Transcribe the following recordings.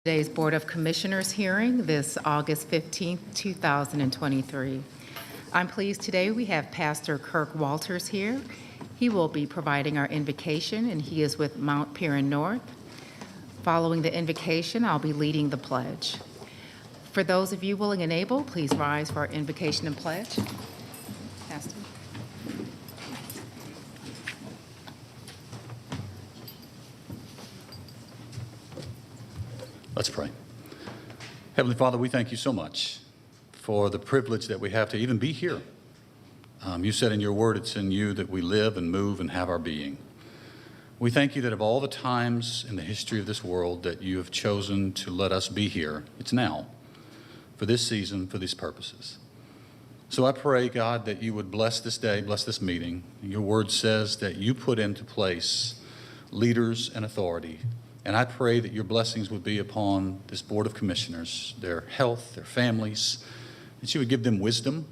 Today's Board of Commissioners hearing this August 15th, 2023. I'm pleased today we have Pastor Kirk Walters here. He will be providing our invocation, and he is with Mount Piran North. Following the invocation, I'll be leading the pledge. For those of you willing and able, please rise for our invocation and pledge. Pastor. Let's pray. Heavenly Father, we thank you so much for the privilege that we have to even be here. You said in your word, it's in you that we live and move and have our being. We thank you that of all the times in the history of this world that you have chosen to let us be here, it's now, for this season, for these purposes. So I pray, God, that you would bless this day, bless this meeting. Your word says that you put into place leaders and authority. And I pray that your blessings would be upon this Board of Commissioners, their health, their families, that you would give them wisdom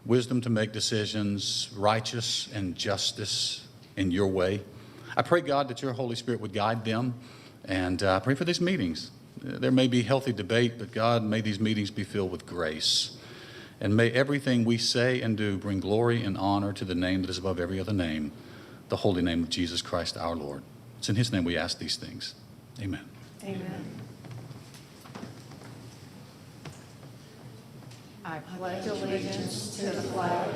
to make decisions, righteous and justice in your way. I pray, God, that your Holy Spirit would guide them, and I pray for these meetings. There may be healthy debate, but God, may these meetings be filled with grace. And may everything we say and do bring glory and honor to the name that is above every other name, the holy name of Jesus Christ our Lord. It's in his name we ask these things. Amen. Amen. I pledge allegiance to the flag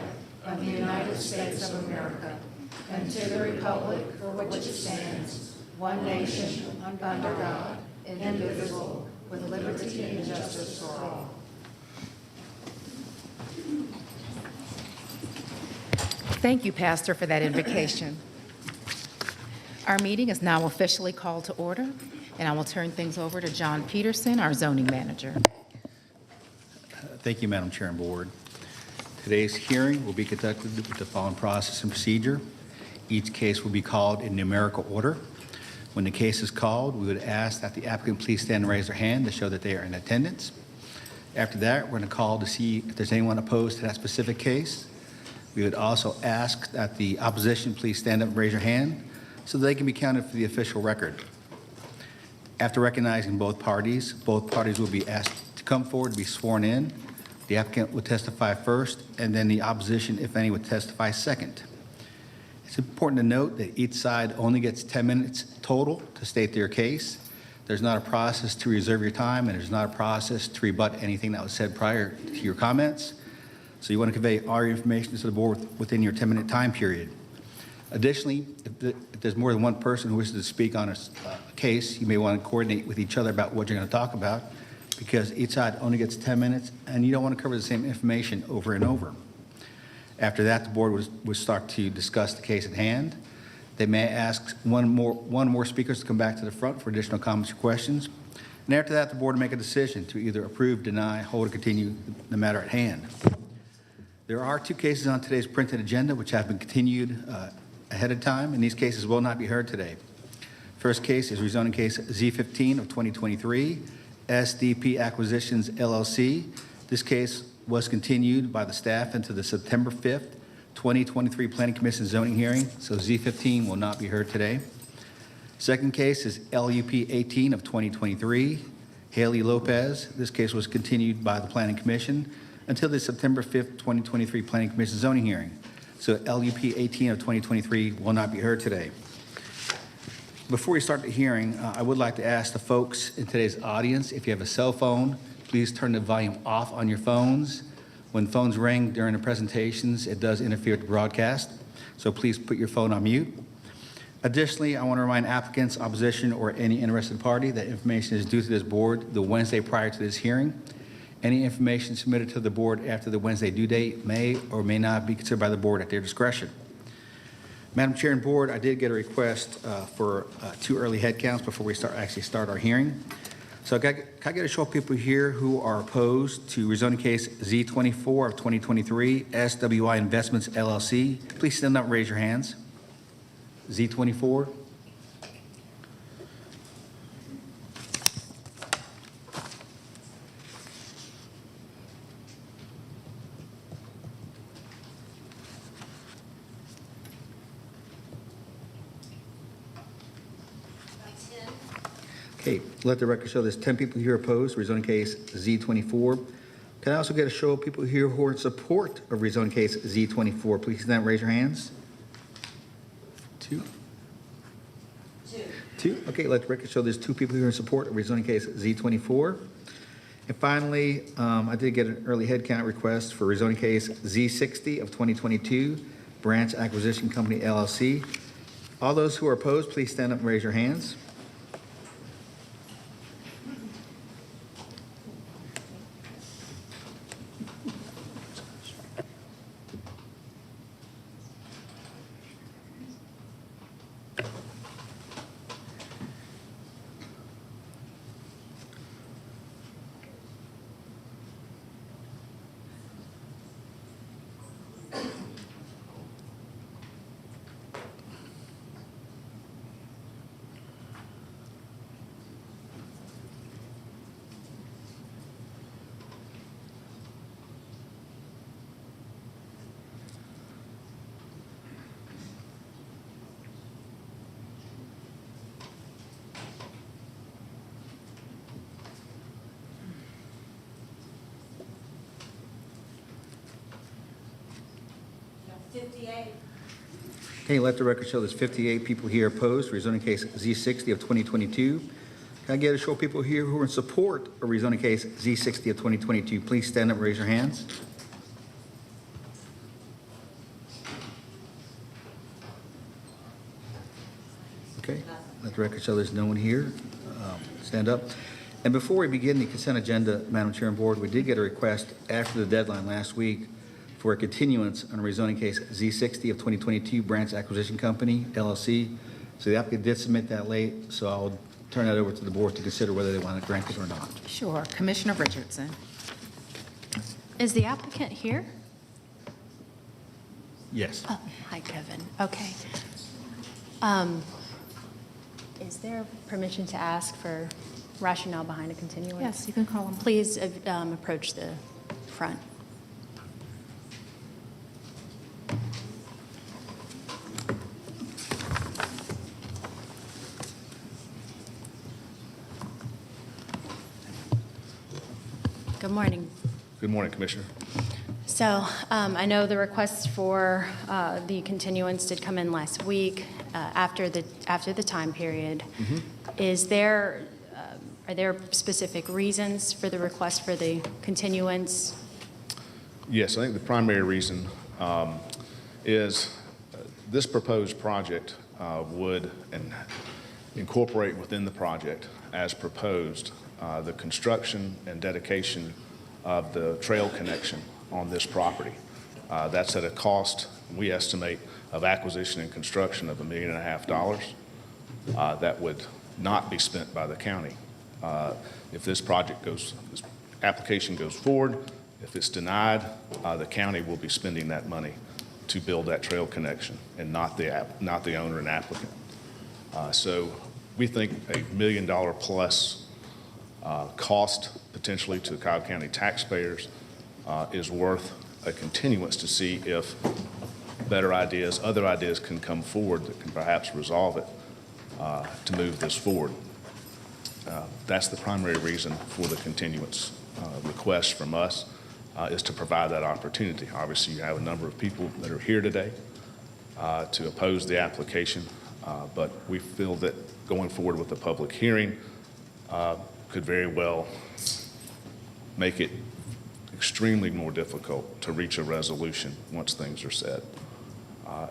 of the United States of America and to the republic for which it stands, one nation, under God, indivisible, with liberty and justice for all. Thank you, Pastor, for that invocation. Our meeting is now officially called to order, and I will turn things over to John Peterson, our zoning manager. Thank you, Madam Chair and Board. Today's hearing will be conducted with the following process and procedure. Each case will be called in numerical order. When the case is called, we would ask that the applicant please stand and raise their hand to show that they are in attendance. After that, we're going to call to see if there's anyone opposed to that specific case. We would also ask that the opposition please stand up and raise your hand so that they can be counted for the official record. After recognizing both parties will be asked to come forward to be sworn in. The applicant will testify first, and then the opposition, if any, would testify second. It's important to note that each side only gets 10 minutes total to state their case. There's not a process to reserve your time, and there's not a process to rebut anything that was said prior to your comments. So you want to convey all your information to the board within your 10-minute time period. Additionally, if there's more than one person who wishes to speak on a case, you may want to coordinate with each other about what you're going to talk about, because each side only gets 10 minutes, and you don't want to cover the same information over and over. After that, the board would start to discuss the case at hand. They may ask one more speakers to come back to the front for additional comments or questions. And after that, the board will make a decision to either approve, deny, hold, or continue the matter at hand. There are two cases on today's printed agenda which have been continued ahead of time, and these cases will not be heard today. First case is rezoning case Z15 of 2023, SDP Acquisitions LLC. This case was continued by the staff into the September 5th, 2023 Planning Commission zoning hearing, so Z15 will not be heard today. Second case is LUP 18 of 2023, Haley Lopez. This case was continued by the Planning Commission until the September 5th, 2023 Planning Commission zoning hearing. So LUP 18 of 2023 will not be heard today. Before we start the hearing, I would like to ask the folks in today's audience, if you have a cell phone, please turn the volume off on your phones. When phones ring during the presentations, it does interfere with the broadcast, so please put your phone on mute. Additionally, I want to remind applicants, opposition, or any interested party that information is due to this board the Wednesday prior to this hearing. Any information submitted to the board after the Wednesday due date may or may not be considered by the board at their discretion. Madam Chair and Board, I did get a request for 2 early head counts before we start our hearing. So can I get a show of people here who are opposed to rezoning case Z24 of 2023, SWI Investments LLC? Please stand up and raise your hands. Z24. Okay, let the record show there's 10 people here opposed to rezoning case Z24. Can I also get a show of people here who are in support of rezoning case Z24? Please stand and raise your hands. Two. Okay, let the record show there's 2 people here in support of rezoning case Z24. And finally, I did get an early head count request for rezoning case Z60 of 2022, Branch Acquisition Company LLC. All those who are opposed, please stand up and raise your hands. Okay, let the record show there's 58 people here opposed to rezoning case Z60 of 2022. Can I get a show of people here who are in support of rezoning case Z60 of 2022? Please stand up and raise your hands. Okay, let the record show there's no one here. Stand up. And before we begin the consent agenda, Madam Chair and Board, we did get a request after the deadline last week for a continuance on a rezoning case Z60 of 2022, Branch Acquisition Company, LLC. So the applicant did submit that late, so I'll turn that over to the board to consider whether they want to grant it or not. Sure. Commissioner Richardson. Is the applicant here? Yes. Oh, hi, Kevin. Okay. Is there permission to ask for rationale behind a continuance? Yes, you can call him. Please approach the front. Good morning. Good morning, Commissioner. So I know the request for the continuance did come in last week after the time period. Are there specific reasons for the request for the continuance? Yes, I think the primary reason is this proposed project would incorporate within the project as proposed the construction and dedication of the trail connection on this property. That's at a cost, we estimate, of acquisition and construction of $1.5 million that would not be spent by the county. If this application goes forward, if it's denied, the county will be spending that money to build that trail connection and not the owner and applicant. So we think a $1 million plus cost potentially to the Cobb County taxpayers is worth a continuance to see if other ideas can come forward that can perhaps resolve it to move this forward. That's the primary reason for the continuance request from us, is to provide that opportunity. Obviously, you have a number of people that are here today to oppose the application, but we feel that going forward with the public hearing could very well make it extremely more difficult to reach a resolution once things are set.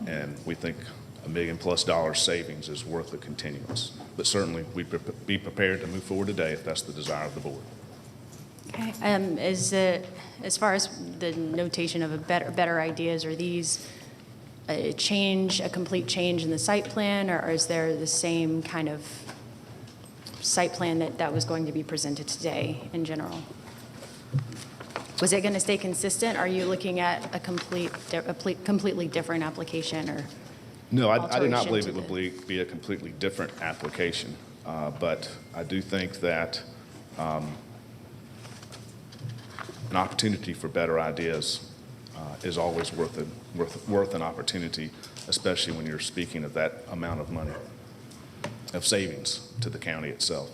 And we think $1 million plus savings is worth the continuance. But certainly, we'd be prepared to move forward today if that's the desire of the board. Okay. Is it, as far as the notation of better ideas, are these a complete change in the site plan, or is there the same kind of site plan that was going to be presented today in general? Was it going to stay consistent? Are you looking at a completely different application or? No, I do not alteration believe to it would be a completely different application, but I do think that an opportunity for better ideas is always worth an opportunity, especially when you're speaking of that amount of money, of savings to the county itself.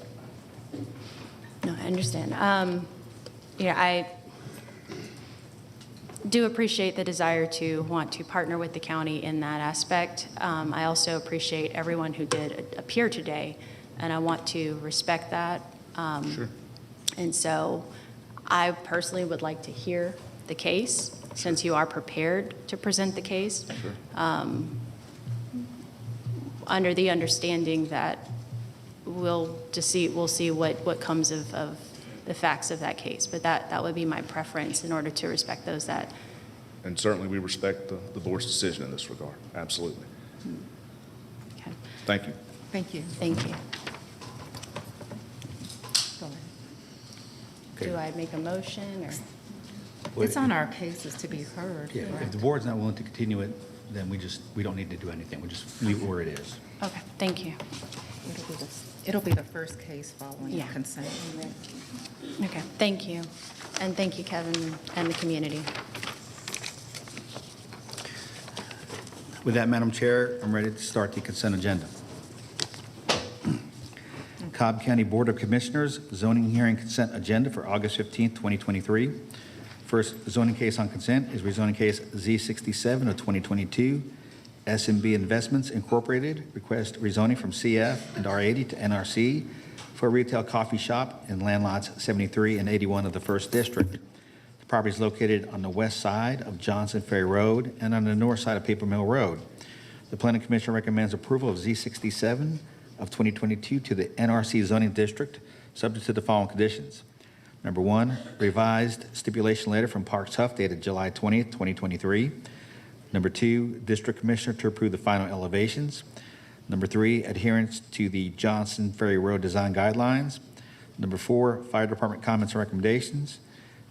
No, I understand. I do appreciate the desire to want to partner with the county in that aspect. I also appreciate everyone who did appear today, and I want to respect that. Sure. And so I personally would like to hear the case, since you are prepared to present the case. Sure. Under the understanding that we'll see what comes of the facts of that case. But that would be my preference in order to respect those that. And certainly we respect the board's decision in this regard. Absolutely. Okay. Thank you. Thank you. Thank you. Go ahead. Okay. Do I make a motion or? It's on our cases to be heard. Yeah, if correct? the board's not willing to continue it, then we don't need to do anything. We just leave it where it is. Okay, thank you. It'll be the first case following the Yeah. consent. Okay, thank you. And thank you, Kevin, and the community. With that, Madam Chair, I'm ready to start the consent agenda. Cobb County Board of Commissioners zoning hearing consent agenda for August 15th, 2023. First zoning case on consent is rezoning case Z67 of 2022, SMB Investments Incorporated, request rezoning from CF and R80 to NRC for a retail coffee shop in land lots 73 and 81 of the 1st District. The property is located on the west side of Johnson Ferry Road and on the north side of Paper Mill Road. The Planning Commission recommends approval of Z67 of 2022 to the NRC zoning district, subject to the following conditions. Number 1, revised stipulation letter from Parks Huff dated July 20th, 2023. Number 2, District Commissioner to approve the final elevations. Number 3, adherence to the Johnson Ferry Road design guidelines. Number 4, Fire Department comments and recommendations.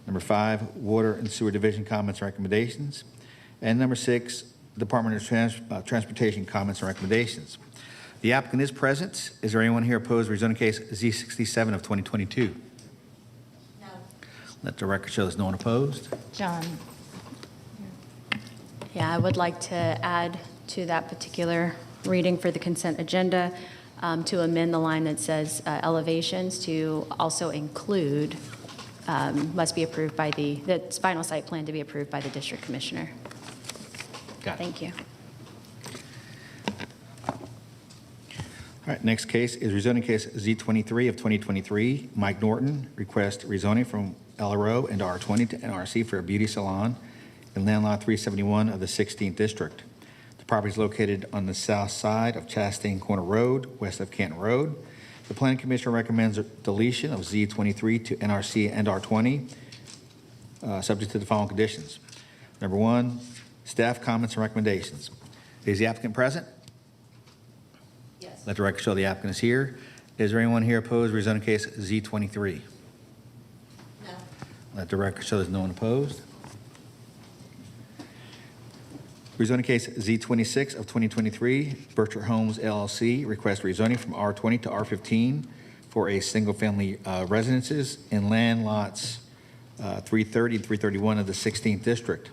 Number 5, Water and Sewer Division comments and recommendations. And number 6, Department of Transportation comments and recommendations. The applicant is present. Is there anyone here opposed to rezoning case Z67 of 2022? No. Let the record show there's no one opposed. John, Yeah, I would like to add to that particular reading for the consent agenda to amend the line that says elevations to also include, must be approved by the final site plan to be approved by the district commissioner. Got it. Thank you. All right, next case is rezoning case Z23 of 2023. Mike Norton requests rezoning from LRO and R20 to NRC for a beauty salon in land lot 371 of the 16th District. The property is located on the south side of Chastain Corner Road, west of Canton Road. The Planning Commission recommends deletion of Z23 to NRC and R20, subject to the following conditions. Number 1, staff comments and recommendations. Is the applicant present? Yes. Let the record show the applicant is here. Is there anyone here opposed to rezoning case Z23? No. Let the record show there's no one opposed. Rezoning case Z26 of 2023, Berkshire Homes LLC requests rezoning from R20 to R15 for a single-family residences in land lots 330 and 331 of the 16th District.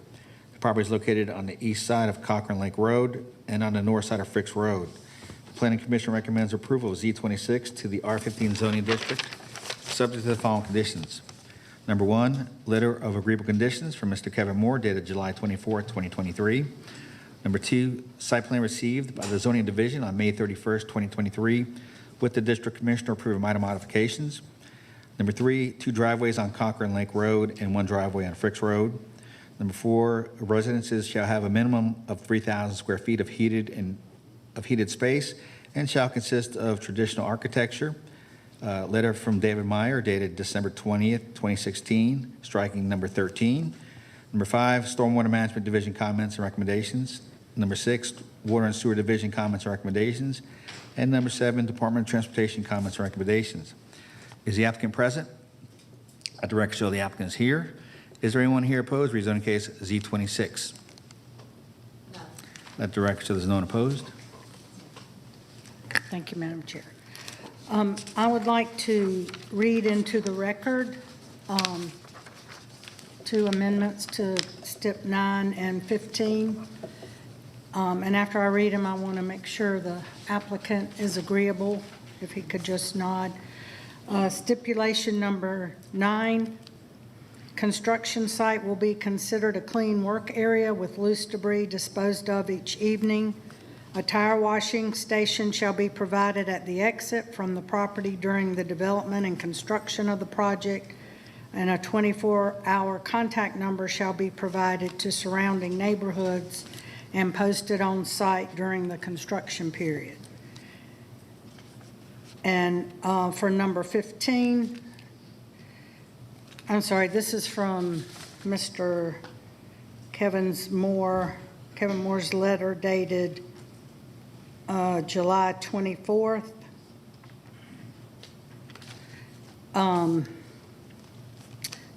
The property is located on the east side of Cochrane Lake Road and on the north side of Fricks Road. The Planning Commission recommends approval of Z26 to the R15 zoning district, subject to the following conditions. Number 1, letter of agreeable conditions from Mr. Kevin Moore dated July 24, 2023. Number 2, site plan received by the zoning division on May 31st, 2023, with the district commissioner approving minor modifications. Number 3, 2 driveways on Cochrane Lake Road and 1 driveway on Fricks Road. Number 4, residences shall have a minimum of 3,000 square feet of heated space and shall consist of traditional architecture. Letter from David Meyer dated December 20th, 2016, striking number 13. Number 5, Stormwater Management Division comments and recommendations. Number 6, Water and Sewer Division comments and recommendations. And number 7, Department of Transportation comments and recommendations. Is the applicant present? Let the record show the applicant is here. Is there anyone here opposed? Rezoning case Z26. No. Let the record show there's no one opposed. Thank you, Madam Chair. I would like to read into the record 2 amendments to step 9 and 15. And after I read them, I want to make sure the applicant is agreeable, if he could just nod. Stipulation number 9, construction site will be considered a clean work area with loose debris disposed of each evening. A tire washing station shall be provided at the exit from the property during the development and construction of the project, and a 24-hour contact number shall be provided to surrounding neighborhoods and posted on site during the construction period. And for number 15, I'm sorry, this is from Mr. Kevin Moore's letter dated July 24th.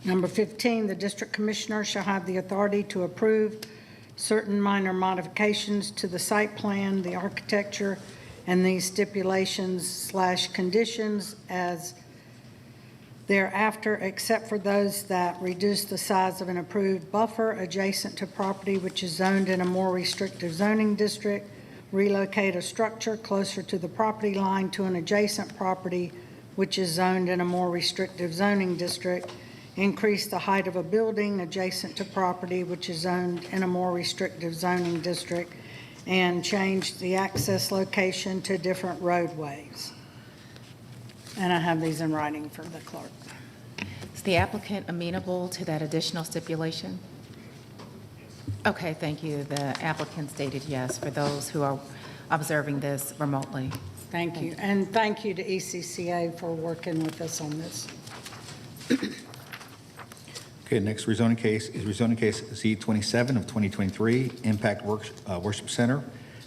Number 15, the district commissioner shall have the authority to approve certain minor modifications to the site plan, the architecture, and these stipulations/conditions as thereafter, except for those that reduce the size of an approved buffer adjacent to property which is zoned in a more restrictive zoning district, relocate a structure closer to the property line to an adjacent property which is zoned in a more restrictive zoning district, increase the height of a building adjacent to property which is zoned in a more restrictive zoning district, and change the access location to different roadways. And I have these in writing for the clerk. Is the applicant amenable to that additional stipulation? Okay, thank you. The applicant stated yes for those who are observing this remotely. Thank you. And thank you to ECCA for working with us on this. Okay, next rezoning case is rezoning case Z27 of 2023, Impact Worship Center.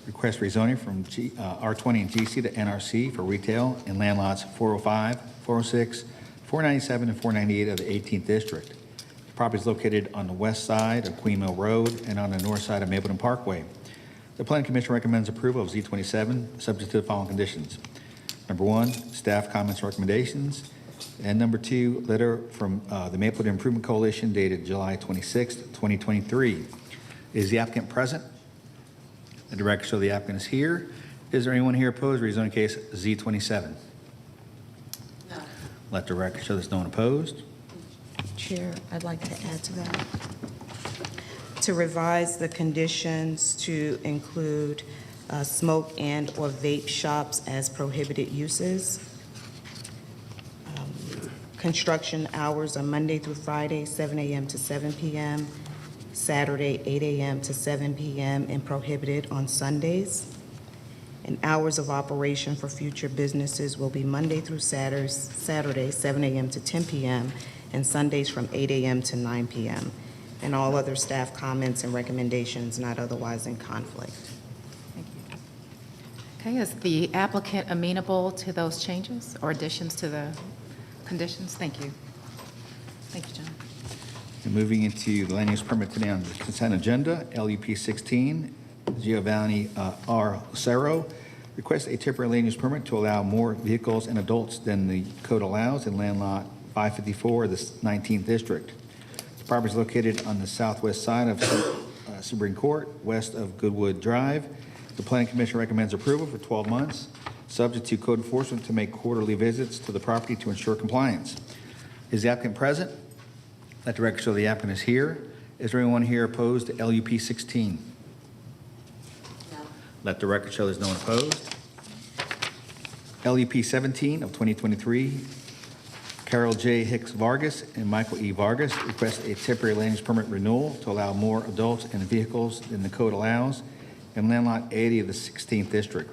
Request rezoning from R20 and GC to NRC for retail in land lots 405, 406, 497, and 498 of the 18th District. The property is located on the west side of Queen Mill Road and on the north side of Mapleton Parkway. The Planning Commission recommends approval of Z27, subject to the following conditions. Number 1, staff comments and recommendations. And number 2, letter from the Mapleton Improvement Coalition dated July 26, 2023. Is the applicant present? The record show the applicant is here. Is there anyone here opposed to rezoning case Z27? No. Let the record show there's no one opposed. Chair, I'd like to add to that. To revise the conditions to include smoke and/or vape shops as prohibited uses. Construction hours are Monday through Friday, 7 a.m. to 7 p.m., Saturday, 8 a.m. to 7 p.m., and prohibited on Sundays. And hours of operation for future businesses will be Monday through Saturday, 7 a.m. to 10 p.m., and Sundays from 8 a.m. to 9 p.m., and all other staff comments and recommendations not otherwise in conflict. Thank you. Okay, is the applicant amenable to those changes or additions to the conditions? Thank you. Thank you, John. And moving into the land use permit today on the consent agenda, LUP 16, Giovanni R. Cerro requests a temporary land use permit to allow more vehicles and adults than the code allows in land lot 554 of the 19th District. The property is located on the southwest side of Supreme Court, west of Goodwood Drive. The Planning Commission recommends approval for 12 months, subject to code enforcement to make quarterly visits to the property to ensure compliance. Is the applicant present? Let the record show the applicant is here. Is there anyone here opposed to LUP 16? No. Let the record show there's no one opposed. LUP 17 of 2023, Carol J. Hicks Vargas and Michael E. Vargas request a temporary land use permit renewal to allow more adults and vehicles than the code allows in land lot 80 of the 16th District.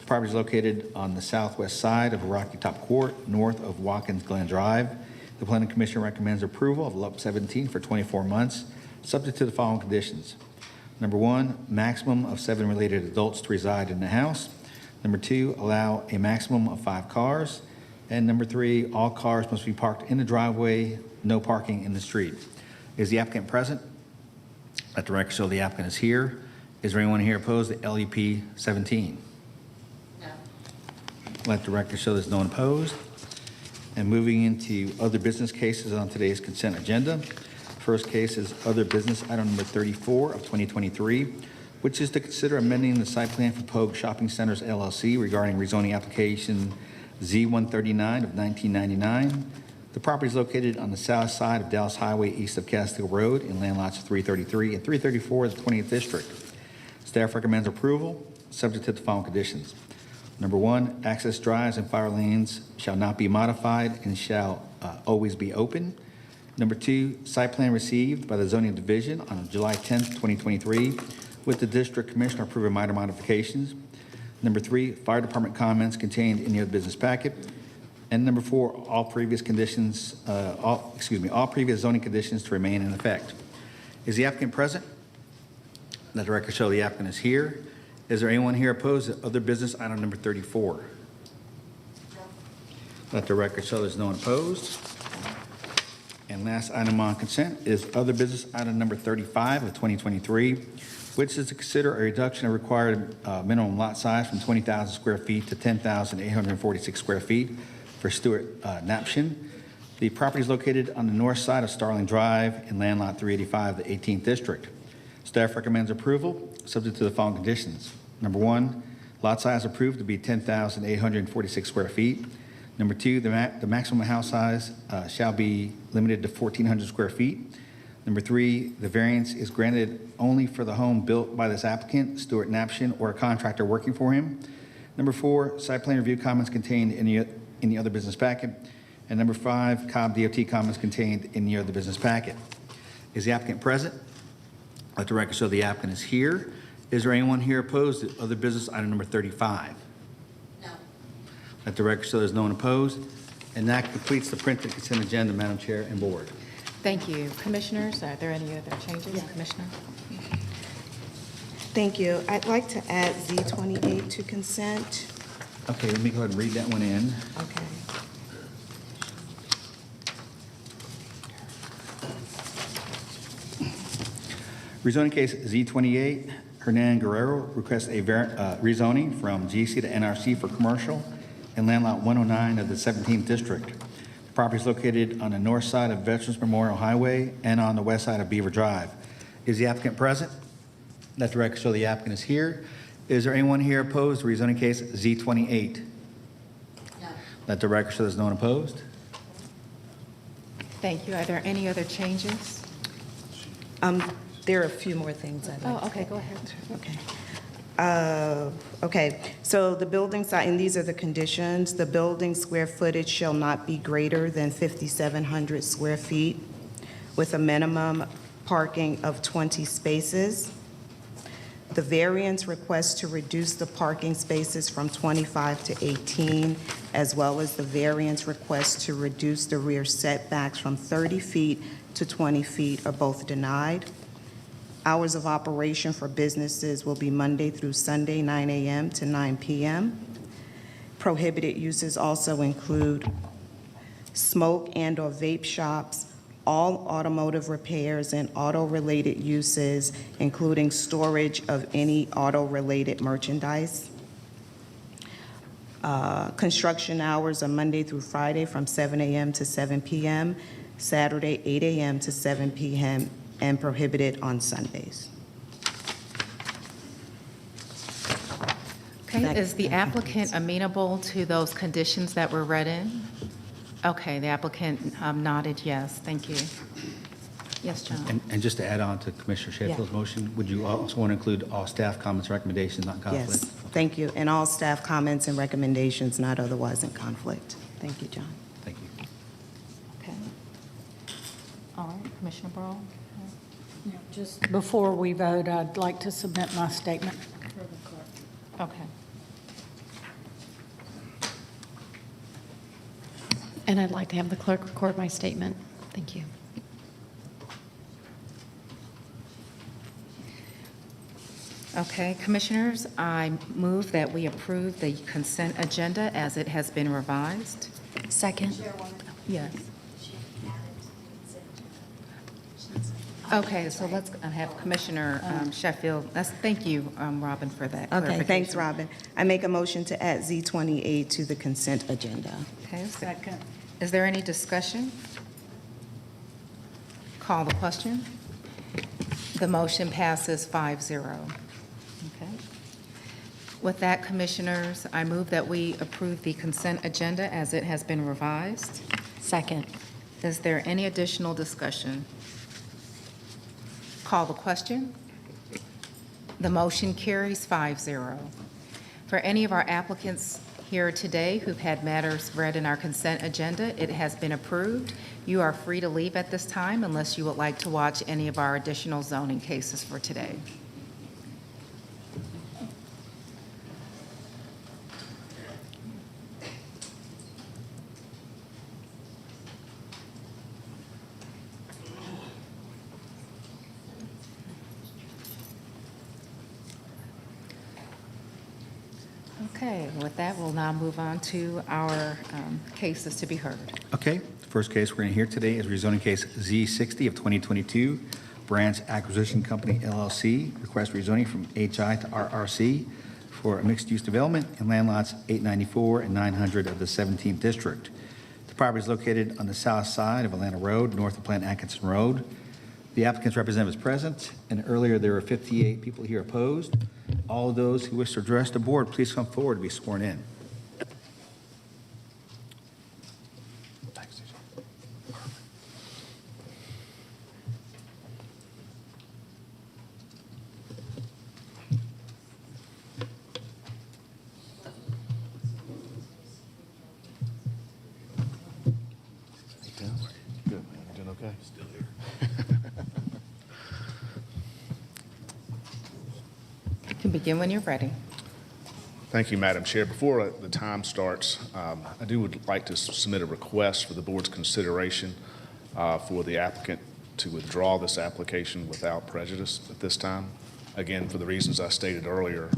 The property is located on the southwest side of Rocky Top Court, north of Watkins Glen Drive. The Planning Commission recommends approval of LUP 17 for 24 months, subject to the following conditions. Number 1, maximum of 7 related adults to reside in the house. Number 2, allow a maximum of 5 cars. And number 3, all cars must be parked in the driveway, no parking in the street. Is the applicant present? Let the record show the applicant is here. Is there anyone here opposed to LUP 17? No. Let the record show there's no one opposed. And moving into other business cases on today's consent agenda. First case is other business item number 34 of 2023, which is to consider amending the site plan for Pogue Shopping Centers LLC regarding rezoning application Z139 of 1999. The property is located on the south side of Dallas Highway, east of Castile Road, in land lots of 333 and 334 of the 20th District. Staff recommends approval, subject to the following conditions. Number one, access drives and fire lanes shall not be modified and shall always be open. Number two, site plan received by the zoning division on July 10th, 2023, with the district commissioner approving minor modifications. Number three, fire department comments contained in your business packet. And number four, all previous conditions, all previous zoning conditions to remain in effect. Is the applicant present? Let the record show the applicant is here. Is there anyone here opposed to other business item number 34? Let the record show there's no one opposed. And last item on consent is other business item number 35 of 2023, which is to consider a reduction of required minimum lot size from 20,000 square feet to 10,846 square feet for Stuart Napshin. The property is located on the north side of Starling Drive in land lot 385 of the 18th District. Staff recommends approval, subject to the following conditions. Number one, lot size approved to be 10,846 square feet. Number two, the maximum house size shall be limited to 1,400 square feet. Number three, the variance is granted only for the home built by this applicant, Stuart Napshin, or a contractor working for him. Number four, site plan review comments contained in the other business packet. And number five, Cobb DOT comments contained in the other business packet. Is the applicant present? Let the record show the applicant is here. Is there anyone here opposed to other business item number 35? No. Let the record show there's no one opposed. And that completes the printed consent agenda, Madam Chair and Board. Thank you. Commissioners, are there any other changes? Commissioner? Thank you. I'd like to add Z28 to consent. Okay, let me go ahead and read that one in. Okay. Rezoning case Z28, Hernan Guerrero requests a rezoning from GC to NRC for commercial in land lot 109 of the 17th District. The property is located on the north side of Veterans Memorial Highway and on the west side of Beaver Drive. Is the applicant present? Let the record show the applicant is here. Is there anyone here opposed to rezoning case Z28? No. Let the record show there's no one opposed. Thank you. Are there any other changes? There are a few more things I'd like to Okay, go ahead. Okay. Okay, so the building site, and these are the conditions, the building square footage shall not be greater than 5,700 square feet with a minimum parking of 20 spaces. The variance requests to reduce the parking spaces from 25 to 18, as well as the variance request to reduce the rear setbacks from 30 feet to 20 feet are both denied. Hours of operation for businesses will be Monday through Sunday, 9 a.m. to 9 p.m. Prohibited uses also include smoke and/or vape shops, all automotive repairs and auto-related uses, including storage of any auto-related merchandise. Construction hours are Monday through Friday from 7 a.m. to 7 p.m., Saturday 8 a.m. to 7 p.m., and prohibited on Sundays. Okay, is the applicant amenable to those conditions that were read in? Okay, the applicant nodded yes. Thank you. Yes, John? And just to add on to Commissioner Sheffield's motion, would you also want to include all staff comments, recommendations, not conflict? Yes, thank you. And all staff comments and recommendations not otherwise in conflict. Thank you, John. Thank you. Okay. All right, Commissioner Brawl? Yeah, just before we vote, I'd like to submit my statement for the clerk. Okay. And I'd like to have the clerk record my statement. Thank you. Okay, Commissioners, I move that we approve the consent agenda as it has been revised. Second. Yes. Okay, so let's have Commissioner Sheffield. Thank you, Robin, for that Okay, thanks, clarification. Robin. I make a motion to add Z28 to the consent agenda. Okay, Second. is there any discussion? Call the question. The motion passes 5-0. Okay. With that, Commissioners, I move that we approve the consent agenda as it has been revised. Second. Is there any additional discussion? Call the question. The motion carries 5-0. For any of our applicants here today who've had matters read in our consent agenda, it has been approved. You are free to leave at this time unless you would like to watch any of our additional zoning cases for today. Okay, with that, we'll now move on to our cases to be heard. Okay, the first case we're going to hear today is rezoning case Z60 of 2022, Branch Acquisition Company LLC, request rezoning from HI to RRC for a mixed-use development in land lots 894 and 900 of the 17th District. The property is located on the south side of Atlanta Road, north of Plant Atkinson Road. The applicant's representative is present, and earlier there were 58 people here opposed. All of those who wish to address the board, please come forward to be sworn in. Good, man. You doing okay? Still here. You can begin when you're ready. Thank you, Madam Chair. Before the time starts, I would like to submit a request for the board's consideration for the applicant to withdraw this application without prejudice at this time. Again, for the reasons I stated earlier,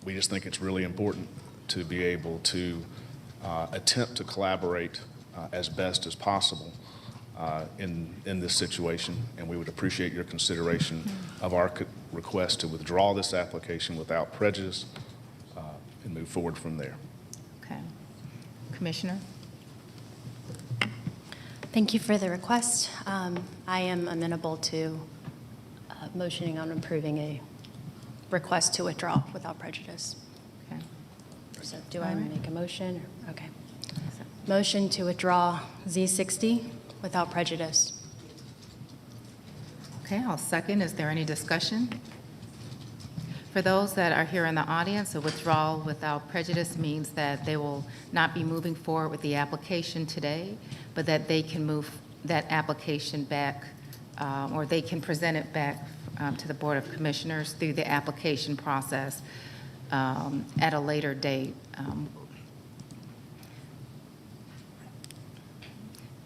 we just think it's really important to be able to attempt to collaborate as best as possible in this situation, and we would appreciate your consideration of our request to withdraw this application without prejudice and move forward from there. Okay. Commissioner? Thank you for the request. I am amenable to motioning on approving a request to withdraw without prejudice. Okay. So do I All right. make a motion? Okay. Motion to withdraw Z60 without prejudice. Okay, I'll second. Is there any discussion? For those that are here in the audience, a withdrawal without prejudice means that they will not be moving forward with the application today, but that they can move that application back, or they can present it back to the Board of Commissioners through the application process at a later date.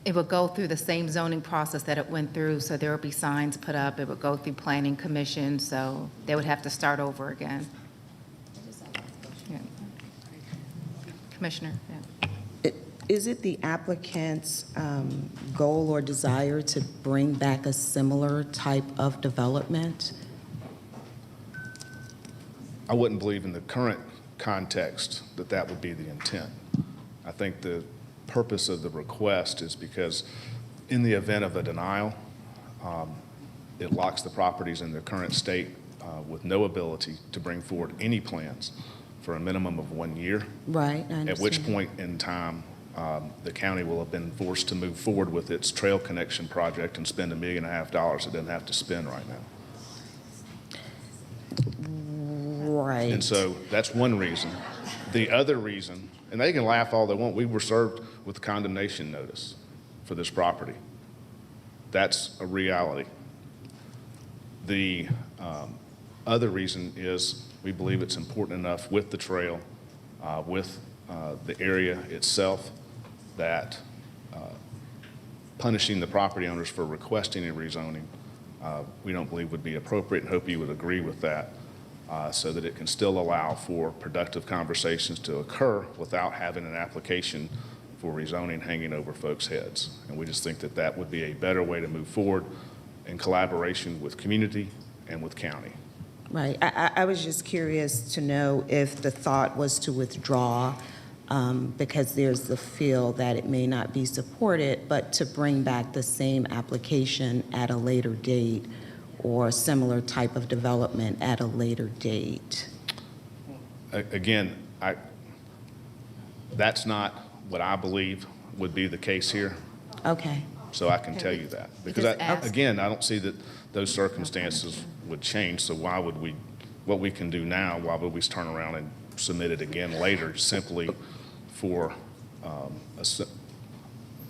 It would go through the same zoning process that it went through, so there would be signs put up. It would go through Planning Commission, so they would have to start over again. Yeah. Commissioner? Yeah. Is it the applicant's goal or desire to bring back a similar type of development? I wouldn't believe in the current context that that would be the intent. I think the purpose of the request is because in the event of a denial, it locks the properties in their current state with no ability to bring forward any plans for a minimum of 1 year. Right, I understand. At which point in time, the county will have been forced to move forward with its trail connection project and spend $1.5 million it doesn't have to spend right now. Right. And so that's one reason. The other reason, and they can laugh all they want, we were served with a condemnation notice for this property. That's a reality. The other reason is we believe it's important enough with the trail, with the area itself, that punishing the property owners for requesting a rezoning, we don't believe would be appropriate, and hope you would agree with that, so that it can still allow for productive conversations to occur without having an application for rezoning hanging over folks' heads. And we just think that that would be a better way to move forward in collaboration with community and with county. Right. I was just curious to know if the thought was to withdraw because there's the feel that it may not be supported, but to bring back the same application at a later date or similar type of development at a later date. Again, that's not what I believe would be the case here, Okay. so I can tell you that. Because, just ask. again, I don't see that those circumstances would change, so why would we, what we can do now, why would we turn around and submit it again later simply for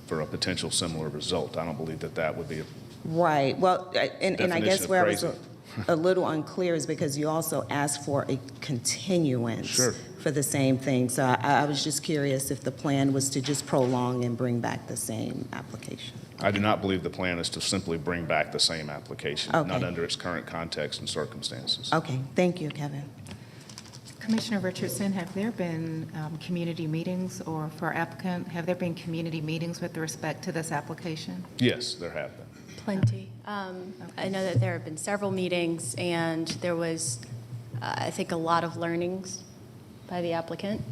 for a potential similar result? I don't believe that that would be Right. Well, and I Definition guess of where I was crazy. a little unclear is because you also asked for a continuance Sure. for the same thing. So I was just curious if the plan was to just prolong and bring back the same application. I do not believe the plan is to simply bring back the same application, not Okay. under its current context and circumstances. Okay, thank you, Kevin. Commissioner Richardson, have there been community meetings, or for applicant, have there been community meetings with respect to this application? Yes, there have been. Plenty. I know that there have been several meetings, and there was, I think, a lot of learnings by the applicant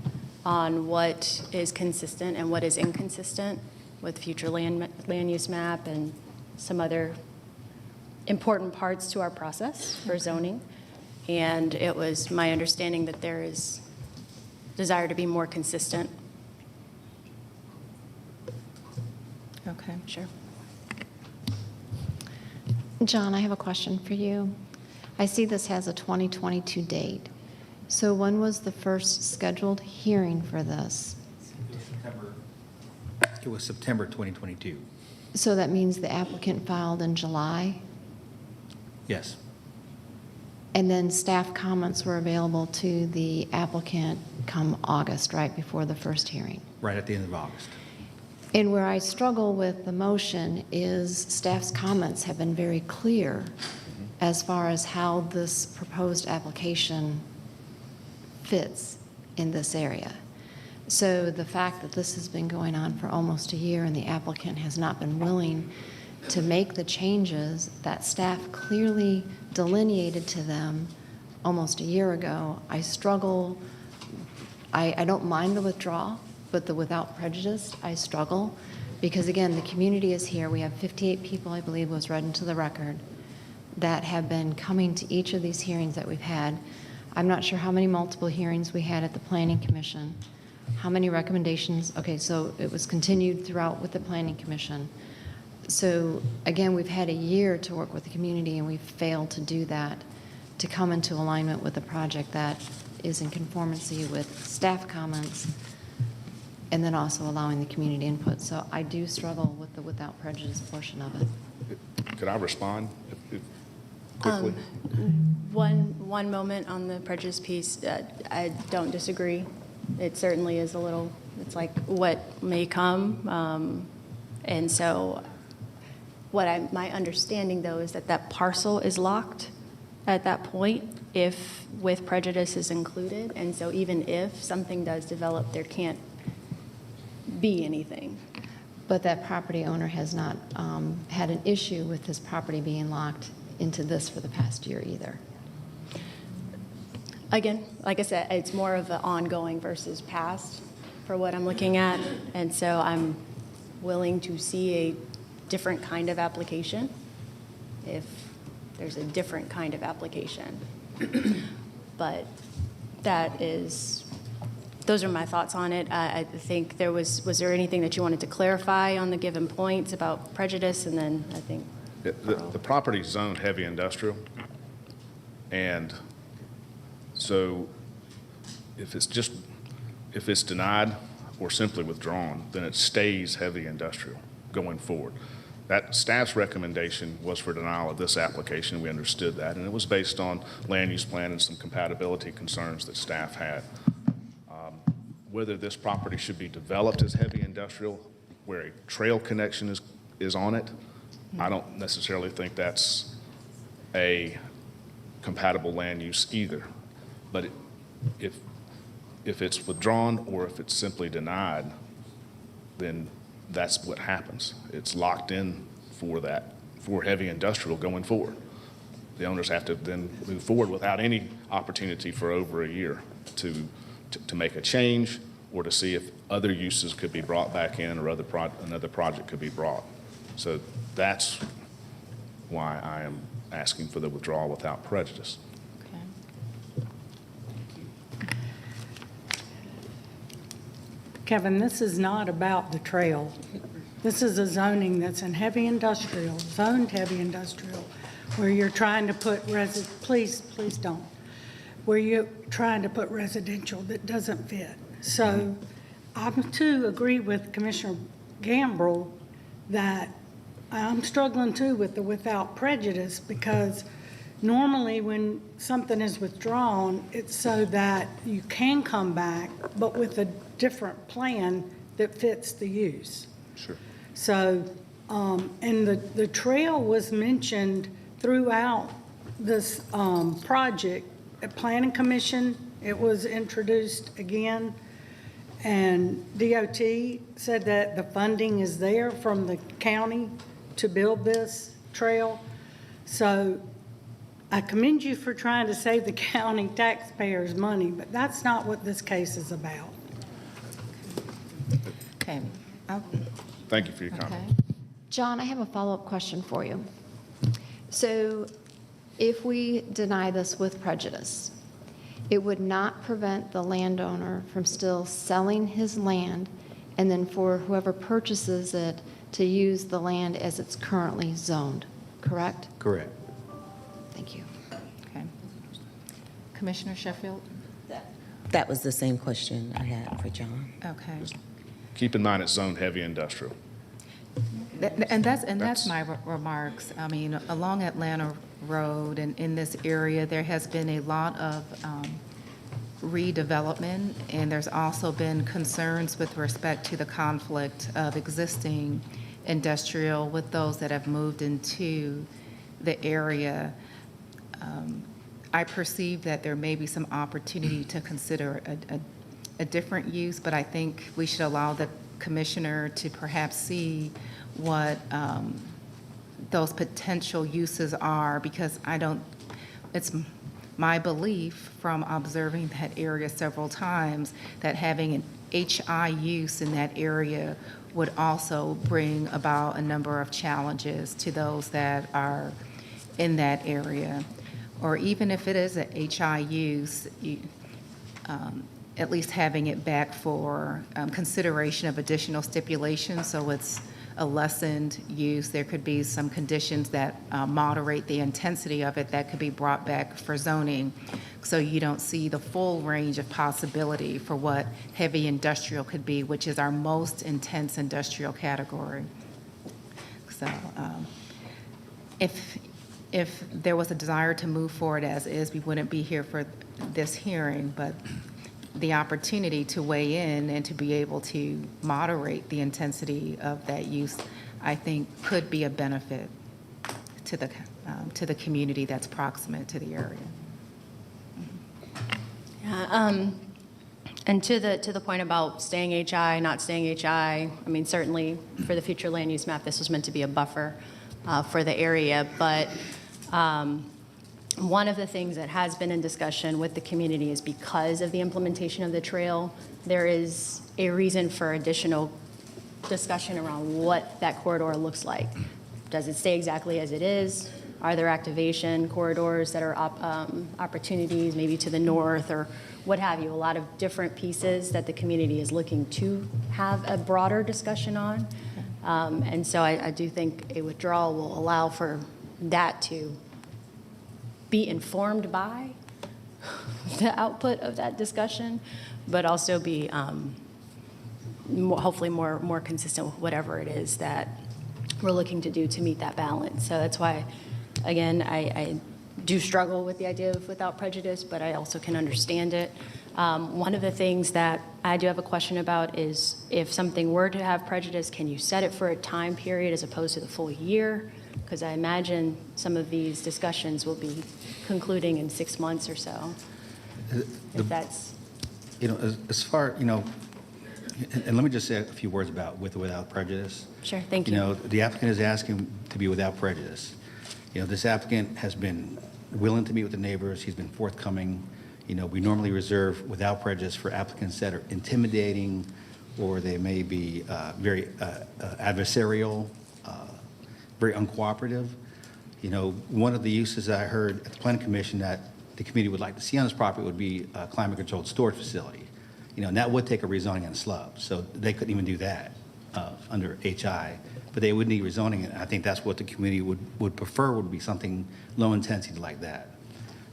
on what is consistent and what is inconsistent with future land use map and some other important parts to our process for zoning. And it was my understanding that there is desire to be more consistent. Okay. Sure. John, I have a question for you. I see this has a 2022 date. So when was the first scheduled hearing for this? It was September 2022. So that means the applicant filed in July, Yes. and then staff comments were available to the applicant come August, right before the first hearing. Right at the end of August. And where I struggle with the motion is staff's comments have been very clear as far as how this proposed application fits in this area. So the fact that this has been going on for almost a year and the applicant has not been willing to make the changes that staff clearly delineated to them almost a year ago, I struggle. I don't mind the withdrawal, but the without prejudice, I struggle. Because again, the community is here. We have 58 people, I believe, was read into the record, that have been coming to each of these hearings that we've had. I'm not sure how many multiple hearings we had at the Planning Commission, how many recommendations. Okay, so it was continued throughout with the Planning Commission. So again, we've had a year to work with the community, and we've failed to do that, to come into alignment with a project that is in conformity with staff comments, and then also allowing the community input. So I do struggle with the without prejudice portion of it. Could I respond quickly? One moment on the prejudice piece. I don't disagree. It certainly is a little, it's like what may come. And so my understanding, though, is that that parcel is locked at that point if with prejudice is included. And so even if something does develop, there can't be anything. But that property owner has not had an issue with his property being locked into this for the past year either. Again, like I said, it's more of an ongoing versus past for what I'm looking at. And so I'm willing to see a different kind of application if there's a different kind of application. But those are my thoughts on it. I think was there anything that you wanted to clarify on the given points about prejudice? And then I think The property's zoned heavy industrial, and so if it's denied or simply withdrawn, then it stays heavy industrial going forward. That staff's recommendation was for denial of this application. We understood that, and it was based on land use plan and some compatibility concerns that staff had. Whether this property should be developed as heavy industrial, where a trail connection is on it, I don't necessarily think that's a compatible land use either. But if it's withdrawn or if it's simply denied, then that's what happens. It's locked in for heavy industrial going forward. The owners have to then move forward without any opportunity for over a year to make a change or to see if other uses could be brought back in or another project could be brought. So that's why I am asking for the withdrawal without prejudice. Okay. Kevin, this is not about the trail. This is a zoning that's in heavy industrial, zoned heavy industrial, where you're trying to put please don't, where you're trying to put residential that doesn't fit. So I'm too agree with Commissioner Gambrell that I'm struggling too with the without prejudice, because normally when something is withdrawn, it's so that you can come back, but with a different plan that fits the use. Sure. So, and the trail was mentioned throughout this project. At Planning Commission, it was introduced again, and DOT said that the funding is there from the county to build this trail. So I commend you for trying to save the county taxpayers money, but that's not what this case is about. Okay. Thank you for your comment. Okay. John, I have a follow-up question for you. So if we deny this with prejudice, it would not prevent the landowner from still selling his land and then for whoever purchases it to use the land as it's currently zoned, correct? Correct. Thank you. Okay. Commissioner Sheffield? That was the same question I had for John. Okay. Keep in mind it's zoned heavy industrial. And that's my remarks. I mean, along Atlanta Road and in this area, there has been a lot of redevelopment, and there's also been concerns with respect to the conflict of existing industrial with those that have moved into the area. I perceive that there may be some opportunity to consider a different use, but I think we should allow the commissioner to perhaps see what those potential uses are, because it's my belief from observing that area several times that having an HI use in that area would also bring about a number of challenges to those that are in that area. Or even if it is a HI use, at least having it back for consideration of additional stipulations, so it's a lessened use. There could be some conditions that moderate the intensity of it that could be brought back for zoning, so you don't see the full range of possibility for what heavy industrial could be, which is our most intense industrial category. So if there was a desire to move forward as is, we wouldn't be here for this hearing, but the opportunity to weigh in and to be able to moderate the intensity of that use, I think, could be a benefit to the community that's proximate to the area. Yeah, and to the point about staying HI, not staying HI, I mean, certainly for the future land use map, this was meant to be a buffer for the area, but one of the things that has been in discussion with the community is because of the implementation of the trail, there is a reason for additional discussion around what that corridor looks like. Does it stay exactly as it is? Are there activation corridors that are opportunities maybe to the north or what have you? A lot of different pieces that the community is looking to have a broader discussion on. And so I do think a withdrawal will allow for that to be informed by the output of that discussion, but also be hopefully more consistent with whatever it is that we're looking to do to meet that balance. So that's why, again, I do struggle with the idea of without prejudice, but I also can understand it. One of the things that I do have a question about is if something were to have prejudice, can you set it for a time period as opposed to the full year? Because I imagine some of these discussions will be concluding in 6 months or so. If that's... You know, as far, you know, and let me just say a few words about with or without prejudice. Sure, thank you. You know, the applicant is asking to be without prejudice. You know, this applicant has been willing to meet with the neighbors. He's been forthcoming. You know, we normally reserve without prejudice for applicants that are intimidating or they may be very adversarial, very uncooperative. You know, one of the uses I heard at the Planning Commission that the committee would like to see on this property would be a climate-controlled storage facility. And that would take a rezoning and slub. So they couldn't even do that under HI. But they would need rezoning, and I think that's what the community would prefer, would be something low intensity like that.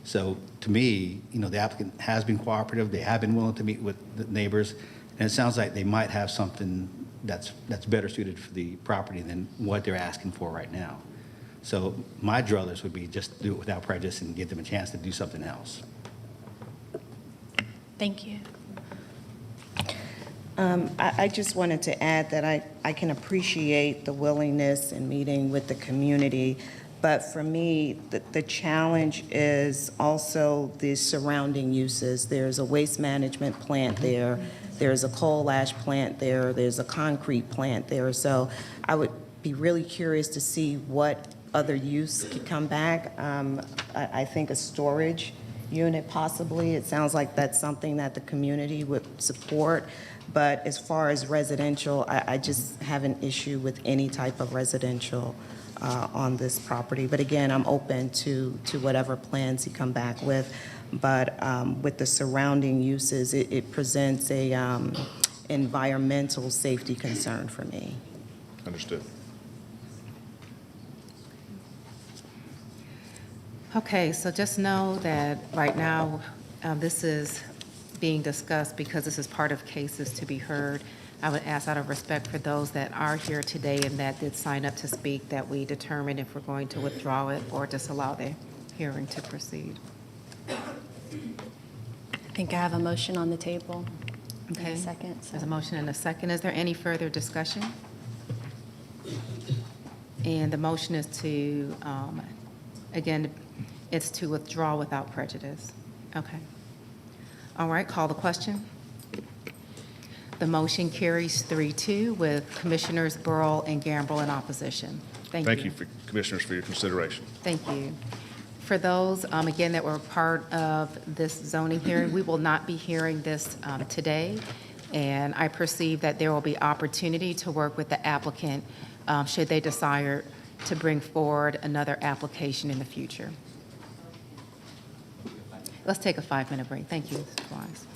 So to me, the applicant has been cooperative, they have been willing to meet with the neighbors, and it sounds like they might have something that's better suited for the property than what they're asking for right now. So my druthers would be just do it without prejudice and give them a chance to do something else. Thank you. I just wanted to add that I can appreciate the willingness in meeting with the community, but for me, the challenge is also the surrounding uses. There's a waste management plant there, there's a coal ash plant there, there's a concrete plant there, so I would be really curious to see what other use could come back. I think a storage unit possibly. It sounds like that's something that the community would support. But as far as residential, I just have an issue with any type of residential on this property. But again, I'm open to whatever plans you come back with. But with the surrounding uses, it presents a environmental safety concern for me. Understood. Okay, so just know that right now, this is being discussed because this is part of cases to be heard. I would ask out of respect for those that are here today and that did sign up to speak, that we determine if we're going to withdraw it or disallow the hearing to proceed. I think I have a motion on the table. In Okay. a second. so- There's a motion and a second. Is there any further discussion? And the motion is to, again, it's to withdraw without prejudice. Okay. All right, call the question. The motion carries 3-2 with Commissioners Burrow and Gamble in opposition. Thank you. Thank you, Commissioners, for your consideration. Thank you. For those, again, that were part of this zoning hearing, we will not be hearing this today, and I perceive that there will be opportunity to work with the applicant should they desire to bring forward another application in the future. Let's take a 5-minute break. Thank you, Mr. Wise.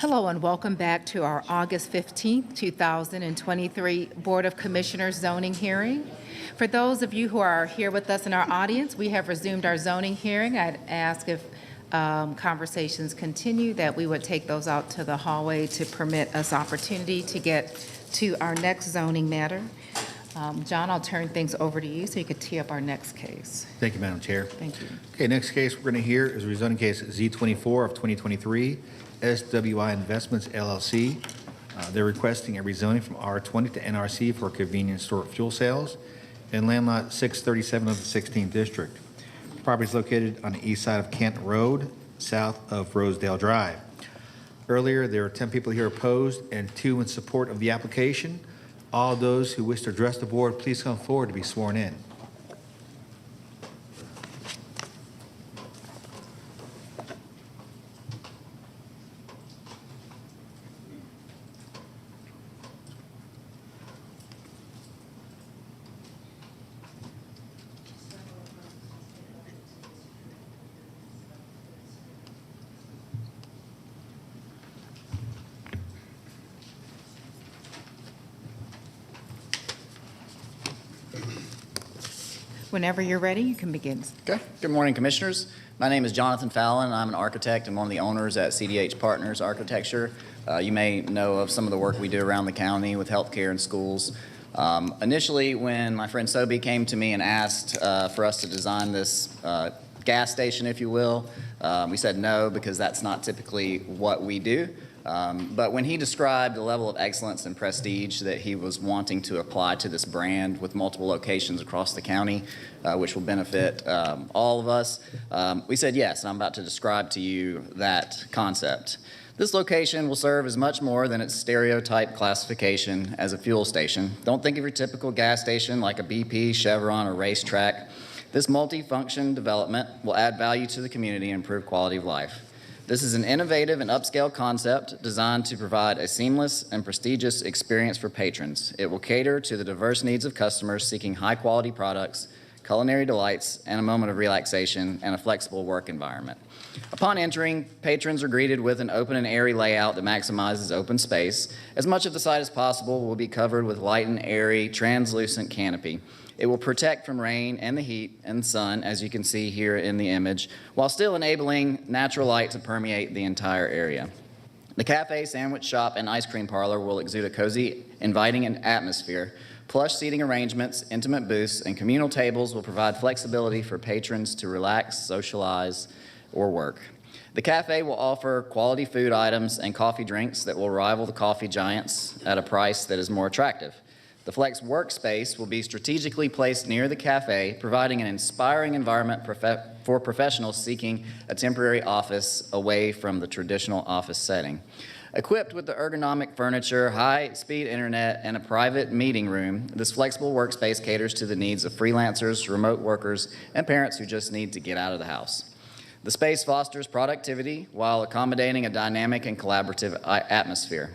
Hello and welcome back to our August 15th, 2023 Board of Commissioners zoning hearing. For those of you who are here with us in our audience, we have resumed our zoning hearing. I'd ask if conversations continue that we would take those out to the hallway to permit us opportunity to get to our next zoning matter. John, I'll turn things over to you so you could tee up our next case. Thank you, Madam Chair. Thank you. Okay, next case we're going to hear is rezoning case Z24 of 2023, SWI Investments LLC. They're requesting a rezoning from R20 to NRC for convenience store fuel sales in land lot 637 of the 16th district. The property is located on the east side of Kent Road, south of Rosedale Drive. Earlier, there were 10 people here opposed and 2 in support of the application. All those who wish to address the board, please come forward to be sworn in. Whenever you're ready, you can begin. Okay. Good morning, Commissioners. My name is Jonathan Fallon. I'm an architect and one of the owners at CDH Partners Architecture. You may know of some of the work we do around the county with healthcare and schools. Initially, when my friend Sobe came to me and asked for us to design this gas station, if you will, we said no because that's not typically what we do. But when he described the level of excellence and prestige that he was wanting to apply to this brand with multiple locations across the county, which will benefit all of us, we said yes, and I'm about to describe to you that concept. This location will serve as much more than its stereotype classification as a fuel station. Don't think of your typical gas station like a BP, Chevron, or racetrack. This multi-function development will add value to the community and improve quality of life. This is an innovative and upscale concept designed to provide a seamless and prestigious experience for patrons. It will cater to the diverse needs of customers seeking high-quality products, culinary delights, and a moment of relaxation and a flexible work environment. Upon entering, patrons are greeted with an open and airy layout that maximizes open space. As much of the site as possible will be covered with light and airy, translucent canopy. It will protect from rain and the heat and sun, as you can see here in the image, while still enabling natural light to permeate the entire area. The cafe, sandwich shop, and ice cream parlor will exude a cozy, inviting atmosphere. Plush seating arrangements, intimate booths, and communal tables will provide flexibility for patrons to relax, socialize, or work. The cafe will offer quality food items and coffee drinks that will rival the coffee giants at a price that is more attractive. The Flex workspace will be strategically placed near the cafe, providing an inspiring environment for professionals seeking a temporary office away from the traditional office setting. Equipped with the ergonomic furniture, high-speed internet, and a private meeting room, this flexible workspace caters to the needs of freelancers, remote workers, and parents who just need to get out of the house. The space fosters productivity while accommodating a dynamic and collaborative atmosphere.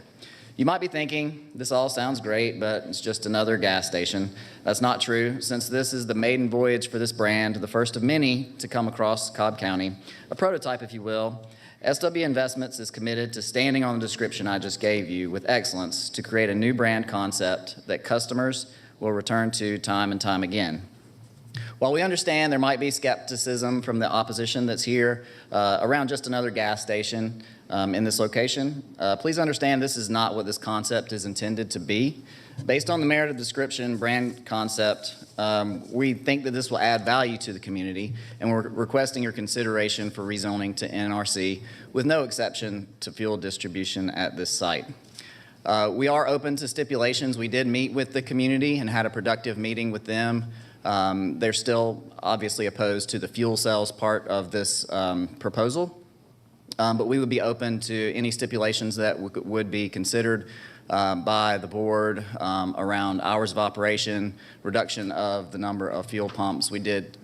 You might be thinking, this all sounds great, but it's just another gas station. That's not true, since this is the maiden voyage for this brand, the first of many to come across Cobb County, a prototype, if you will. SW Investments is committed to standing on the description I just gave you with excellence to create a new brand concept that customers will return to time and time again. While we understand there might be skepticism from the opposition that's here around just another gas station in this location, please understand this is not what this concept is intended to be. Based on the merit of description, brand concept, we think that this will add value to the community, and we're requesting your consideration for rezoning to NRC with no exception to fuel distribution at this site. We are open to stipulations. We did meet with the community and had a productive meeting with them. They're still obviously opposed to the fuel cells part of this proposal, but we would be open to any stipulations that would be considered by the board around hours of operation, reduction of the number of fuel pumps. We did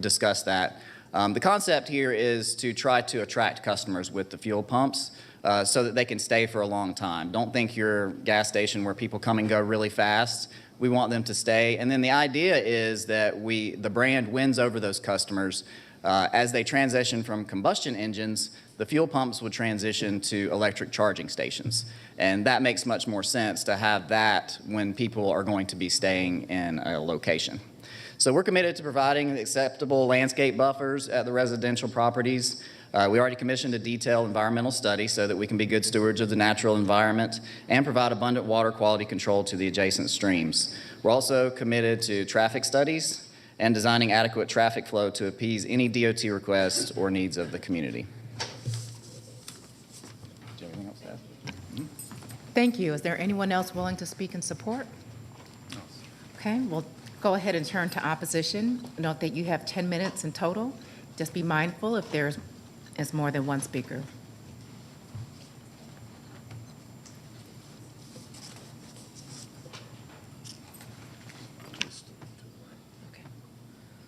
discuss that. The concept here is to try to attract customers with the fuel pumps so that they can stay for a long time. Don't think your gas station where people come and go really fast. We want them to stay. And then the idea is that the brand wins over those customers As they transition from combustion engines, the fuel pumps would transition to electric charging stations. And that makes much more sense to have that when people are going to be staying in a location. So we're committed to providing acceptable landscape buffers at the residential properties. We already commissioned a detailed environmental study so that we can be good stewards of the natural environment and provide abundant water quality control to the adjacent streams. We're also committed to traffic studies and designing adequate traffic flow to appease any DOT requests or needs of the community. Do you have anything else to add? Thank you. Is there anyone else willing to speak in support? Okay, we'll go ahead and turn to opposition. Note that you have 10 minutes in total. Just be mindful if there is more than one speaker.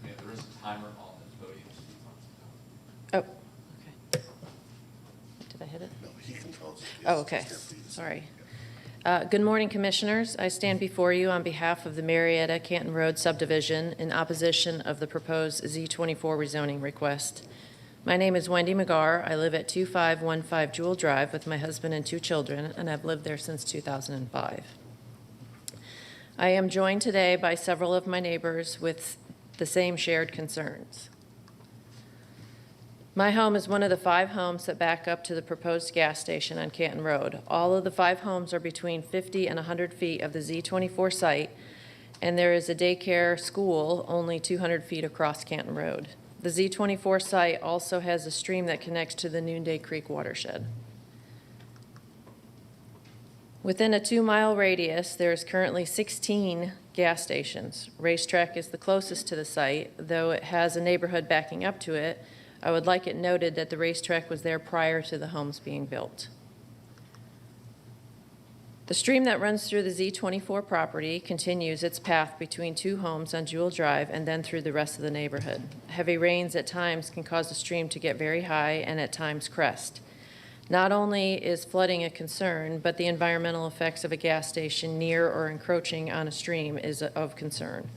Yeah, there is a timer on the podium. Oh, okay. Did I hit it? No, he controls it. Oh, okay. Sorry. Good morning, Commissioners. I stand before you on behalf of the Marietta Canton Road subdivision in opposition of the proposed Z24 rezoning request. My name is Wendy McGarr. I live at 2515 Jewel Drive with my husband and 2 children, and I've lived there since 2005. I am joined today by several of my neighbors with the same shared concerns. My home is one of the 5 homes that back up to the proposed gas station on Canton Road. All of the 5 homes are between 50 and 100 feet of the Z24 site, and there is a daycare school only 200 feet across Canton Road. The Z24 site also has a stream that connects to the Noonday Creek watershed. Within a 2-mile radius, there is currently 16 gas stations. Racetrack is the closest to the site, though it has a neighborhood backing up to it. I would like it noted that the racetrack was there prior to the homes being built. The stream that runs through the Z24 property continues its path between 2 homes on Jewel Drive and then through the rest of the neighborhood. Heavy rains at times can cause the stream to get very high and at times crest. Not only is flooding a concern, but the environmental effects of a gas station near or encroaching on a stream is of concern.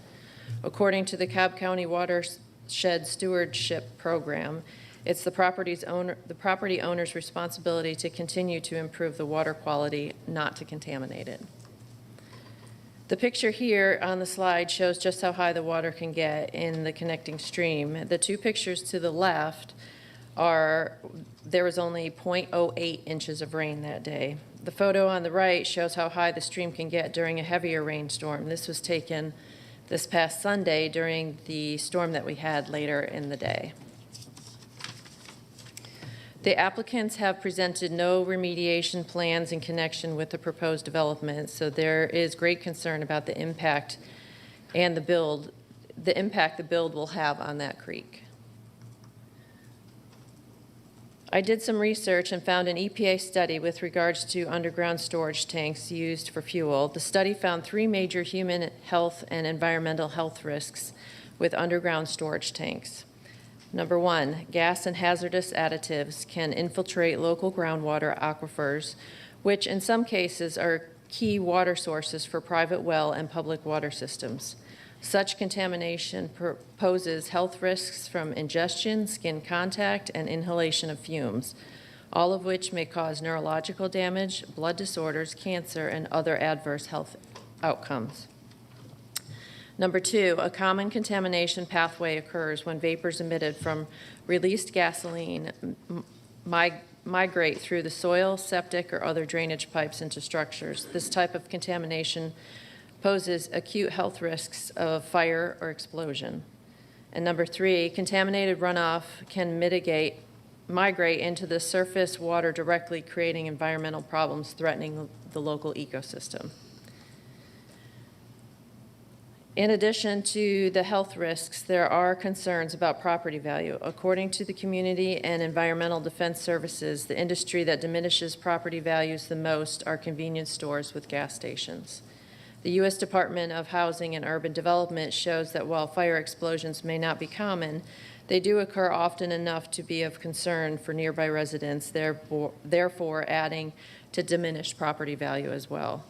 According to the Cobb County Watershed Stewardship Program, it's the property owner's responsibility to continue to improve the water quality, not to contaminate it. The picture here on the slide shows just how high the water can get in the connecting stream. The 2 pictures to the left there was only 0.08 inches of rain that day. The photo on the right shows how high the stream can get during a heavier rainstorm. This was taken this past Sunday during the storm that we had later in the day. The applicants have presented no remediation plans in connection with the proposed development, so there is great concern about the impact and the impact the build will have on that creek. I did some research and found an EPA study with regards to underground storage tanks used for fuel. The study found 3 major human health and environmental health risks with underground storage tanks. Number 1, gas and hazardous additives can infiltrate local groundwater aquifers, which in some cases are key water sources for private well and public water systems. Such contamination poses health risks from ingestion, skin contact, and inhalation of fumes, all of which may cause neurological damage, blood disorders, cancer, and other adverse health outcomes. Number 2, a common contamination pathway occurs when vapors emitted from released gasoline migrate through the soil, septic, or other drainage pipes into structures. This type of contamination poses acute health risks of fire or explosion. And number 3, contaminated runoff can migrate into the surface water directly, creating environmental problems threatening the local ecosystem. In addition to the health risks, there are concerns about property value. According to the Community and Environmental Defense Services, the industry that diminishes property values the most are convenience stores with gas stations. The U.S. Department of Housing and Urban Development shows that while fire explosions may not be common, they do occur often enough to be of concern for nearby residents, therefore adding to diminished property value as well.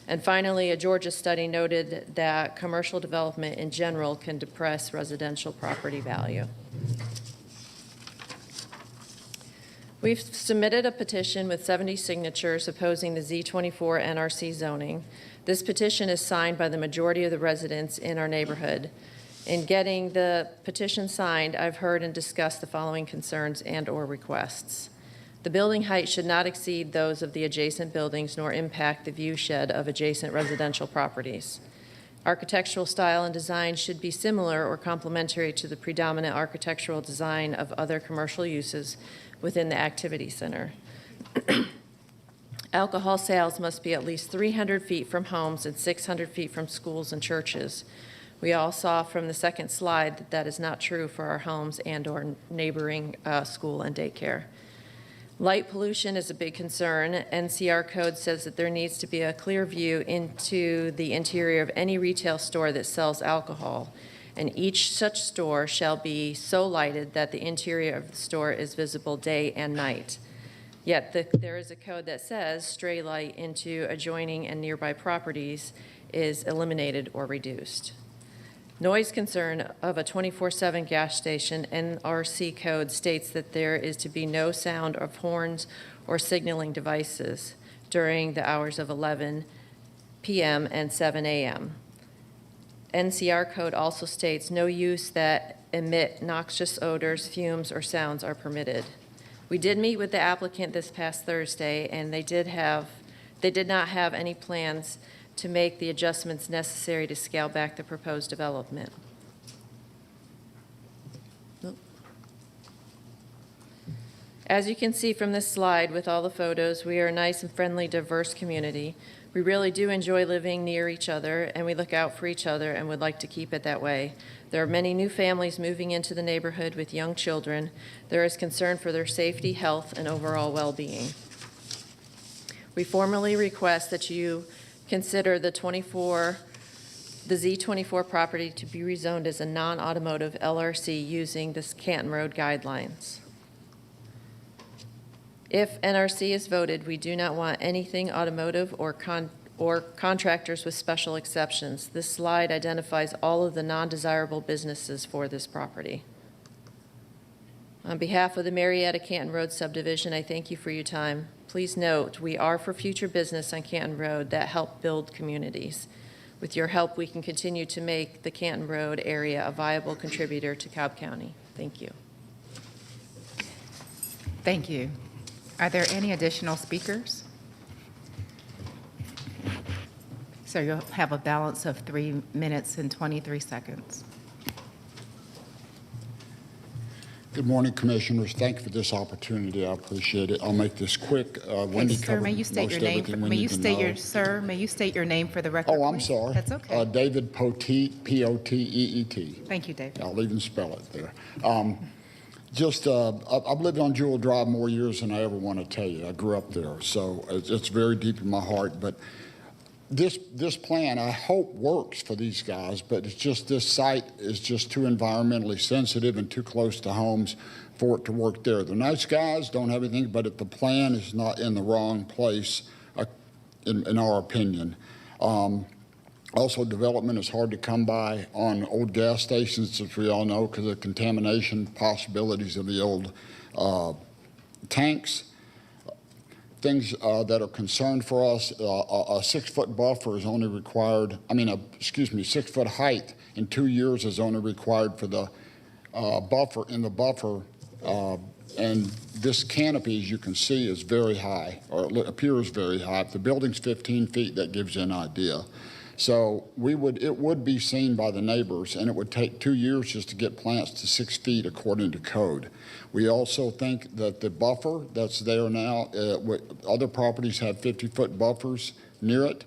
And finally, a Georgia study noted that commercial development in general can depress residential property value. We've submitted a petition with 70 signatures opposing the Z24 NRC zoning. This petition is signed by the majority of the residents in our neighborhood. In getting the petition signed, I've heard and discussed the following concerns and/or requests. The building height should not exceed those of the adjacent buildings nor impact the view shed of adjacent residential properties. Architectural style and design should be similar or complementary to the predominant architectural design of other commercial uses within the activity center. Alcohol sales must be at least 300 feet from homes and 600 feet from schools and churches. We all saw from the second slide that that is not true for our homes and/or neighboring school and daycare. Light pollution is a big concern. NCR code says that there needs to be a clear view into the interior of any retail store that sells alcohol, and each such store shall be so lighted that the interior of the store is visible day and night. Yet there is a code that says stray light into adjoining and nearby properties is eliminated or reduced. Noise concern of a 24/7 gas station, NRC code states that there is to be no sound of horns or signaling devices during the hours of 11 p.m. and 7 a.m. NCR code also states no use that emit noxious odors, fumes, or sounds are permitted. We did meet with the applicant this past Thursday, and they did not have any plans to make the adjustments necessary to scale back the proposed development. Nope. As you can see from this slide with all the photos, we are a nice and friendly, diverse community. We really do enjoy living near each other, and we look out for each other and would like to keep it that way. There are many new families moving into the neighborhood with young children. There is concern for their safety, health, and overall well-being. We formally request that you consider the Z24 property to be rezoned as a non-automotive LRC using the Canton Road guidelines. If NRC is voted, we do not want anything automotive or contractors with special exceptions. This slide identifies all of the non-desirable businesses for this property. On behalf of the Marietta Canton Road subdivision, I thank you for your time. Please note, we are for future business on Canton Road that help build communities. With your help, we can continue to make the Canton Road area a viable contributor to Cobb County. Thank you. Thank you. Are there any additional speakers? So you'll have a balance of 3 minutes and 23 seconds. Good morning, Commissioners. Thank you for this opportunity. I appreciate it. I'll make this quick. Wendy Sir, covered may you state most your name? everything we May you need to state your, know. sir, may you state your name for the record, Oh, I'm please? sorry. That's okay. David Poteet, P-O-T-E-E-T. Thank you, David. I'll even spell it there. I've lived on Jewel Drive more years than I ever want to tell you. I grew up there, so it's very deep in my heart. But this plan, I hope, works for these guys, but it's just this site is just too environmentally sensitive and too close to homes for it to work there. The nice guys don't have anything, but if the plan is not in the wrong place, in our opinion. Also, development is hard to come by on old gas stations, as we all know, because of contamination possibilities of the old tanks. Things that are concerned for us, a 6-foot buffer is only required, 6-foot height in 2 years is only required for the buffer, and this canopy, as you can see, is very high, or it appears very high. If the building's 15 feet, that gives you an idea. So it would be seen by the neighbors, and it would take 2 years just to get plants to 6 feet according to code. We also think that the buffer that's there now, other properties have 50-foot buffers near it,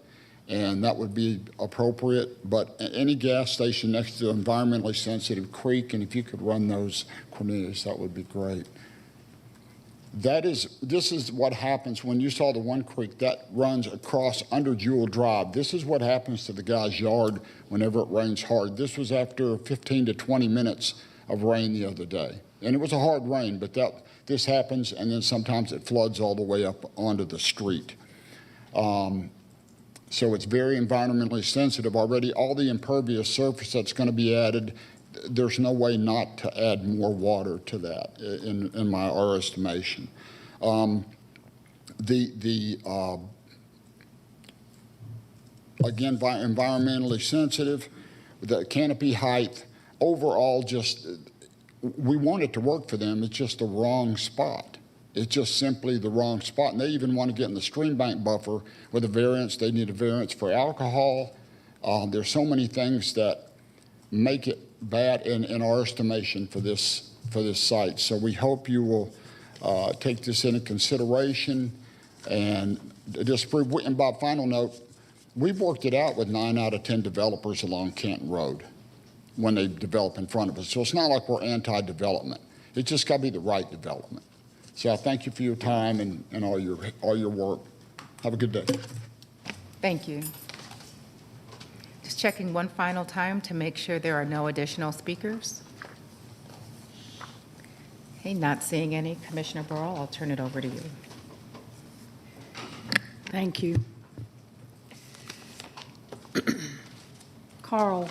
and that would be appropriate. But any gas station next to an environmentally sensitive creek, and if you could run those, Cornelius, that would be great. This is what happens when you saw the one creek that runs across under Jewel Drive. This is what happens to the guy's yard whenever it rains hard. This was after 15 to 20 minutes of rain the other day. And it was a hard rain, but this happens, and then sometimes it floods all the way up onto the street. So it's very environmentally sensitive already. All the impervious surface that's going to be added, there's no way not to add more water to that in our estimation. Again, environmentally sensitive, the canopy height, overall just, we want it to work for them, it's just the wrong spot. It's just simply the wrong spot. And they even want to get in the stream bank buffer with a variance. They need a variance for alcohol. There's so many things that make it bad in our estimation for this site. So we hope you will take this into consideration and disapprove. And by final note, we've worked it out with 9 out of 10 developers along Canton Road when they develop in front of us. So it's not like we're anti-development. It's just got to be the right development. So I thank you for your time and all your work. Have a good day. Thank you. Just checking one final time to make sure there are no additional speakers. Okay, not seeing any. Commissioner Burrow, I'll turn it over to you. Thank you. Carl,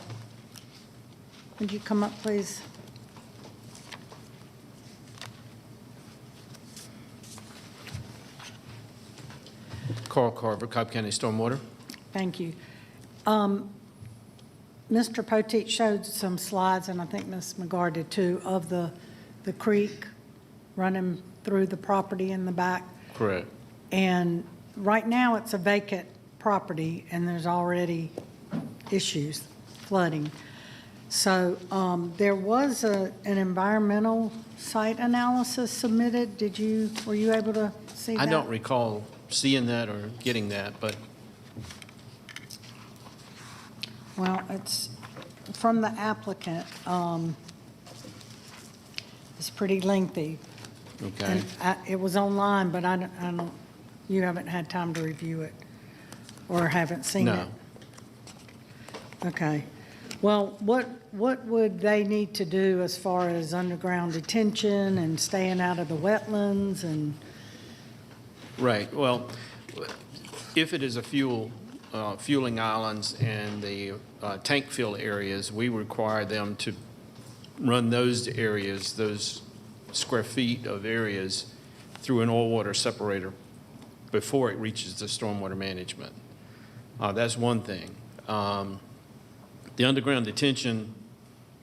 would you come up, please? Carl Carver, Cobb County Stormwater. Thank you. Mr. Poteet showed some slides, and I think Ms. McGar did too, of the creek running through the property in the back. Correct. And right now, it's a vacant property, and there's already issues, flooding. So there was an environmental site analysis submitted. Were you able to see that? I don't recall seeing that or getting that, but Well, it's from the applicant. It's pretty lengthy. okay. And it was online, but I don't, you haven't had time to review it or haven't seen it? No. Okay. Well, what would they need to do as far as underground detention and staying out of the wetlands and? Right. Well, if it is a fueling islands and the tank fill areas, we require them to run those areas, those square feet of areas, through an oil water separator before it reaches the stormwater management. That's one thing. The underground detention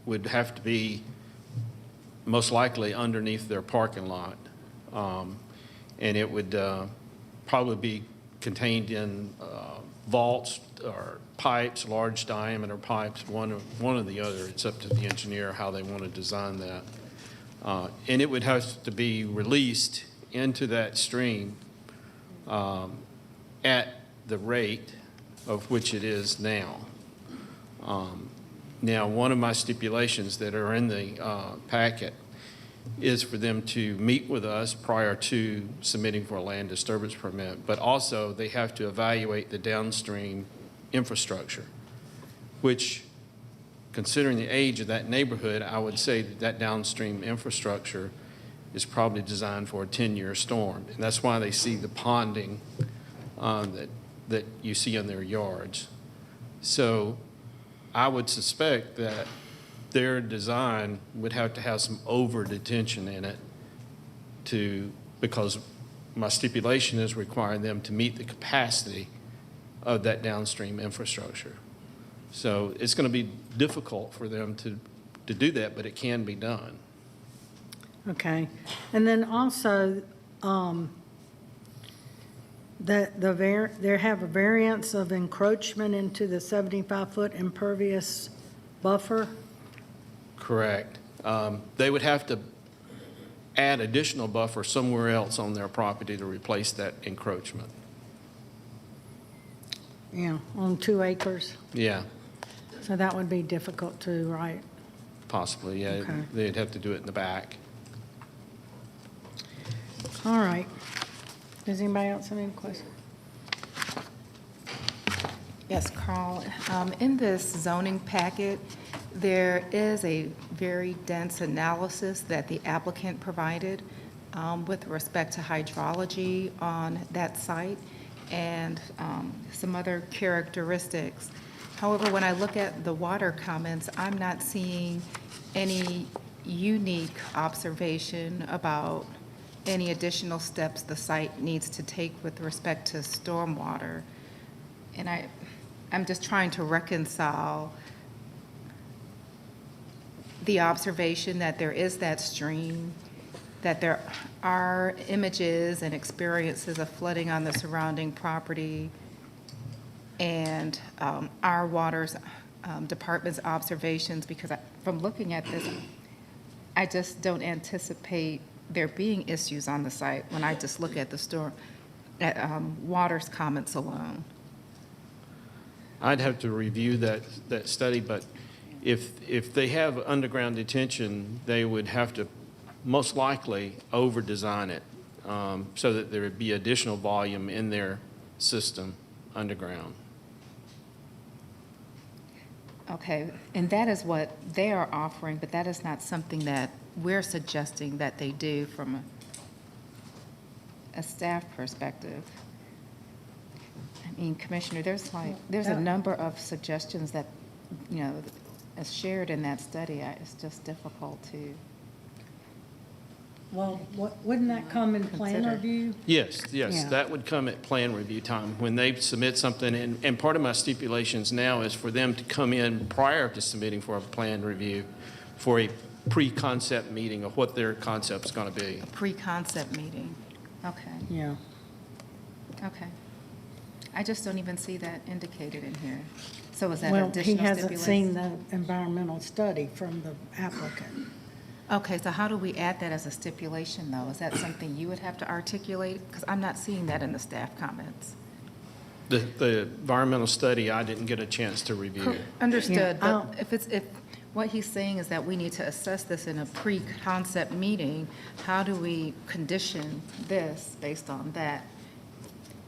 would have to be most likely underneath their parking lot. And it would probably be contained in vaults or pipes, large diameter pipes, one or the other. It's up to the engineer how they want to design that. And it would have to be released into that stream at the rate of which it is now. Now, one of my stipulations that are in the packet is for them to meet with us prior to submitting for a land disturbance permit, but also they have to evaluate the downstream infrastructure, which, considering the age of that neighborhood, I would say that downstream infrastructure is probably designed for a 10-year storm. And that's why they see the ponding that you see in their yards. So I would suspect that their design would have to have some over detention in it because my stipulation is requiring them to meet the capacity of that downstream infrastructure. So it's going to be difficult for them to do that, but it can be done. Okay. And then also, they have a variance of encroachment into the 75-foot impervious buffer. Correct. They would have to add additional buffer somewhere else on their property to replace that encroachment. Yeah, on 2 acres. Yeah, So that would be difficult too, right? possibly, yeah. Okay. They'd have to do it in the back. All right. Does anybody else have any questions? Yes, Carl. In this zoning packet, there is a very dense analysis that the applicant provided with respect to hydrology on that site and some other characteristics. However, when I look at the water comments, I'm not seeing any unique observation about any additional steps the site needs to take with respect to stormwater. And I'm just trying to reconcile the observation that there is that stream, that there are images and experiences of flooding on the surrounding property, and our water's department's observations, because from looking at this, I just don't anticipate there being issues on the site when I just look at the water's comments alone. I'd have to review that study, but if they have underground detention, they would have to most likely over-design it so that there would be additional volume in their system underground. Okay, and that is what they are offering, but that is not something that we're suggesting that they do from a staff perspective. I mean, Commissioner, there's a number of suggestions that, as shared in that study. It's just difficult to. Well, wouldn't that come in plan Consider. review? Yes, Yeah. that would come at plan review time, when they submit something, and part of my stipulations now is for them to come in prior to submitting for a plan review for a pre-concept meeting of what their concept's going to be. A pre-concept meeting. Okay, Yeah. okay. I just don't even see that indicated in here. So is that Well, additional he stipulation? hasn't seen the environmental study from the applicant. Okay, so how do we add that as a stipulation, though? Is that something you would have to articulate? Because I'm not seeing that in the staff comments. The environmental study, I didn't get a chance to review. Understood, Yeah, but if what he's saying is that we need to assess this in a pre-concept meeting, how do we condition this based on that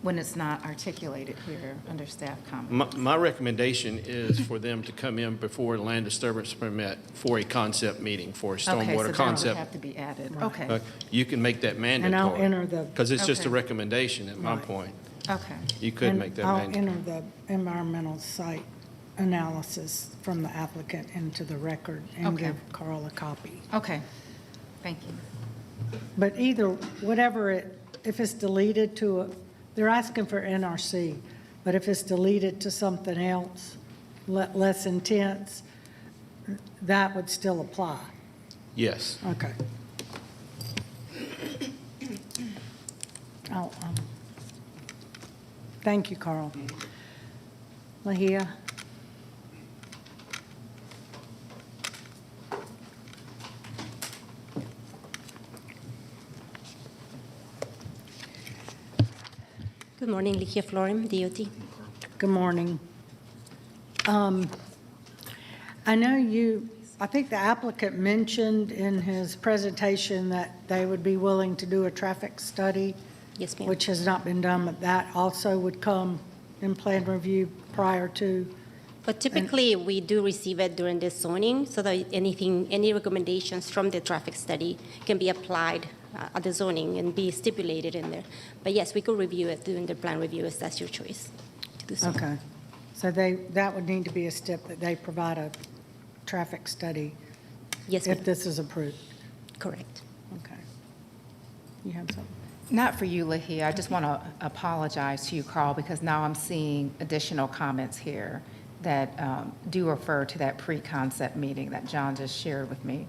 when it's not articulated here under staff comments? My recommendation is for them to come in before the land disturbance permit for a concept meeting, for a Okay, so stormwater that would concept. have to be added. Okay, You can make that And I'll mandatory, enter the, because it's just a Okay. recommendation at my Right. point. okay. You could and make that I'll mandatory. enter the environmental site analysis from the applicant into the record and Okay. give Carl a copy. Okay, thank you. But either, whatever if it's deleted to, they're asking for NRC, but if it's deleted to something else, less intense, that would still apply. Yes. Okay. Thank you, Carl. Lahia? Good morning, Ligia Florim, DOT. Good morning. I know I think the applicant mentioned in his presentation that they would be willing to do a traffic study. Yes, ma'am. Which has not been done, but that also would come in plan review prior to. But typically, we do receive it during the zoning, so that any recommendations from the traffic study can be applied at the zoning and be stipulated in there. But yes, we could review it during the plan review if that's your choice to do so. Okay. So that would need to be a step that they provide a traffic study. Yes, If ma'am. this is approved. Correct. Okay. You have something? Not for you, Lahia. I just want to apologize to you, Carl, because now I'm seeing additional comments here that do refer to that pre-concept meeting that John just shared with me.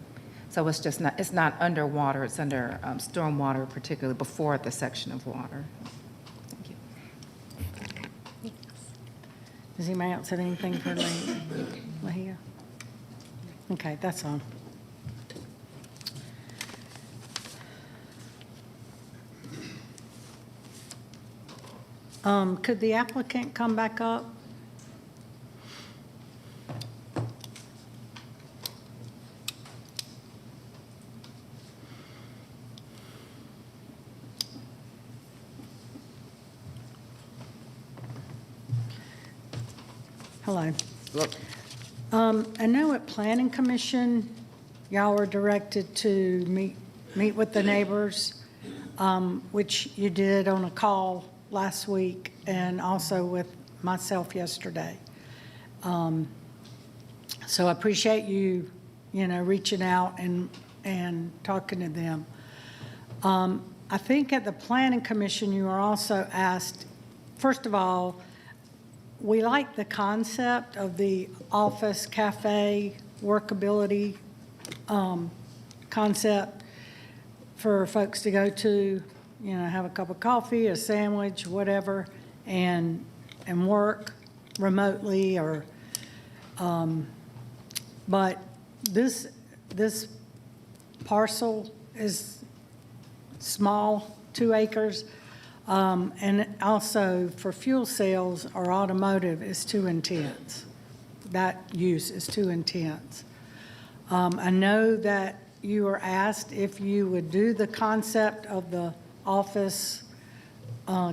So it's not underwater, it's under stormwater, particularly before the section of water. Thank you. Does anybody else have anything for Lahia? Okay, that's all. Could the applicant come back up? Hello. I know at Planning Commission, y'all were directed to meet with the neighbors, which you did on a call last week and also with myself yesterday. So I appreciate you reaching out and talking to them. I think at the Planning Commission, you are also asked, first of all, we like the concept of the office cafe workability concept for folks to go to, you know, have a cup of coffee, a sandwich, whatever, and work remotely or, but this parcel is small, 2 acres, and also for fuel cells or automotive is too intense. That use is too intense. I know that you were asked if you would do the concept of the office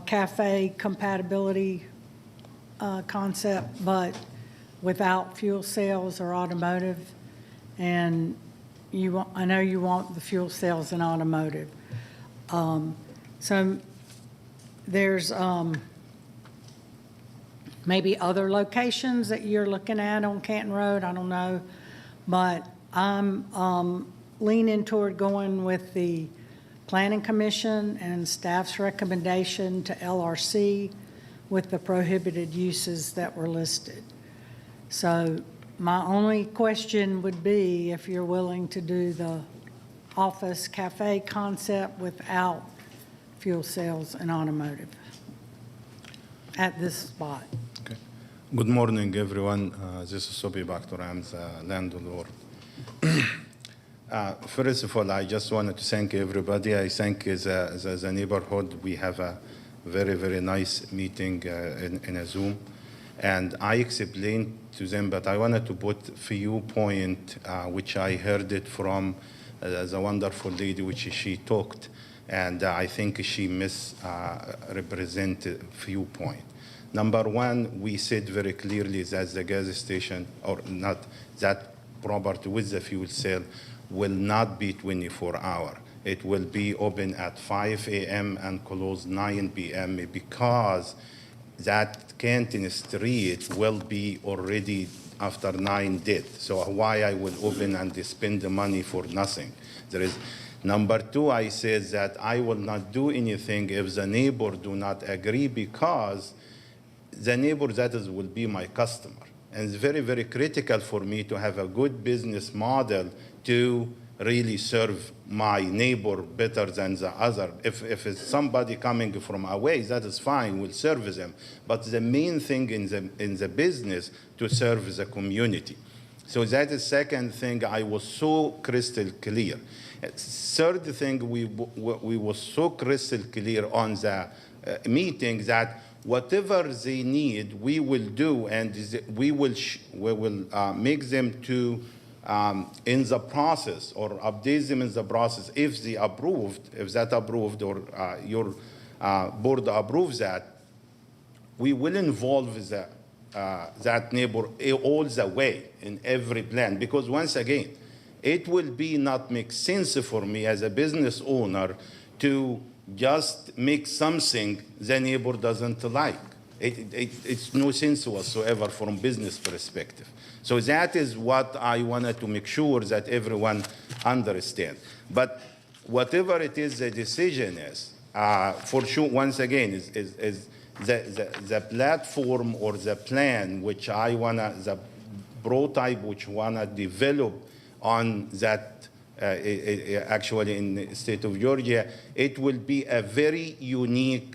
cafe compatibility concept, but without fuel cells or automotive. And I know you want the fuel cells and automotive. So there's maybe other locations that you're looking at on Canton Road, I don't know. But I'm leaning toward going with the Planning Commission and staff's recommendation to LRC with the prohibited uses that were listed. So my only question would be if you're willing to do the office cafe concept without fuel cells and automotive at this spot. Okay. Good morning, everyone. This is Sobi Bakhtor. I'm the landlord. First of all, I just wanted to thank everybody. I think as a neighborhood, we have a very, very nice meeting in a Zoom. And I explained to them, but I wanted to put a few points, which I heard it from the wonderful lady, which she talked. And I think she misrepresented a few points. Number one, we said very clearly that the gas station, or not, that property with the fuel cell will not be 24 hours. It will be open at 5 a.m. and close 9 p.m. because that Canton Street will be already after 9 dead. So why I will open and spend the money for nothing? There is. Number two, I said that I will not do anything if the neighbor do not agree because the neighbor that is will be my customer. And it's very, very critical for me to have a good business model to really serve my neighbor better than the other. If it's somebody coming from away, that is fine, we'll service them. But the main thing in the business to serve the community. So that is second thing, I was so crystal clear. Third thing, we was so crystal clear on the meeting that whatever they need, we will do, and we will make them to in the process or update them in the process if they approved, if that approved or your board approves that, we will involve that neighbor all the way in every plan because once again, it will be not make sense for me as a business owner to just make something the neighbor doesn't like. It's no sense whatsoever from business perspective. So that is what I wanted to make sure that everyone understand. But whatever it is the decision is, for sure, once again, is the platform or the plan which I wanna, the prototype which wanna develop on that actually in the state of Georgia, it will be a very unique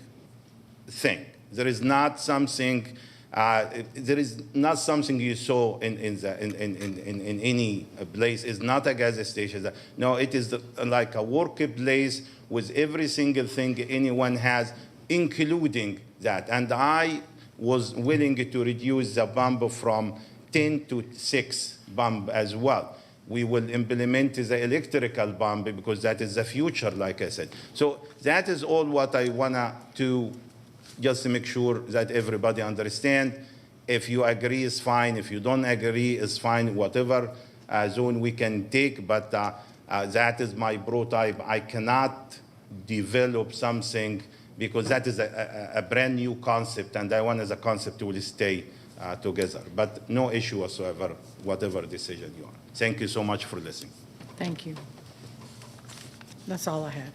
thing. There is not something you saw in any place. It's not a gas station. No, it is like a workplace with every single thing anyone has, including that. And I was willing to reduce the bump from 10 to 6 bump as well. We will implement the electrical bump because that is the future, like I said. So that is all what I wanna to just to make sure that everybody understand. If you agree, it's fine. If you don't agree, it's fine. Whatever zone we can take, but that is my prototype. I cannot develop something because that is a brand new concept, and I want as a concept will stay together. But no issue whatsoever, whatever decision you want. Thank you so much for listening. Thank you. That's all I had.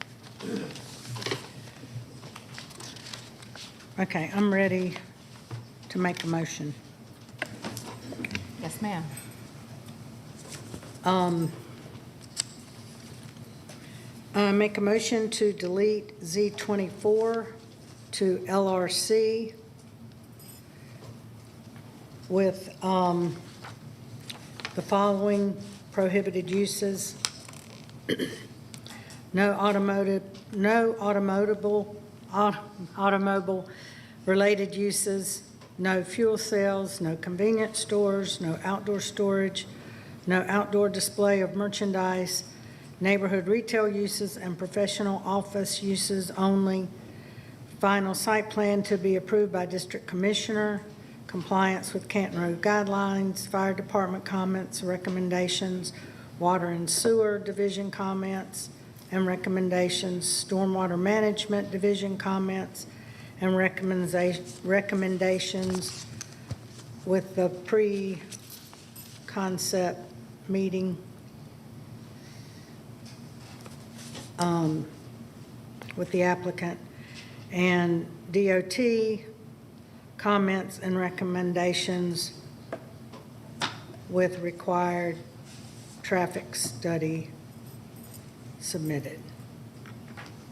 Okay, I'm ready to make a motion. Yes, ma'am. Make a motion to delete Z24 to LRC with the following prohibited uses. No automobile-related uses, no fuel sales, no convenience stores, no outdoor storage, no outdoor display of merchandise, neighborhood retail uses and professional office uses only. Final site plan to be approved by district commissioner, compliance with Canton Road guidelines, fire department comments, recommendations, water and sewer division comments and recommendations, stormwater management division comments and recommendations with the pre-concept meeting with the applicant, and DOT comments and recommendations with required traffic study submitted,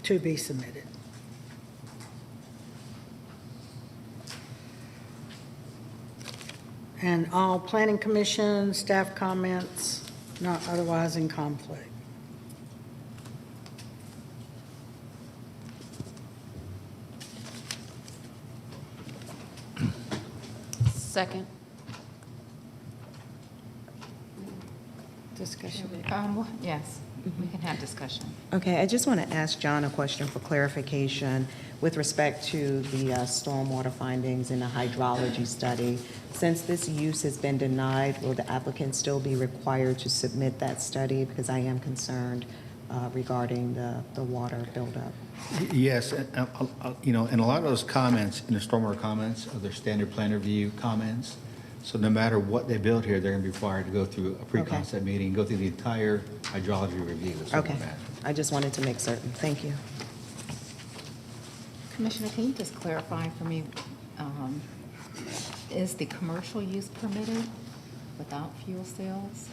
to be submitted. And all planning commission, staff comments, not otherwise in conflict. Second. Discussion. Yes, we can have discussion. Okay, I just want to ask John a question for clarification with respect to the stormwater findings in the hydrology study. Since this use has been denied, will the applicant still be required to submit that study? Because I am concerned regarding the water buildup. Yes, and, and a lot of those comments in the stormwater comments are their standard plan review comments. So no matter what they build here, they're going to be required to go through a pre-concept meeting, go through the entire hydrology review. Okay, I just wanted to make certain. Thank you. Commissioner, can you just clarify for me, is the commercial use permitted without fuel sales?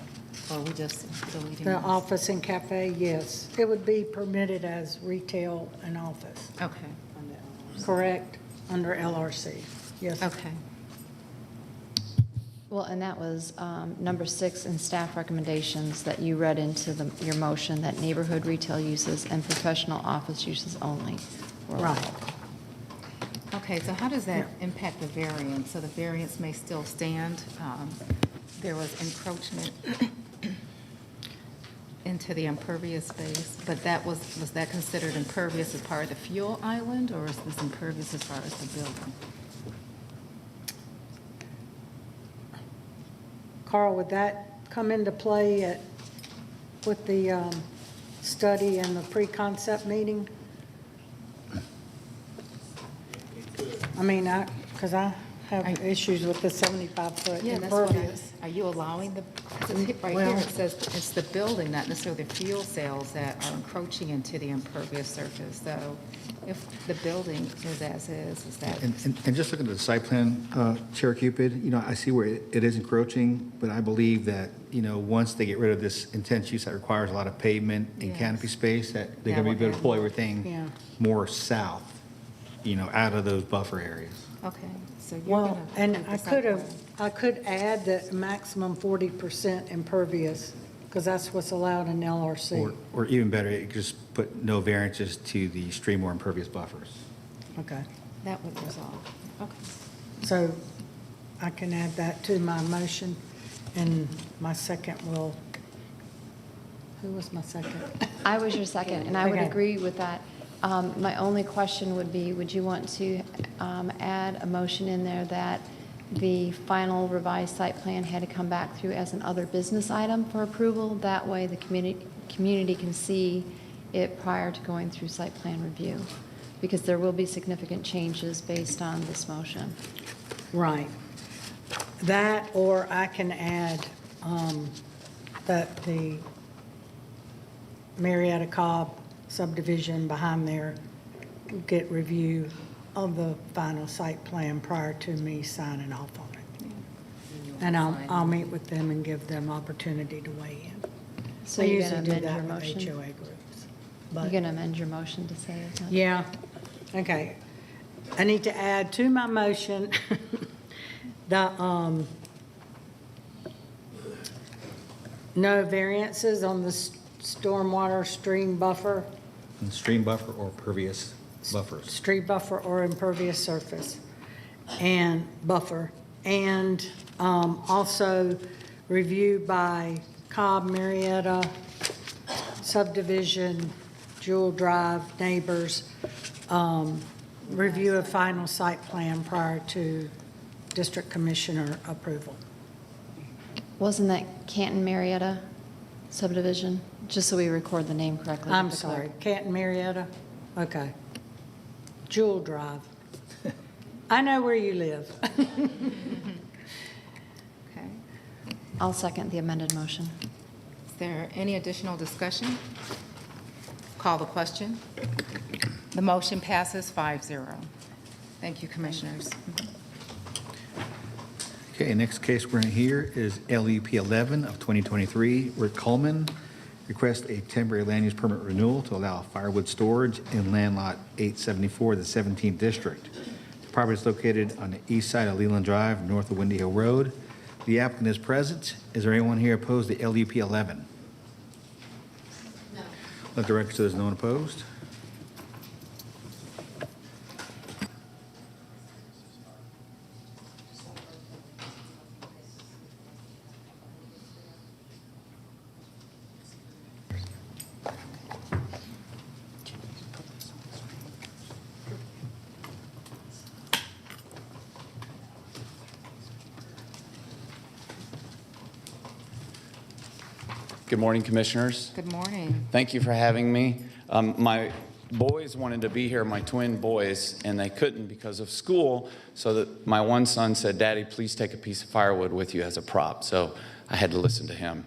Or are we just deleting The those? office and cafe, yes. It would be permitted as retail and office. Okay, Correct? Under LRC, yes. okay. Well, and that was number 6 in staff recommendations that you read into your motion, that neighborhood retail uses and professional office uses only were allowed. Right. Okay, so how does that impact the variance? So the variance may still stand? There was encroachment into the impervious space, but was that considered impervious as part of the fuel island, or is this impervious as far as the building? Carl, would that come into play with the study and the pre-concept meeting? I mean, because I have issues with the 75-foot Yeah, that's what impervious. are you allowing the, right Well- here it says it's the building, not necessarily the fuel cells that are encroaching into the impervious surface. So if the building is as is that? And just looking at the site plan, Chair Cupid, I see where it is encroaching, but I believe that, once they get rid of this intense use that requires a lot of pavement and Yes. canopy space, that they're That going to be able will to pull add more. everything Yeah. more south, out of those buffer areas. Okay, so you're Well, going to. and I could add the maximum 40% impervious, because that's what's allowed in LRC. Or even better, you could just put no variances to the stream or impervious buffers. Okay. That would resolve. Okay. So I can add that to my motion, and my second will, who was my second? I was your second, and I would Okay. agree with that. My only question would be, would you want to add a motion in there that the final revised site plan had to come back through as an other business item for approval? That way the community can see it prior to going through site plan review, because there will be significant changes based on this motion. Right. That, or I can add that the Marietta Cobb subdivision behind there get review of the final site plan prior to me signing off on it. And I'll meet with them and give them opportunity to weigh in. So I you're usually going to do amend that your with motion? HOA groups. You're But, going to amend your motion to say it's not? yeah, okay. I need to add to my motion the, no variances on the stormwater stream buffer, Stream buffer or pervious buffers. street buffer or impervious surface, and buffer. And also review by Cobb, Marietta, subdivision, Jewel Drive, neighbors, review of final site plan prior to district commissioner approval. Wasn't that Canton Marietta subdivision? Just so we record the name correctly. with I'm the sorry, clerk. Canton, Marietta? Okay. Jewel Drive. I know where you live. Okay. I'll second the amended motion. Is there any additional discussion? Call the question. The motion passes 5-0. Thank you, Commissioners. Okay, next case we're going to hear is LEP 11 of 2023. Rick Coleman requests a temporary land use permit renewal to allow firewood storage in land lot 874, the 17th district. The property is located on the east side of Leland Drive, north of Windy Hill Road. The applicant is present. Is there anyone here opposed to LEP 11? No. Let the record show there's no one opposed. Good morning, Commissioners. Good morning. Thank you for having me. My boys wanted to be here, my twin boys, and they couldn't because of school, so that my one son said, "Daddy, please take a piece of firewood with you as a prop." So I had to listen to him.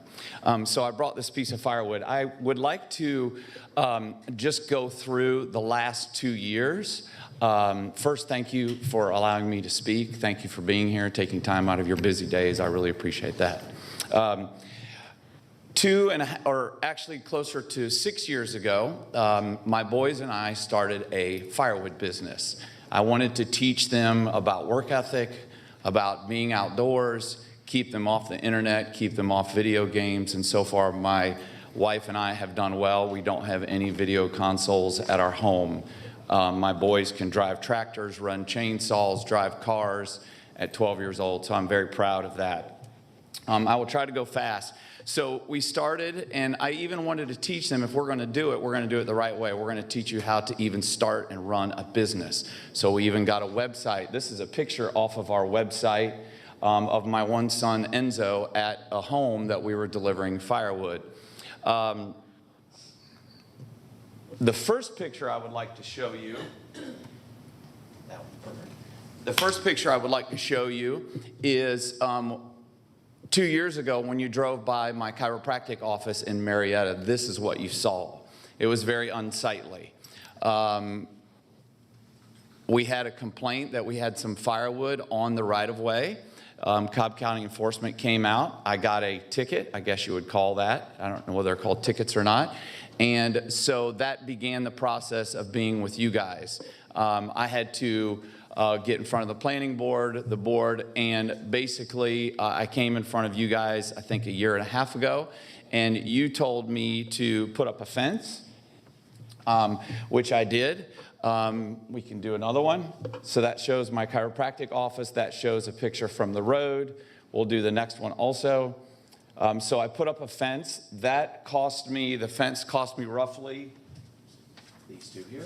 So I brought this piece of firewood. I would like to just go through the last 2 years. First, thank you for allowing me to speak. Thank you for being here, taking time out of your busy days. I really appreciate that. 6 years ago, my boys and I started a firewood business. I wanted to teach them about work ethic, about being outdoors, keep them off the internet, keep them off video games, and so far my wife and I have done well. We don't have any video consoles at our home. My boys can drive tractors, run chainsaws, drive cars at 12 years old, so I'm very proud of that. I will try to go fast. So we started, and I even wanted to teach them, if we're going to do it the right way. We're going to teach you how to even start and run a business. So we even got a website. This is a picture off of our website of my one son, Enzo, at a home that we were delivering firewood. The first picture I would like to show you, is 2 years ago, when you drove by my chiropractic office in Marietta, this is what you saw. It was very unsightly. We had a complaint that we had some firewood on the right-of-way. Cobb County Enforcement came out. I got a ticket, I guess you would call that. I don't know whether they're called tickets or not. And so that began the process of being with you guys. I had to get in front of the planning board, the board, and basically I came in front of you guys, I think 1.5 years ago, and you told me to put up a fence, which I did. We can do another one. So that shows my chiropractic office. That shows a picture from the road. We'll do the next one also. So I put up a fence. The fence cost me roughly, these two here,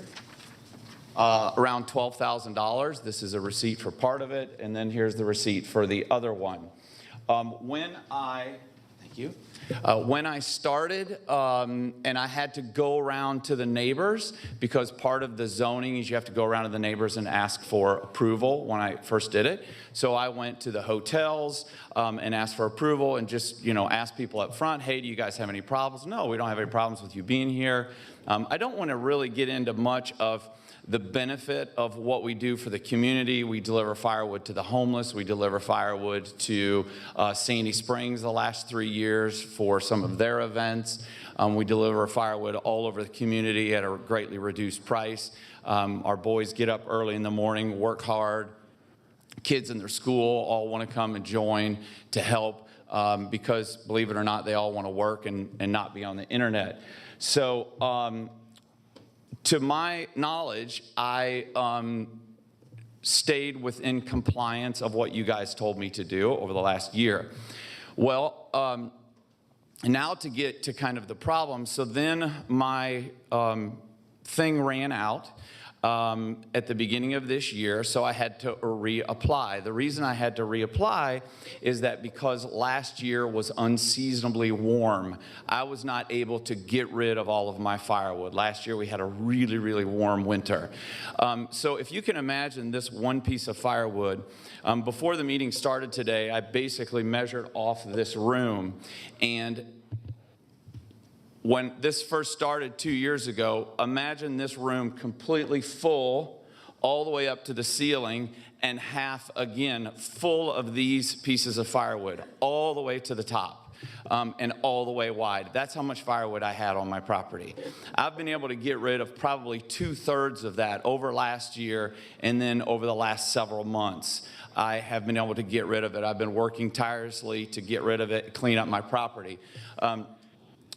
around $12,000. This is a receipt for part of it, and then here's the receipt for the other one. When I started, and I had to go around to the neighbors, because part of the zoning is you have to go around to the neighbors and ask for approval when I first did it. So I went to the hotels and asked for approval and just, asked people up front, hey, do you guys have any problems? No, we don't have any problems with you being here. I don't want to really get into much of the benefit of what we do for the community. We deliver firewood to the homeless. We deliver firewood to Sandy Springs the last 3 years for some of their events. We deliver firewood all over the community at a greatly reduced price. Our boys get up early in the morning, work hard. Kids in their school all want to come and join to help because, believe it or not, they all want to work and not be on the internet. So to my knowledge, I stayed within compliance of what you guys told me to do over the last year. Well, now to get to kind of the problem. So then my thing ran out at the beginning of this year, so I had to reapply. The reason I had to reapply is that because last year was unseasonably warm, I was not able to get rid of all of my firewood. Last year we had a really, really warm winter. So if you can imagine this one piece of firewood, before the meeting started today, I basically measured off this room, and when this first started 2 years ago, imagine this room completely full all the way up to the ceiling and half again full of these pieces of firewood all the way to the top and all the way wide. That's how much firewood I had on my property. I've been able to get rid of probably 2/3 of that over last year and then over the last several months. I have been able to get rid of it. I've been working tirelessly to get rid of it, clean up my property.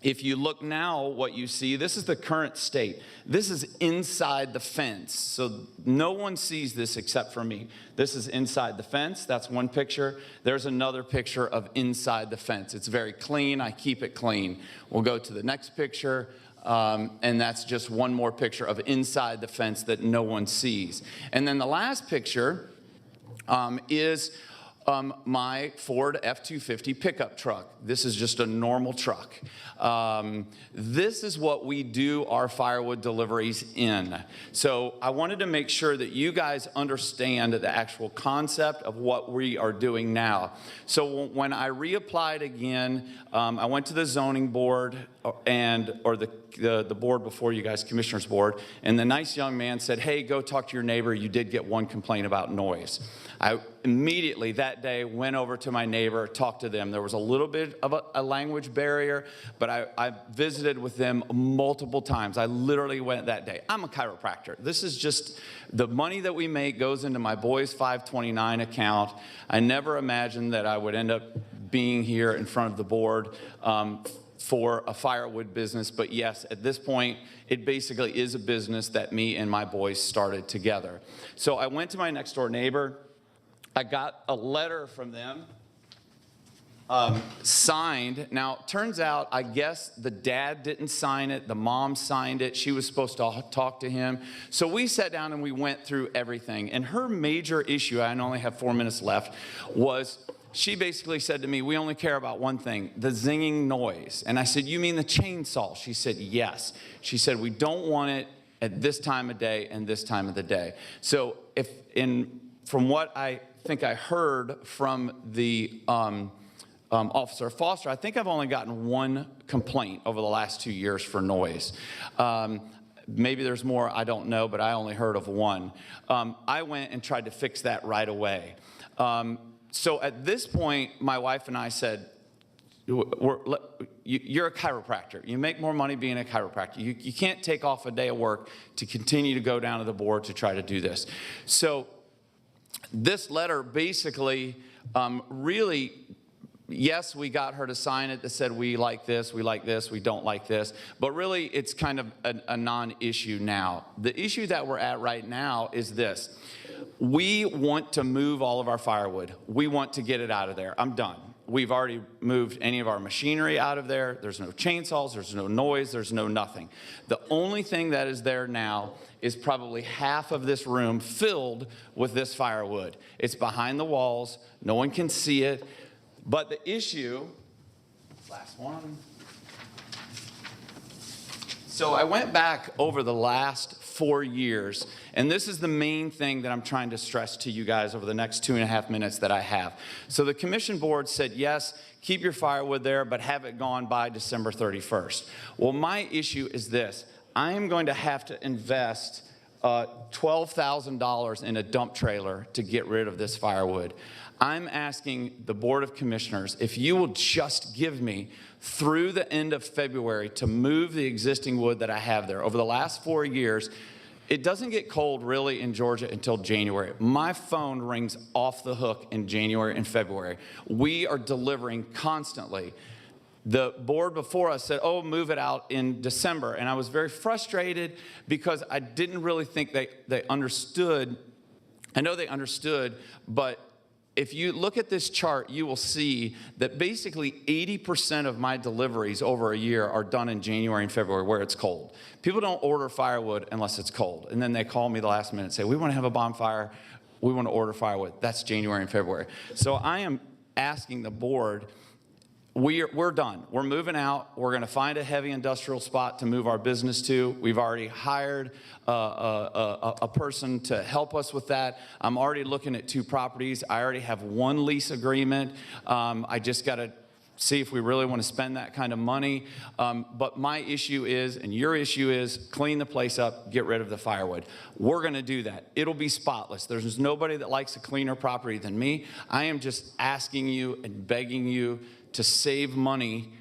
If you look now, what you see, this is the current state. This is inside the fence, so no one sees this except for me. This is inside the fence. That's one picture. There's another picture of inside the fence. It's very clean. I keep it clean. We'll go to the next picture, and that's just one more picture of inside the fence that no one sees. And then the last picture is my Ford F-250 pickup truck. This is just a normal truck. This is what we do our firewood deliveries in. So I wanted to make sure that you guys understand the actual concept of what we are doing now. So when I reapplied again, I went to the zoning board or the board before you guys, commissioners board, and the nice young man said, hey, go talk to your neighbor. You did get one complaint about noise. I immediately that day went over to my neighbor, talked to them. There was a little bit of a language barrier, but I visited with them multiple times. I literally went that day. I'm a chiropractor. This is just the money that we make goes into my boys 529 account. I never imagined that I would end up being here in front of the board for a firewood business, but yes, at this point, it basically is a business that me and my boys started together. So I went to my next door neighbor. I got a letter from them signed. Now, turns out, I guess the dad didn't sign it. The mom signed it. She was supposed to talk to him. So we sat down and we went through everything. And her major issue, I only have 4 minutes left, was she basically said to me, we only care about one thing, the zinging noise. And I said, you mean the chainsaw? She said, yes. She said, we don't want it at this time of day and this time of the day. So from what I think I heard from the Officer Foster, I think I've only gotten one complaint over the last 2 years for noise. Maybe there's more, I don't know, but I only heard of one. I went and tried to fix that right away. So at this point, my wife and I said, you're a chiropractor. You make more money being a chiropractor. You can't take off a day of work to continue to go down to the board to try to do this. So this letter basically really, yes, we got her to sign it that said we like this, we don't like this, but really it's kind of a non-issue now. The issue that we're at right now is this. We want to move all of our firewood. We want to get it out of there. I'm done. We've already moved any of our machinery out of there. There's no chainsaws, there's no noise, there's no nothing. The only thing that is there now is probably half of this room filled with this firewood. It's behind the walls, no one can see it, but the issue, last one. So I went back over the last 4 years, and this is the main thing that I'm trying to stress to you guys over the next 2.5 minutes that I have. So the commission board said, yes, keep your firewood there, but have it gone by December 31st. Well, my issue is this. I am going to have to invest $12,000 in a dump trailer to get rid of this firewood. I'm asking the Board of Commissioners if you will just give me through the end of February to move the existing wood that I have there. Over the last 4 years, it doesn't get cold really in Georgia until January. My phone rings off the hook in January and February. We are delivering constantly. The board before us said, oh, move it out in December. And I was very frustrated because I didn't really think they understood. I know they understood, but if you look at this chart, you will see that basically 80% of my deliveries over a year are done in January and February where it's cold. People don't order firewood unless it's cold. And then they call me the last minute and say, we want to have a bonfire. We want to order firewood. That's January and February. So I am asking the board, we're done. We're moving out. We're going to find a heavy industrial spot to move our business to. We've already hired a person to help us with that. I'm already looking at 2 properties. I already have 1 lease agreement. I just got to see if we really want to spend that kind of money. But my issue is, and your issue is, clean the place up, get rid of the firewood. We're going to do that. It'll be spotless. There's nobody that likes a cleaner property than me. I am just asking you and begging you to save money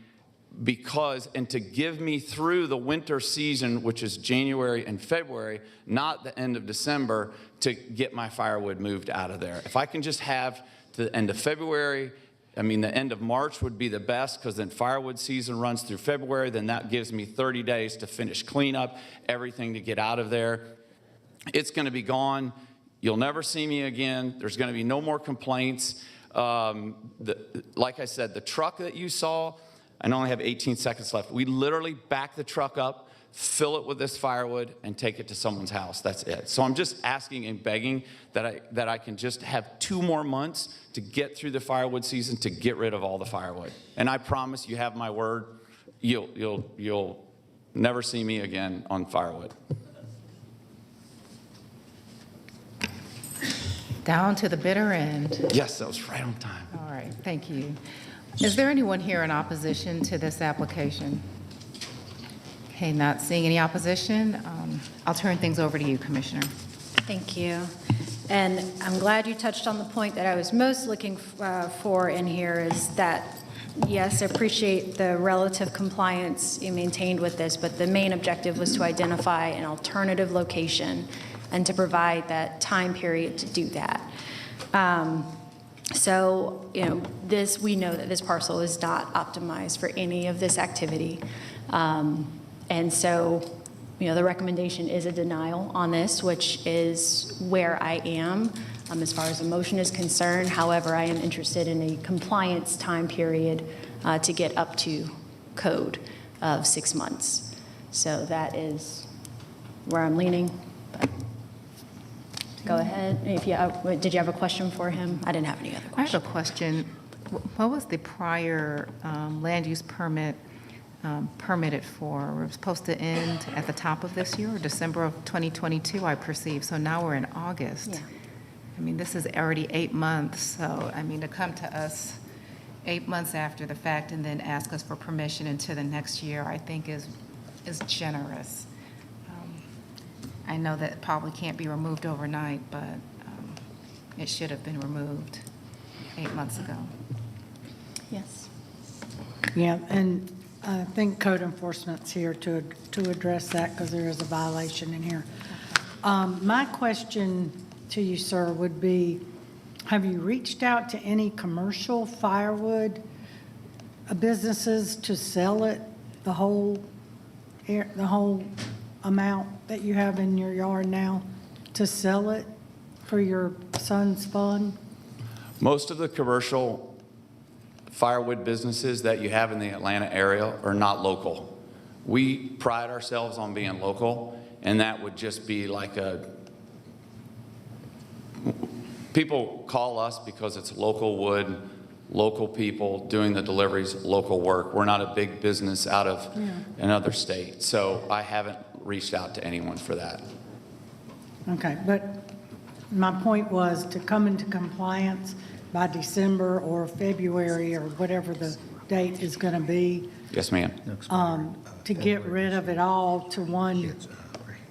and to give me through the winter season, which is January and February, not the end of December, to get my firewood moved out of there. If I can just have to the end of February, the end of March would be the best, because then firewood season runs through February, then that gives me 30 days to finish cleanup, everything to get out of there. It's going to be gone. You'll never see me again. There's going to be no more complaints. Like I said, the truck that you saw, I only have 18 seconds left. We literally back the truck up, fill it with this firewood, and take it to someone's house. That's it. So I'm just asking and begging that I can just have 2 more months to get through the firewood season to get rid of all the firewood. And I promise, you have my word, you'll never see me again on firewood. Down to the bitter end. Yes, that was right on time. All right, thank you. Is there anyone here in opposition to this application? Okay, not seeing any opposition. I'll turn things over to you, Commissioner. Thank you. And I'm glad you touched on the point that I was most looking for in here, is that, yes, I appreciate the relative compliance you maintained with this, but the main objective was to identify an alternative location and to provide that time period to do that. So, we know that this parcel is not optimized for any of this activity. And so, the recommendation is a denial on this, which is where I am as far as the motion is concerned. However, I am interested in a compliance time period to get up to code of 6 months. So that is where I'm leaning. But go ahead. Did you have a question for him? I didn't have any other questions. I have a question. What was the prior land use permit permitted for? It was supposed to end at the top of this year, or December of 2022, I perceive. So now we're in August. Yeah. This is already 8 months. So, to come to us 8 months after the fact and then ask us for permission into the next year, I think is generous. I know that it probably can't be removed overnight, but it should have been removed 8 months ago. Yes. Yeah, and I think code enforcement's here to address that, because there is a violation in here. My question to you, sir, would be, have you reached out to any commercial firewood businesses to sell it, the whole amount that you have in your yard now, to sell it for your son's fund? Most of the commercial firewood businesses that you have in the Atlanta area are not local. We pride ourselves on being local, and that would just be like people call us because it's local wood, local people doing the deliveries, local work. We're not a big business out of another state, so I haven't reached out to anyone for that. Okay, but my point was to come into compliance by December or February or whatever the date is going to be. Yes, ma'am. To get rid of it all, to one,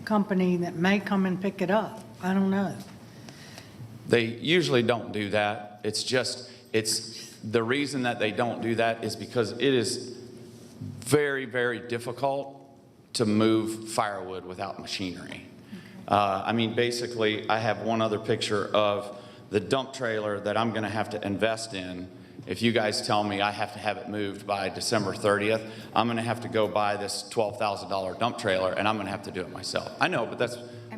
company that may come and pick it up. I don't know. They usually don't do that. It's the reason that they don't do that is because it is very, very difficult to move firewood without machinery. I mean, basically, I have one other picture of the dump trailer that I'm going to have to invest in. If you guys tell me I have to have it moved by December 30th, I'm going to have to go buy this $12,000 dump trailer, and I'm going to have to do it myself. I know, but that's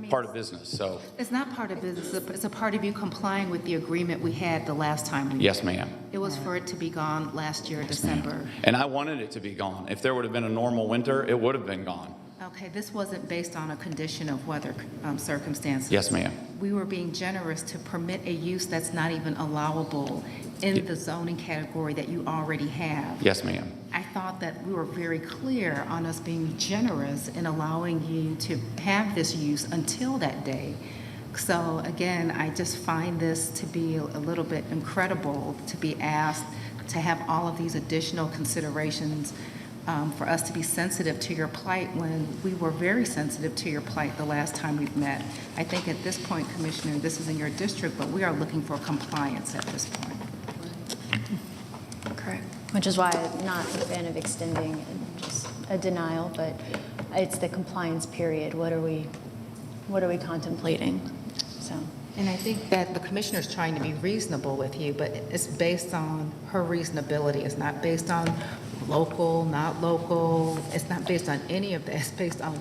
part of business, so. It's not part of business, it's a part of you complying with the agreement we had the last time. Yes, ma'am. It was for it to be gone last year, December. And I wanted it to be gone. If there would have been a normal winter, it would have been gone. Okay, this wasn't based on a condition of weather circumstances. Yes, ma'am. We were being generous to permit a use that's not even allowable in the zoning category that you already have. Yes, ma'am. I thought that we were very clear on us being generous in allowing you to have this use until that day. So again, I just find this to be a little bit incredible to be asked to have all of these additional considerations for us to be sensitive to your plight when we were very sensitive to your plight the last time we've met. I think at this point, Commissioner, this is in your district, but we are looking for compliance at this point. Correct. Which is why I'm not a fan of extending just a denial, but it's the compliance period. What are we contemplating? So. And I think that the commissioner's trying to be reasonable with you, but it's based on her reasonability. It's not based on local, not local. It's not based on any of that. It's based on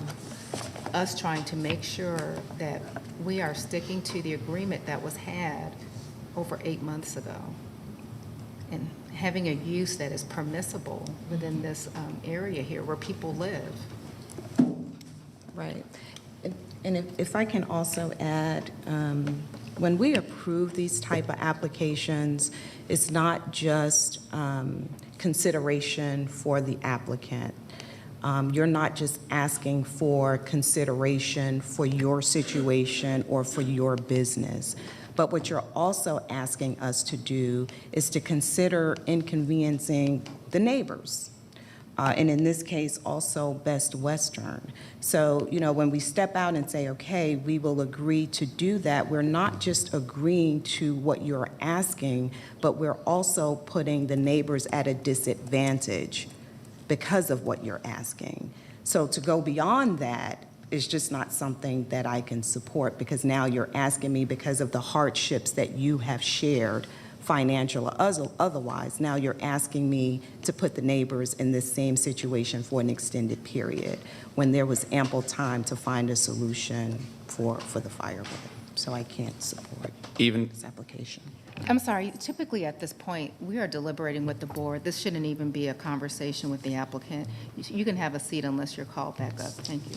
us trying to make sure that we are sticking to the agreement that was had over 8 months ago. And having a use that is permissible within this area here where people live. Right. And if I can also add, when we approve these type of applications, it's not just consideration for the applicant. You're not just asking for consideration for your situation or for your business. But what you're also asking us to do is to consider inconveniencing the neighbors. And in this case, also Best Western. So, you know, when we step out and say, okay, we will agree to do that, we're not just agreeing to what you're asking, but we're also putting the neighbors at a disadvantage because of what you're asking. So to go beyond that is just not something that I can support, because now you're asking me, because of the hardships that you have shared, financial or otherwise, now you're asking me to put the neighbors in this same situation for an extended period when there was ample time to find a solution for the firewood. So I can't support this application. I'm sorry, typically at this point, we are deliberating with the board. This shouldn't even be a conversation with the applicant. You can have a seat unless you're called back up. Thank you.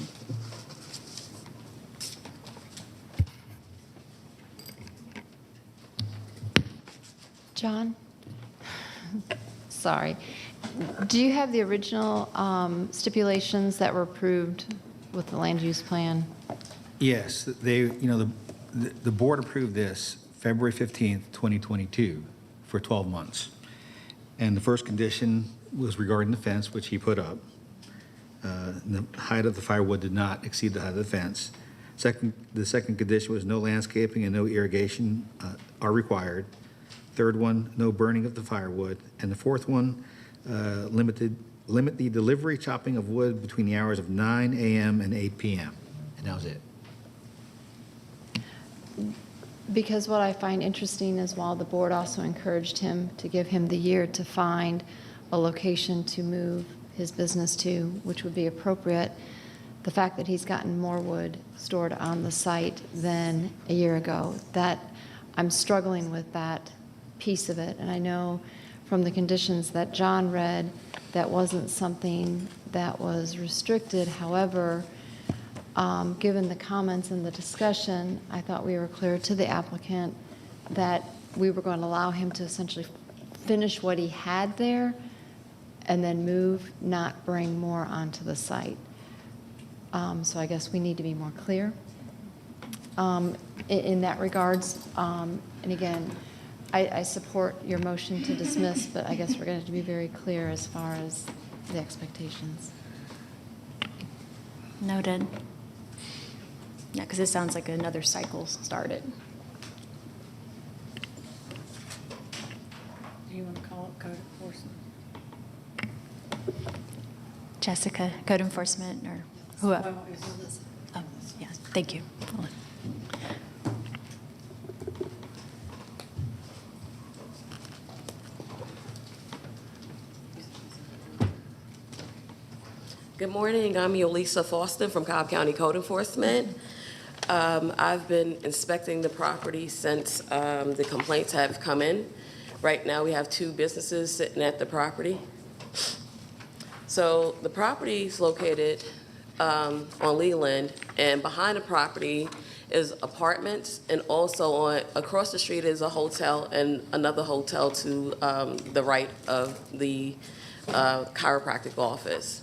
John? Sorry. Do you have the original stipulations that were approved with the land use plan? Yes, the board approved this February 15th, 2022, for 12 months. And the first condition was regarding the fence, which he put up. The height of the firewood did not exceed the height of the fence. The second condition was no landscaping and no irrigation are required. Third one, no burning of the firewood. And the fourth one, limit the delivery chopping of wood between the hours of 9 a.m. and 8 p.m. And that was it. Because what I find interesting is while the board also encouraged him to give him the year to find a location to move his business to, which would be appropriate, the fact that he's gotten more wood stored on the site than a year ago, that I'm struggling with that piece of it. And I know from the conditions that John read, that wasn't something that was restricted. However, given the comments and the discussion, I thought we were clear to the applicant that we were going to allow him to essentially finish what he had there and then move, not bring more onto the site. So I guess we need to be more clear in that regards. And again, I support your motion to dismiss, but I guess we're going to have to be very clear as far as the expectations. Noted. Yeah, because it sounds like another cycle started. Do you want to call it code enforcement? Jessica, code enforcement, or whoever? Well, it's- Oh, yes, thank you. Good morning. I'm Yolisa Faustin from Cobb County Code Enforcement. I've been inspecting the property since the complaints have come in. Right now, we have 2 businesses sitting at the property. So the property is located on Leland, and behind the property is apartments, and also across the street is a hotel and another hotel to the right of the chiropractic office.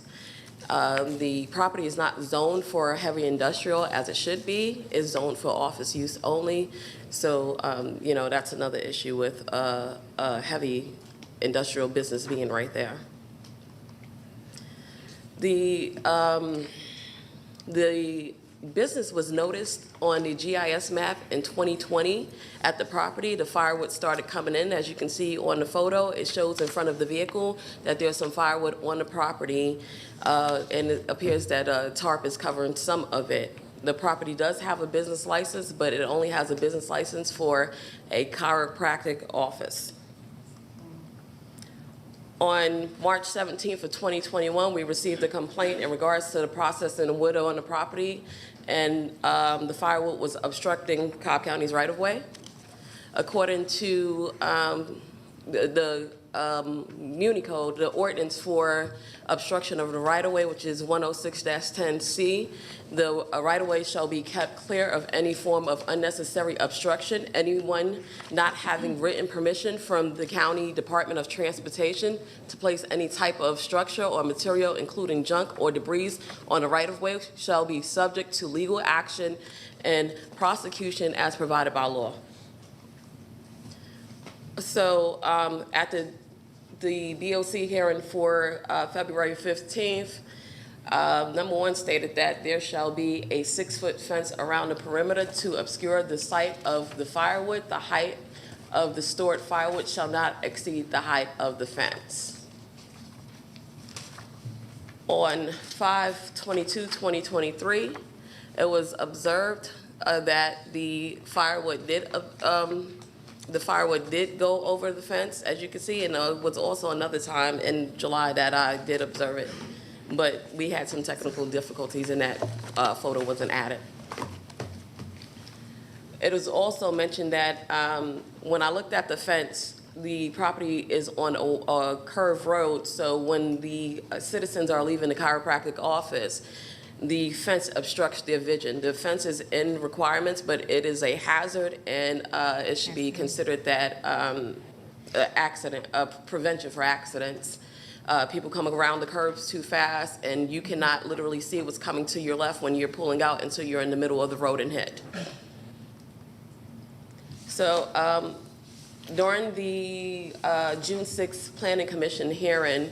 The property is not zoned for heavy industrial as it should be. It's zoned for office use only. So, that's another issue with a heavy industrial business being right there. The business was noticed on the GIS map in 2020 at the property. The firewood started coming in. As you can see on the photo, it shows in front of the vehicle that there's some firewood on the property, and it appears that a tarp is covering some of it. The property does have a business license, but it only has a business license for a chiropractic office. On March 17th of 2021, we received a complaint in regards to the processing of wood on the property, and the firewood was obstructing Cobb County's right-of-way. According to the Muni Code, the ordinance for obstruction of the right-of-way, which is 106-10C, the right-of-way shall be kept clear of any form of unnecessary obstruction. Anyone not having written permission from the County Department of Transportation to place any type of structure or material, including junk or debris, on the right-of-way shall be subject to legal action and prosecution as provided by law. So at the BOC hearing for February 15th, number 1 stated that there shall be a 6-foot fence around the perimeter to obscure the site of the firewood. The height of the stored firewood shall not exceed the height of the fence. On 5/22/2023, it was observed that the firewood did go over the fence, as you can see, and there was also another time in July that I did observe it, but we had some technical difficulties and that photo wasn't added. It was also mentioned that when I looked at the fence, the property is on a curved road, so when the citizens are leaving the chiropractic office, the fence obstructs their vision. The fence is in requirements, but it is a hazard, and it should be considered that prevention for accidents. People come around the curves too fast, and you cannot literally see what's coming to your left when you're pulling out until you're in the middle of the road and hit. So during the June 6th Planning Commission hearing,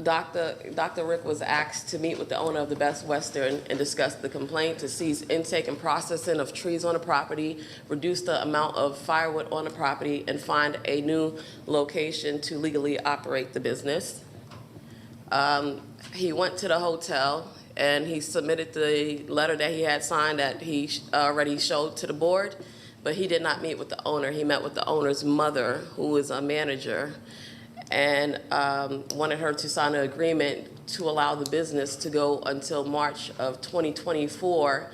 Dr. Rick was asked to meet with the owner of the Best Western and discuss the complaint to cease intake and processing of trees on the property, reduce the amount of firewood on the property, and find a new location to legally operate the business. He went to the hotel and he submitted the letter that he had signed that he already showed to the board, but he did not meet with the owner. He met with the owner's mother, who is a manager, and wanted her to sign an agreement to allow the business to go until March of 2024.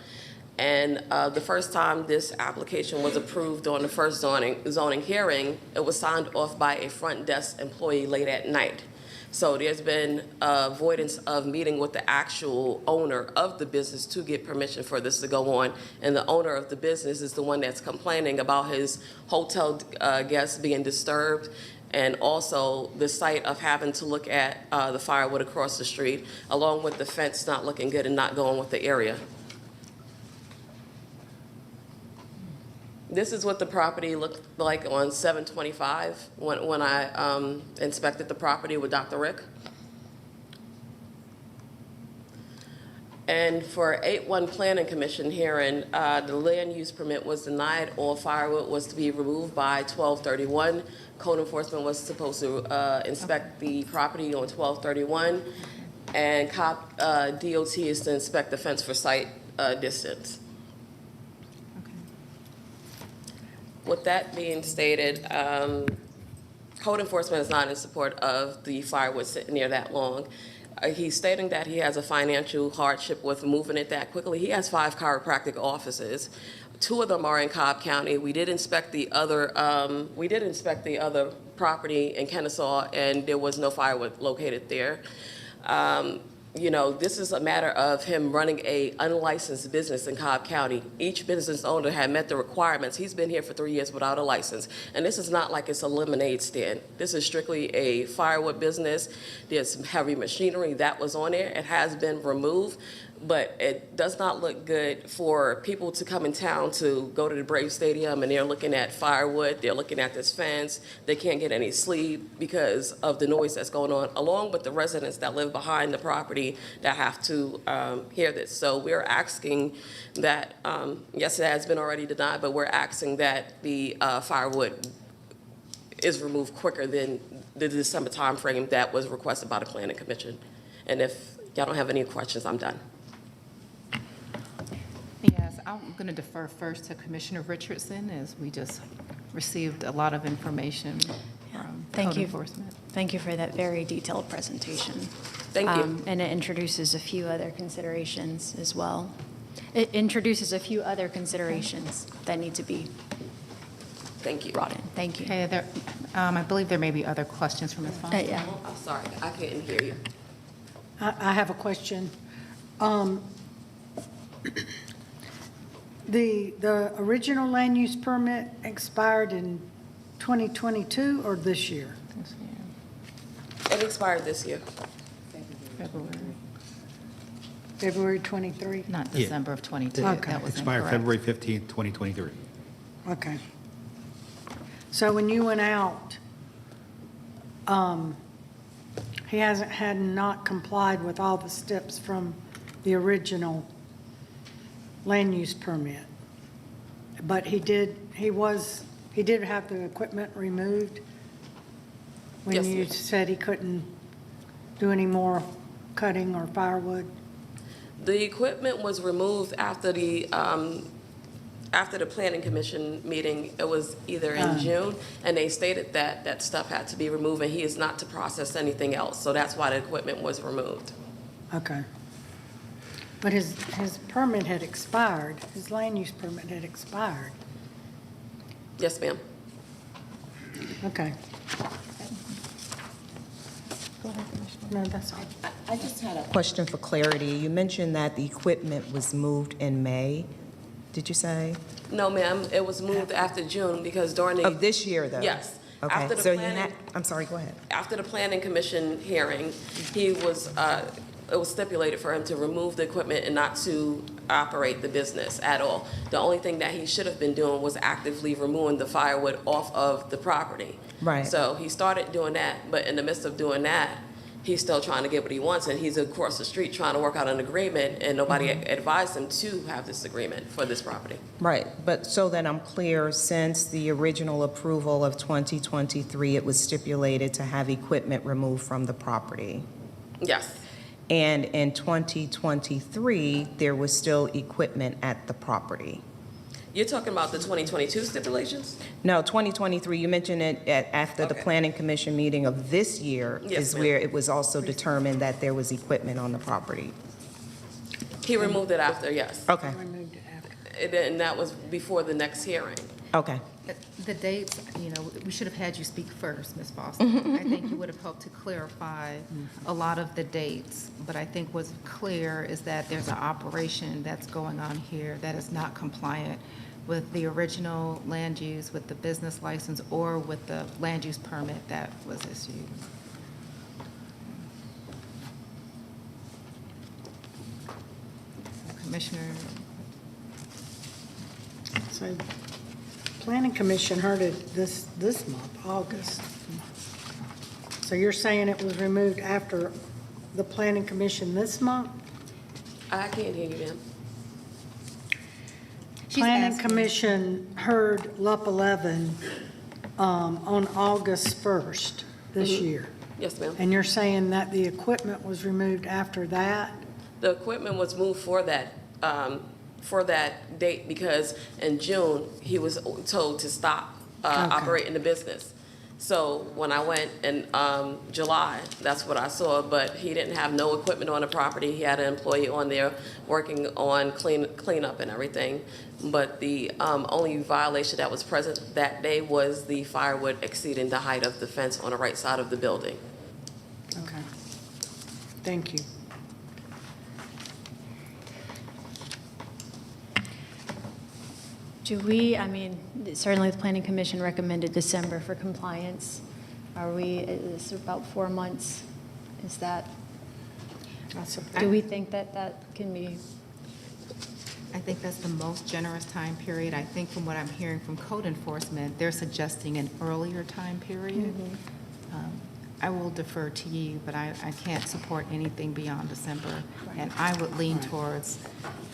And the first time this application was approved on the first zoning hearing, it was signed off by a front desk employee late at night. So there's been avoidance of meeting with the actual owner of the business to get permission for this to go on. And the owner of the business is the one that's complaining about his hotel guests being disturbed, and also the site of having to look at the firewood across the street, along with the fence not looking good and not going with the area. This is what the property looked like on 7/25 when I inspected the property with Dr. Rick. And for 8-1 Planning Commission hearing, the land use permit was denied. All firewood was to be removed by 12/31. Code enforcement was supposed to inspect the property on 12/31. And Cobb DOT is to inspect the fence for site distance. With that being stated, code enforcement is not in support of the firewood sitting there that long. He's stating that he has a financial hardship with moving it that quickly. He has 5 chiropractic offices. 2 of them are in Cobb County. We did inspect the other property in Kennesaw, and there was no firewood located there. You know, this is a matter of him running a unlicensed business in Cobb County. Each business owner had met the requirements. He's been here for 3 years without a license. And this is not like it's a lemonade stand. This is strictly a firewood business. There's some heavy machinery that was on there. It has been removed, but it does not look good for people to come in town to go to the Brave Stadium and they're looking at firewood, they're looking at this fence, they can't get any sleep because of the noise that's going on, along with the residents that live behind the property that have to hear this. So we're asking that, yes, it has been already denied, but we're asking that the firewood is removed quicker than the December timeframe that was requested by the Planning Commission. And if y'all don't have any questions, I'm done. Yes, I'm going to defer first to Commissioner Richardson, as we just received a lot of information from code enforcement. Thank you for that very detailed presentation. Thank you. And it introduces a few other considerations as well. It introduces a few other considerations that need to be brought in. Thank you. Okay, I believe there may be other questions from Ms. Foster. Yeah. I'm sorry, I couldn't hear you. I have a question. The original land use permit expired in 2022 or this year? It expired this year. February 23? Not December of 22. Okay. That was Expired incorrect. February 15th, 2023. Okay. So when you went out, he had not complied with all the steps from the original land use permit. But he did have the equipment removed when Yes, you ma'am. said he couldn't do any more cutting or firewood? The equipment was removed after the Planning Commission meeting. It was either in June, and they stated that that stuff had to be removed, and he is not to process anything else. So that's why the equipment was removed. Okay. But his permit had expired, his land use permit had expired. Yes, ma'am. Okay. No, that's all. I just had a question for clarity. You mentioned that the equipment was moved in May, did you say? No, ma'am, it was moved after June because during the. Of this year, though? Yes. Okay, After the so you planning- had, I'm sorry, go ahead. After the Planning Commission hearing, it was stipulated for him to remove the equipment and not to operate the business at all. The only thing that he should have been doing was actively removing the firewood off of the property. Right. So he started doing that, but in the midst of doing that, he's still trying to get what he wants, and he's across the street trying to work out an agreement, and nobody advised him to have this agreement for this property. Right, but so that I'm clear, since the original approval of 2023, it was stipulated to have equipment removed from the property. Yes. And in 2023, there was still equipment at the property. You're talking about the 2022 stipulations? No, 2023, you mentioned it after the Planning Commission meeting of this year Yes, is ma'am. where it was also determined that there was equipment on the property. He removed it after, yes. Okay, And that was before the next hearing. okay. The dates, we should have had you speak first, Ms. Foster. I think you would have helped to clarify a lot of the dates, but I think what's clear is that there's an operation that's going on here that is not compliant with the original land use, with the business license, or with the land use permit that was issued. Commissioner? So Planning Commission heard it this month, August. So you're saying it was removed after the Planning Commission this month? I can't hear you, ma'am. Planning Commission heard LUP 11 on August 1st this year. Yes, ma'am. And you're saying that the equipment was removed after that? The equipment was moved for that date because in June, he was told to stop operating the business. So when I went in July, that's what I saw, but he didn't have no equipment on the property. He had an employee on there working on cleanup and everything. But the only violation that was present that day was the firewood exceeding the height of the fence on the right side of the building. Okay. Thank you. Do we, I mean, certainly the Planning Commission recommended December for compliance. Is it about 4 months? Is that, do we think that that can be? I think that's the most generous time period. I think from what I'm hearing from code enforcement, they're suggesting an earlier time period. I will defer to you, but I can't support anything beyond December. And I would lean towards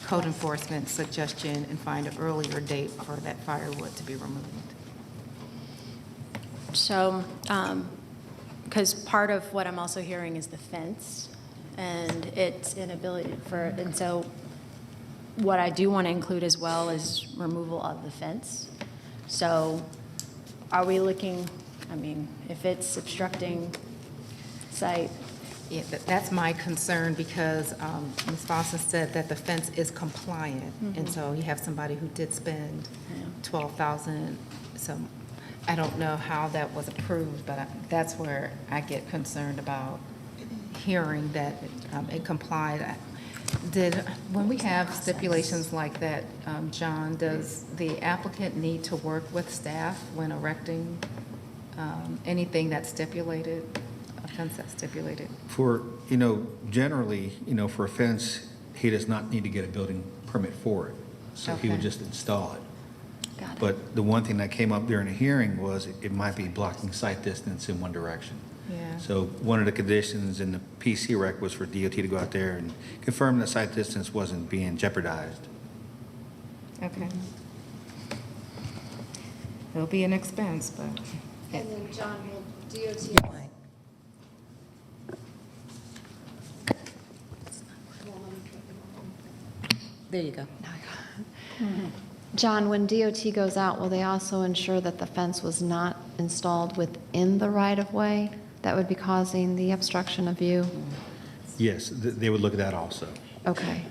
code enforcement suggestion and find an earlier date for that firewood to be removed. So, because part of what I'm also hearing is the fence and its inability and so what I do want to include as well is removal of the fence. So are we looking, I mean, if it's obstructing site? Yeah, that's my concern because Ms. Foster said that the fence is compliant. And so you have somebody who did spend $12,000. So I don't know how that was approved, but that's where I get concerned about hearing that it complied. When we have stipulations like that, John, does the applicant need to work with staff when erecting anything that's stipulated, a fence that's stipulated? For, generally, for a fence, he does not need to get a building permit for it. So he would Okay. just install it. Got it. But the one thing that came up during the hearing was it might be blocking sight distance in one direction. Yeah. So one of the conditions in the PC rec was for DOT to go out there and confirm that sight distance wasn't being jeopardized. Okay. It'll be an expense, but. And then, John, will DOT... There you go. John, when DOT goes out, will they also ensure that the fence was not installed within the right-of-way that would be causing the obstruction of view? Yes, they would look at that also. Okay.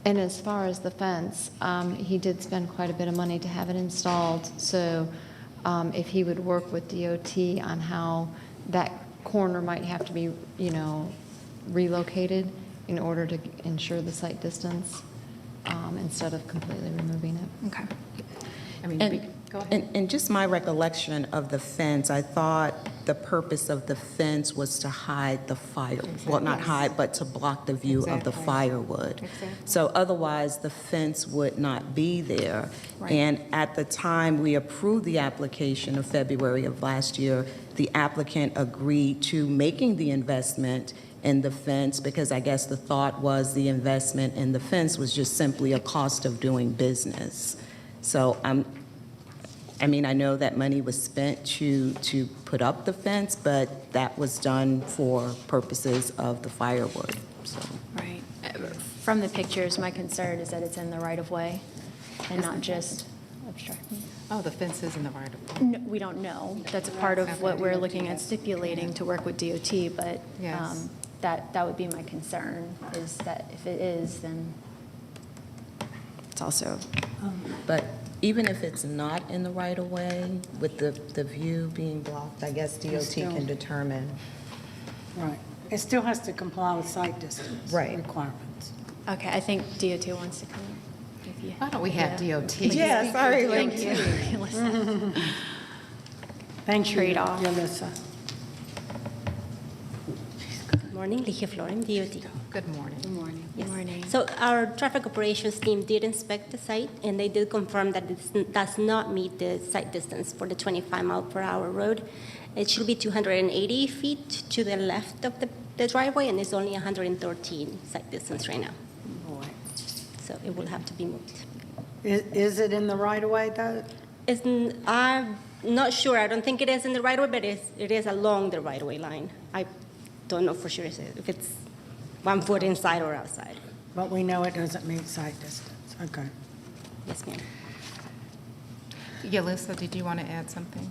And as far as the fence, he did spend quite a bit of money to have it installed. So if he would work with DOT on how that corner might have to be, relocated in order to ensure the sight distance instead of completely removing it. Okay. I mean, go ahead. And just my recollection of the fence, I thought the purpose of the fence was to hide the fire. Well, not hide, but to block the view of the firewood. So otherwise, the fence would not be there. Right. And at the time we approved the application of February of last year, the applicant agreed to making the investment in the fence because I guess the thought was the investment in the fence was just simply a cost of doing business. So I know that money was spent to put up the fence, but that was done for purposes of the firewood, so. Right. From the pictures, my concern is that it's in the right-of-way and not just obstructing. Oh, the fence is in the right-of-way. No, we don't know. That's a part of what we're looking at stipulating to work with DOT, but Yes. that would be my concern, is that if it is, then it's also. But even if it's not in the right-of-way, with the view being blocked, I guess DOT can determine. Right. It still has to comply with sight distance Right. requirements. Okay, I think DOT wants to come in. If you- Why don't we have Yeah. DOT? Yeah, sorry. Thank you. Listen. Thank you, Trade-off. Yolissa. Good morning, Ligia Floren, DOT. Good morning. Good morning. Good morning. So our traffic operations team did inspect the site, and they did confirm that it does not meet the site distance for the 25-mile-per-hour road. It should be 280 feet to the left of the driveway, and it's only 113 site distance right now. it will have to be moved. Is it in the right-of-way, though? I'm not sure. I don't think it is in the right-of-way, but it is along the right-of-way line. I don't know for sure if it's 1 foot inside or outside. But we know it doesn't meet site distance. Okay. Yes, ma'am. Yalissa, did you want to add something?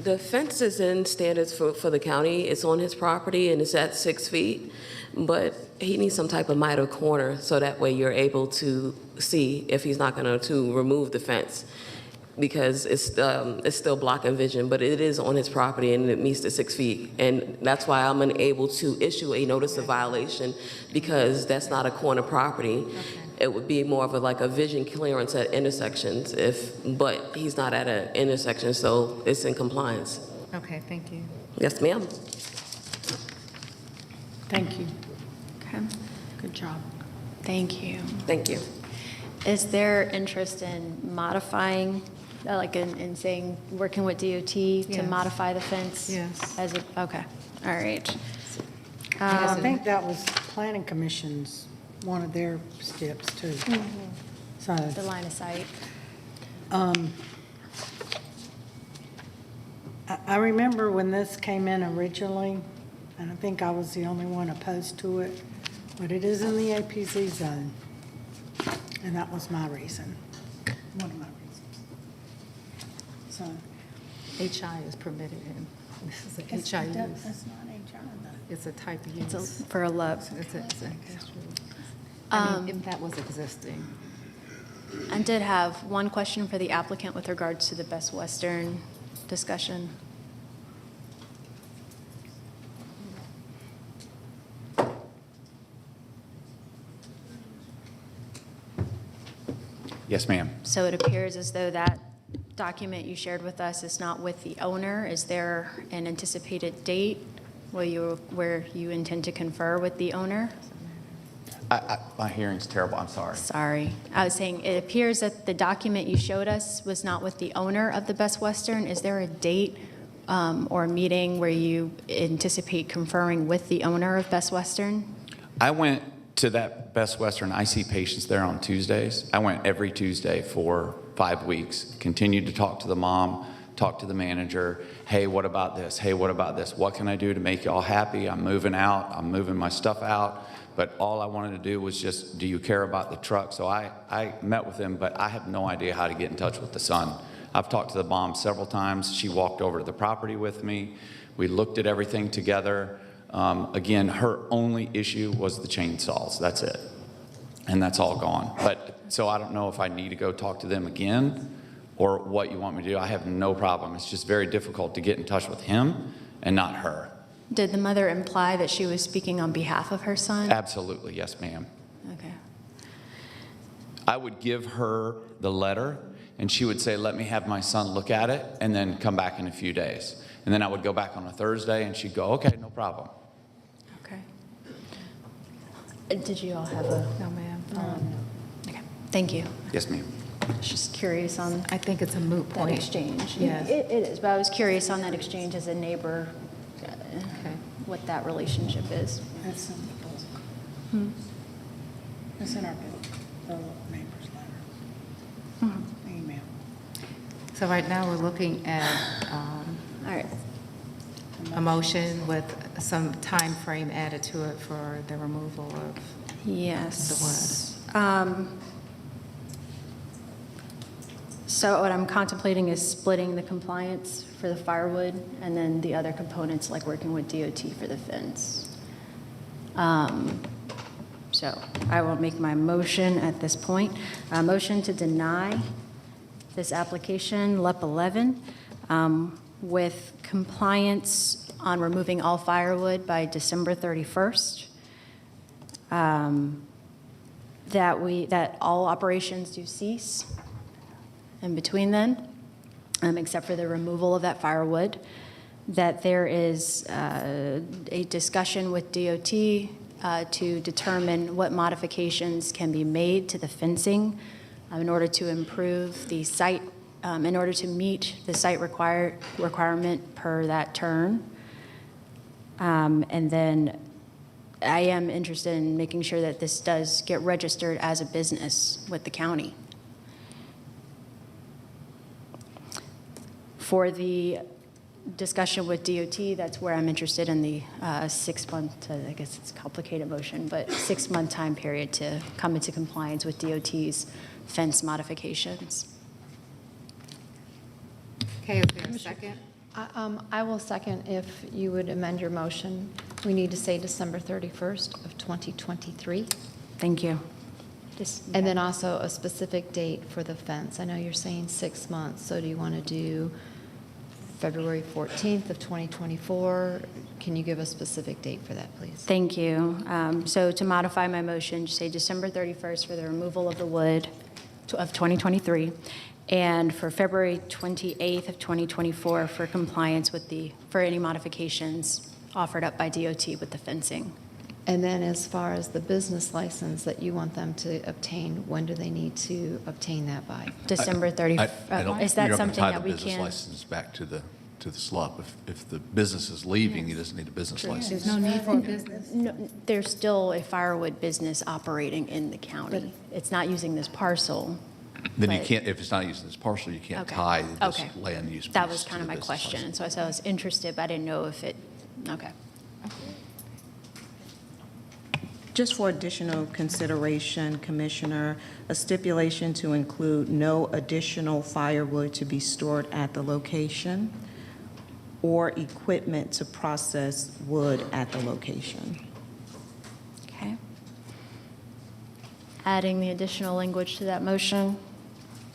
The fence is in standards for the county. It's on his property and it's at 6 feet, but he needs some type of miter corner so that way you're able to see if he's not going to remove the fence, because it's still blocking vision, but it is on his property and it meets the 6 feet. And that's why I'm unable to issue a notice of violation, because that's not a corner property. It would be more of like a vision clearance at intersections but he's not at an intersection, so it's in compliance. Okay, thank you. Yes, ma'am. Thank you. Okay. Good job. Thank you. Thank you. Is there interest in modifying, like in saying, working with DOT to Yes. modify the fence? Yes. Okay, all right. I think that was Planning Commission's, one of their steps, too. So, The line of sight. I remember when this came in originally, and I think I was the only one opposed to it, but it is in the APZ zone. And that was my reason, one of my reasons. So, HI is permitted in, this is a It's- HI that- use. That's not HR, though. It's a type of use. It's for a LUP. It's industrial. I mean, if that was existing. I did have one question for the applicant with regards to the Best Western discussion. Yes, ma'am. So it appears as though that document you shared with us is not with the owner. Is there an anticipated date where you intend to confer with the owner? My hearing's terrible, I'm sorry. Sorry. I was saying, it appears that the document you showed us was not with the owner of the Best Western. Is there a date or a meeting where you anticipate conferring with the owner of Best Western? I went to that Best Western. I see patients there on Tuesdays. I went every Tuesday for 5 weeks, continued to talk to the mom, talk to the manager. Hey, what about this? Hey, what about this? What can I do to make y'all happy? I'm moving out. I'm moving my stuff out. But all I wanted to do was just, do you care about the truck? So I met with him, but I have no idea how to get in touch with the son. I've talked to the mom several times. She walked over to the property with me. We looked at everything together. Again, her only issue was the chainsaws. That's it. And that's all gone. But so I don't know if I need to go talk to them again or what you want me to do. I have no problem. It's just very difficult to get in touch with him and not her. Did the mother imply that she was speaking on behalf of her son? Absolutely, yes, ma'am. Okay. I would give her the letter, and she would say, let me have my son look at it, and then come back in a few days. And then I would go back on a Thursday, and she'd go, okay, no problem. Okay. Did you all have a? No, ma'am. Okay, thank you. Yes, ma'am. Just curious on I think it's a moot that point. exchange. Yes. It is, but I was curious on that exchange as a neighbor, what that relationship is. That's in the proposal. It's in our bill, the neighbor's letter. Email. So right now, we're looking at All right. a motion with some time frame added to it for the removal of Yes. So what I'm contemplating is splitting the compliance for the firewood and then the other components, like working with DOT for the fence. So I will make my motion at this point. A motion to deny this application, LUP 11, with compliance on removing all firewood by December 31st. That all operations do cease in between then, except for the removal of that firewood, that there is a discussion with DOT to determine what modifications can be made to the fencing in order to improve the site, in order to meet the site requirement per that turn. And then I am interested in making sure that this does get registered as a business with the county. For the discussion with DOT, that's where I'm interested in the 6-month, I guess it's a complicated motion, but 6-month time period to come into compliance with DOT's fence modifications. Okay, is there a second? I will second if you would amend your motion. We need to say December 31st of 2023. Thank you. And then also a specific date for the fence. I know you're saying 6 months, so do you want to do February 14th of 2024? Can you give a specific date for that, please? Thank you. So to modify my motion, just say December 31st for the removal of the wood of 2023, and for February 28th of 2024 for compliance with for any modifications offered up by DOT with the fencing. And then as far as the business license that you want them to obtain, when do they need to obtain that by? December 31st. Is that something that we You're not going to tie the business can? license back to the SLUP. If the business is leaving, he doesn't need a business license. There's no need for a business? No, there's still a firewood business operating in the county. It's not using this parcel. Then you but- can't, if it's not using this parcel, you can't Okay. tie this Okay. land use piece That was to kind of the my business question. license. So I said I was interested, but I didn't know if it, okay. Just for additional consideration, Commissioner, a stipulation to include no additional firewood to be stored at the location or equipment to process wood at the location. Okay. Adding the additional language to that motion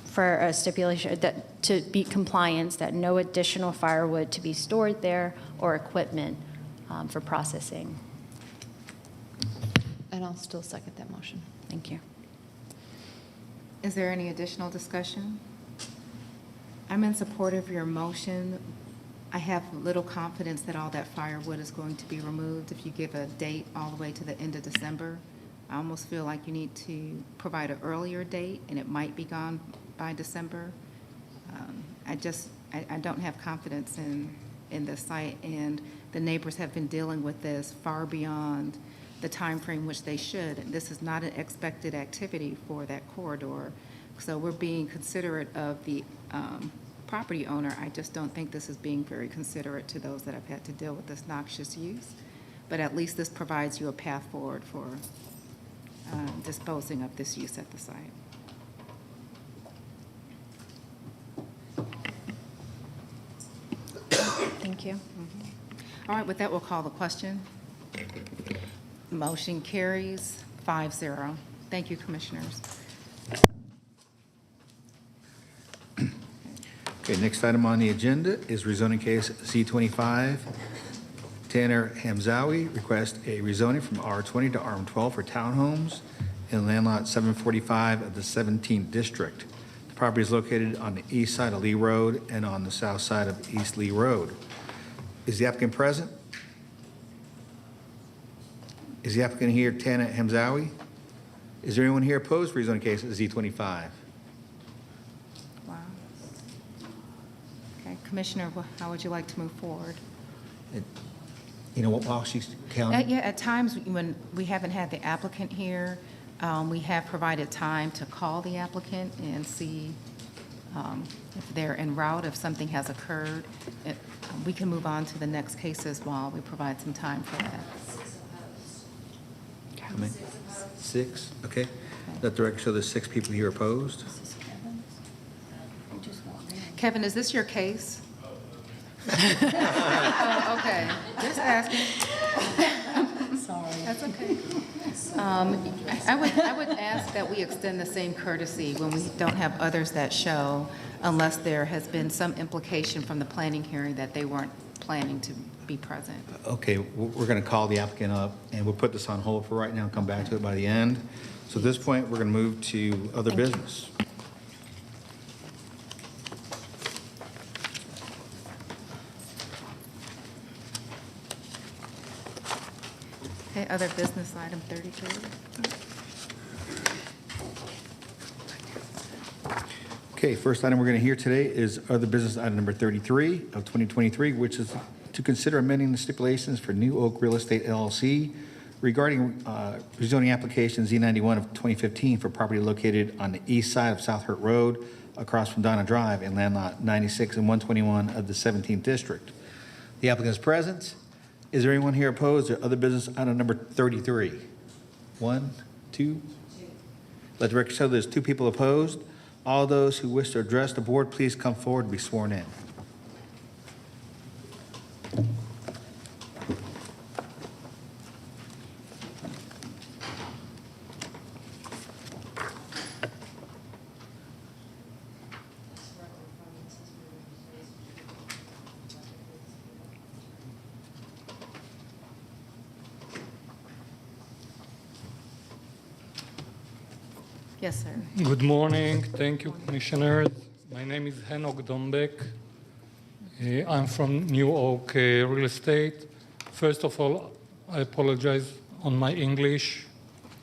for a stipulation that to be compliance, that no additional firewood to be stored there or equipment for processing. And I'll still second that motion. Thank you. Is there any additional discussion? I'm in support of your motion. I have little confidence that all that firewood is going to be removed. If you give a date all the way to the end of December, I almost feel like you need to provide an earlier date, and it might be gone by December. I don't have confidence in this site, and the neighbors have been dealing with this far beyond the time frame which they should. This is not an expected activity for that corridor, so we're being considerate of the property owner. I just don't think this is being very considerate to those that have had to deal with this noxious use, but at least this provides you a path forward for disposing of this use at the site. Thank you. All right, with that, we'll call the question. Motion carries 5-0. Thank you, Commissioners. Okay, next item on the agenda is rezoning case C-25. Tanner Hamzawi requests a rezoning from R20 to RM12 for townhomes in land lot 745 of the 17th district. The property is located on the east side of Lee Road and on the south side of East Lee Road. Is the applicant present? Is the applicant here, Tanner Hamzawi? Is there anyone here opposed for rezoning case Z-25? Wow. Okay, Commissioner, how would you like to move forward? You know what, while she's counting? Yeah, at times when we haven't had the applicant here, we have provided time to call the applicant and see if they're en route, if something has occurred. We can move on to the next cases while we provide some time for that. How many? 6, okay. Let the record show there's 6 people here opposed. Kevin, is this your case? Oh, okay, just asking. Sorry. That's okay. I would ask that we extend the same courtesy when we don't have others that show, unless there has been some implication from the planning hearing that they weren't planning to be present. Okay, we're going to call the applicant up, and we'll put this on hold for right now and come back to it by the end. So at this point, we're going to move to other business. Okay, other business item 33. Okay, first item we're going to hear today is other business item number 33 of 2023, which is to consider amending the stipulations for New Oak Real Estate LLC regarding rezoning application Z91 of 2015 for property located on the east side of South Hurt Road across from Donna Drive in land lot 96 and 121 of the 17th District. The applicant is present. Is there anyone here opposed to other business item number 33? 1, 2? Let the record show there's 2 people opposed. All those who wish to address the board, please come forward and be sworn in. Yes, sir. Good morning. Thank you, Commissioners. My name is Henok Dombek. I'm from New Oak Real Estate. First of all, I apologize on my English.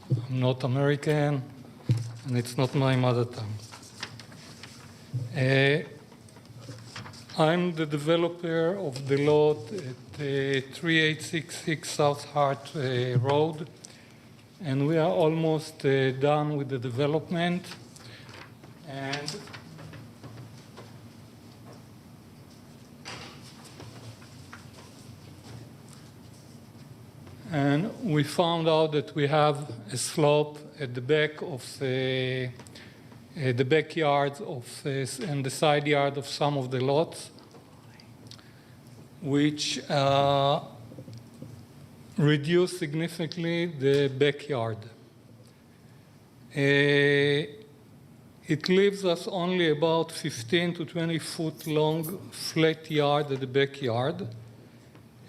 I'm not American, and it's not my mother tongue. I'm the developer of the lot at 3866 South Hart Road, and we are almost done with the development. And we found out that we have a slope at the back of the backyard and the side yard of some of the lots, which reduce significantly the backyard. It leaves us only about 15 to 20 foot long flat yard at the backyard.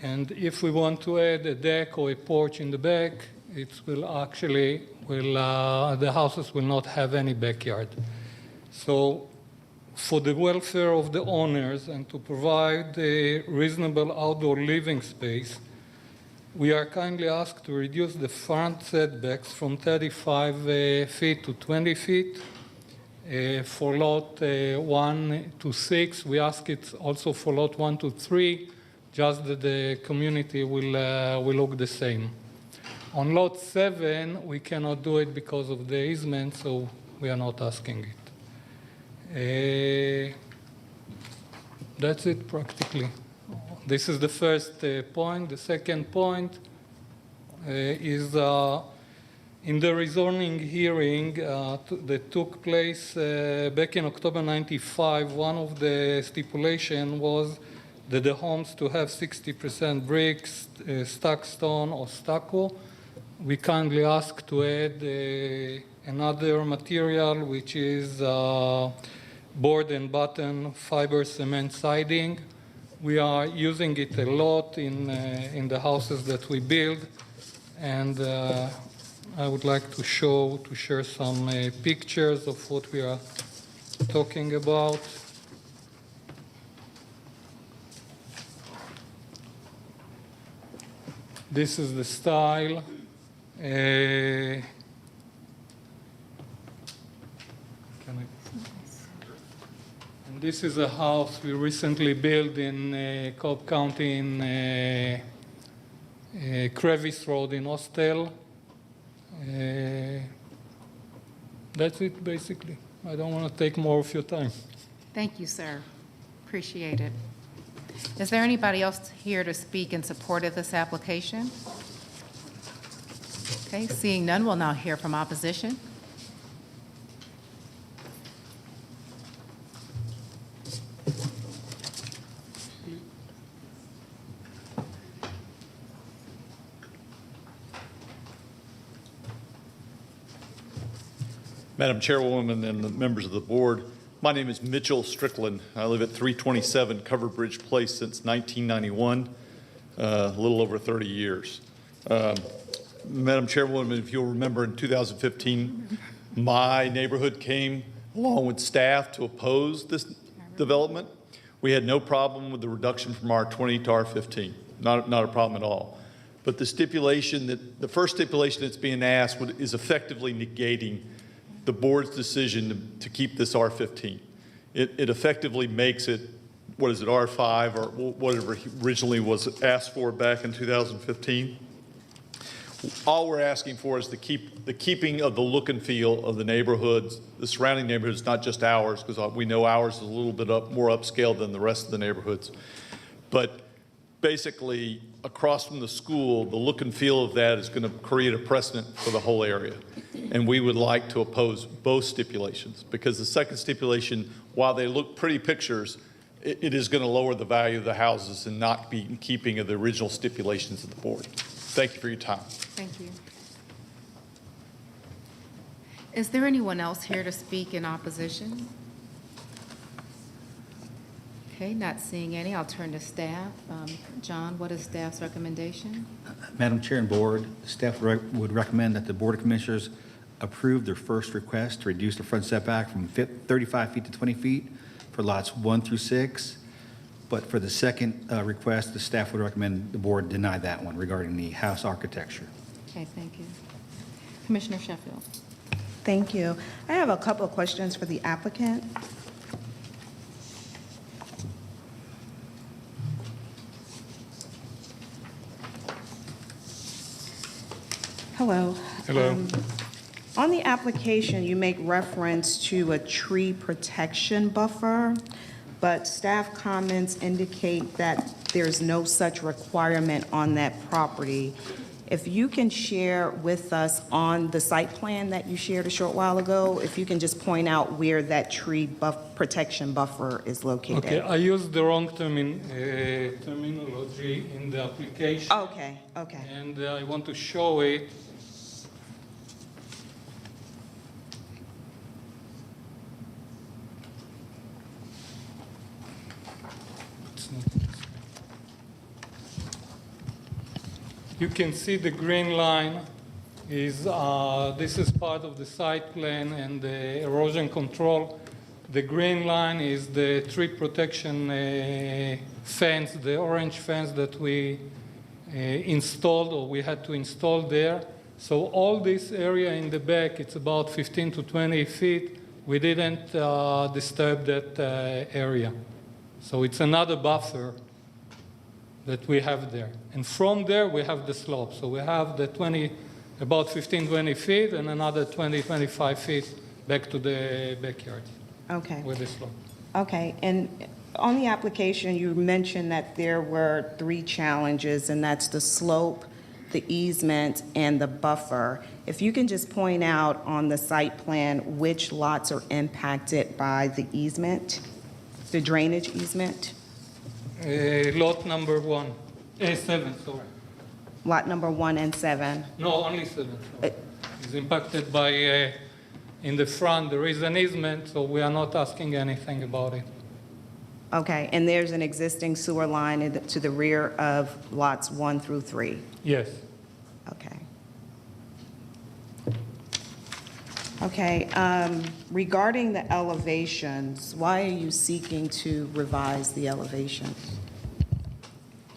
And if we want to add a deck or a porch in the back, it will actually, the houses will not have any backyard. So for the welfare of the owners and to provide a reasonable outdoor living space, we are kindly asked to reduce the front setbacks from 35 feet to 20 feet. For lot 1 to 6, we ask it also for lot 1 to 3, just that the community will look the same. On lot 7, we cannot do it because of the easement, so we are not asking it. That's it practically. This is the first point. The second point is in the rezoning hearing that took place back in October 95, one of the stipulations was that the homes to have 60% bricks, stuck stone, or stucco. We kindly ask to add another material, which is board and batten fiber cement siding. We are using it a lot in the houses that we build, and I would like to share some pictures of what we are talking about. This is the style. And this is a house we recently built in Cobb County in Crevice Road in Austell. That's it, basically. I don't want to take more of your time. Thank you, sir. Appreciate it. Is there anybody else here to speak in support of this application? Okay, seeing none, we'll now hear from opposition. Madam Chairwoman and the members of the board, my name is Mitchell Strickland. I live at 327 Covered Bridge Place since 1991, a little over 30 years. Madam Chairwoman, if you'll remember, in 2015, my neighborhood came along with staff to oppose this development. We had no problem with the reduction from R20 to R15, not a problem at all. But the stipulation the first stipulation that's being asked is effectively negating the board's decision to keep this R15. It effectively makes it what is it, R5 or whatever originally was asked for back in 2015. All we're asking for is the keeping of the look and feel of the neighborhoods, the surrounding neighborhoods, not just ours, because we know ours is a little bit more upscale than the rest of the neighborhoods. But basically, across from the school, the look and feel of that is going to create a precedent for the whole area. And we would like to oppose both stipulations, because the second stipulation, while they look pretty pictures, it is going to lower the value of the houses and not be in keeping of the original stipulations of the board. Thank you for your time. Thank you. Is there anyone else here to speak in opposition? Okay, not seeing any. I'll turn to staff. John, what is staff's recommendation? Madam Chair and Board, staff would recommend that the Board of Commissioners approve their first request to reduce the front setback from 35 feet to 20 feet for lots 1 through 6. But for the second request, the staff would recommend the board deny that one regarding the house architecture. Okay, thank you. Commissioner Sheffield. Thank you. I have a couple of questions for the applicant. Hello. Hello. On the application, you make reference to a tree protection buffer, but staff comments indicate that there's no such requirement on that property. If you can share with us on the site plan that you shared a short while ago, if you can just point out where that tree protection buffer is located. Okay, I used the wrong terminology in the application. Okay, okay. And I want to show it. You can see the green line is, this is part of the site plan and the erosion control. The green line is the tree protection fence, the orange fence that we installed or we had to install there. So all this area in the back, it's about 15 to 20 feet. We didn't disturb that area. So it's another buffer that we have there. And from there, we have the slope. So we have the about 15, 20 feet and another 20, 25 feet back to the backyard. Okay. With the slope. Okay, and on the application, you mentioned that there were 3 challenges, and that's the slope, the easement, and the buffer. If you can just point out on the site plan which lots are impacted by the easement, the drainage easement? Lot number 7, sorry. Lot number 1 and 7? No, only 7. It's impacted by, in the front, there is an easement, so we are not asking anything about it. Okay, and there's an existing sewer line to the rear of lots 1 through 3? Yes. Okay. Okay, regarding the elevations, why are you seeking to revise the elevations?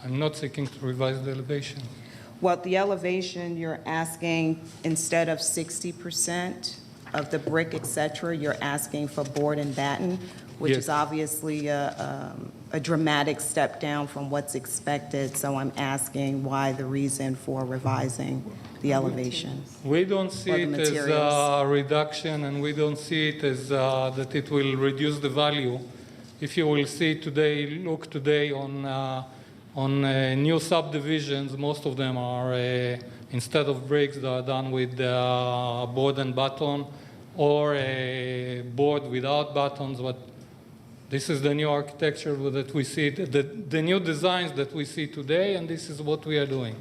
I'm not seeking to revise the elevation. Well, the elevation, you're asking, instead of 60% of the brick, et cetera, you're asking for board and batten, which Yes. is obviously a dramatic step down from what's expected. So I'm asking why the reason for revising the elevations. We don't see Or the it as materials. a reduction, and we don't see it as that it will reduce the value. If you will see today, look today on new subdivisions, most of them are, instead of bricks, they are done with board and batten, or a board without battens. But this is the new architecture that we see, the new designs that we see today, and this is what we are doing.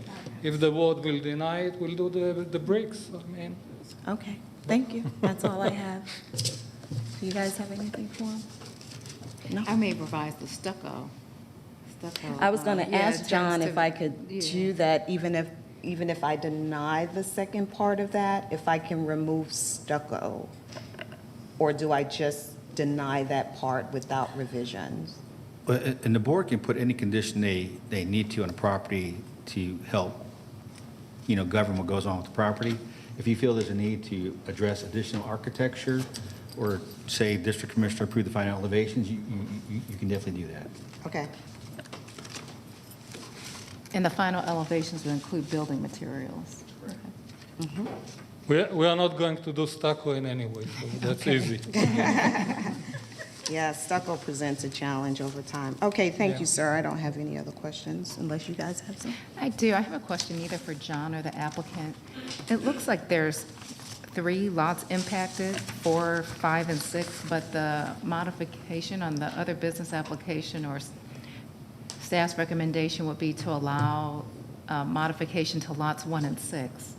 If the board will deny it, we'll do the bricks. I mean. Okay, thank you. That's all I have. Do you guys have anything for him? No? I may revise the stucco. I was going to Yeah, ask John just if to- I could yeah. do that, even if I deny the second part of that, if I can remove stucco? Or do I just deny that part without revisions? And the board can put any condition they need to on the property to help, govern what goes on with the property. If you feel there's a need to address additional architecture or say District Commissioner approve the final elevations, you can definitely do that. Okay. And the final elevations will include building materials. We are not going to do stucco in any way, so that's easy. Yeah, stucco presents a challenge over time. Okay, thank you, sir. I don't have any other questions unless you guys have some. I do. I have a question either for John or the applicant. It looks like there's 3 lots impacted, 4, 5, and 6, but the modification on the other business application or staff's recommendation would be to allow modification to lots 1 and 6.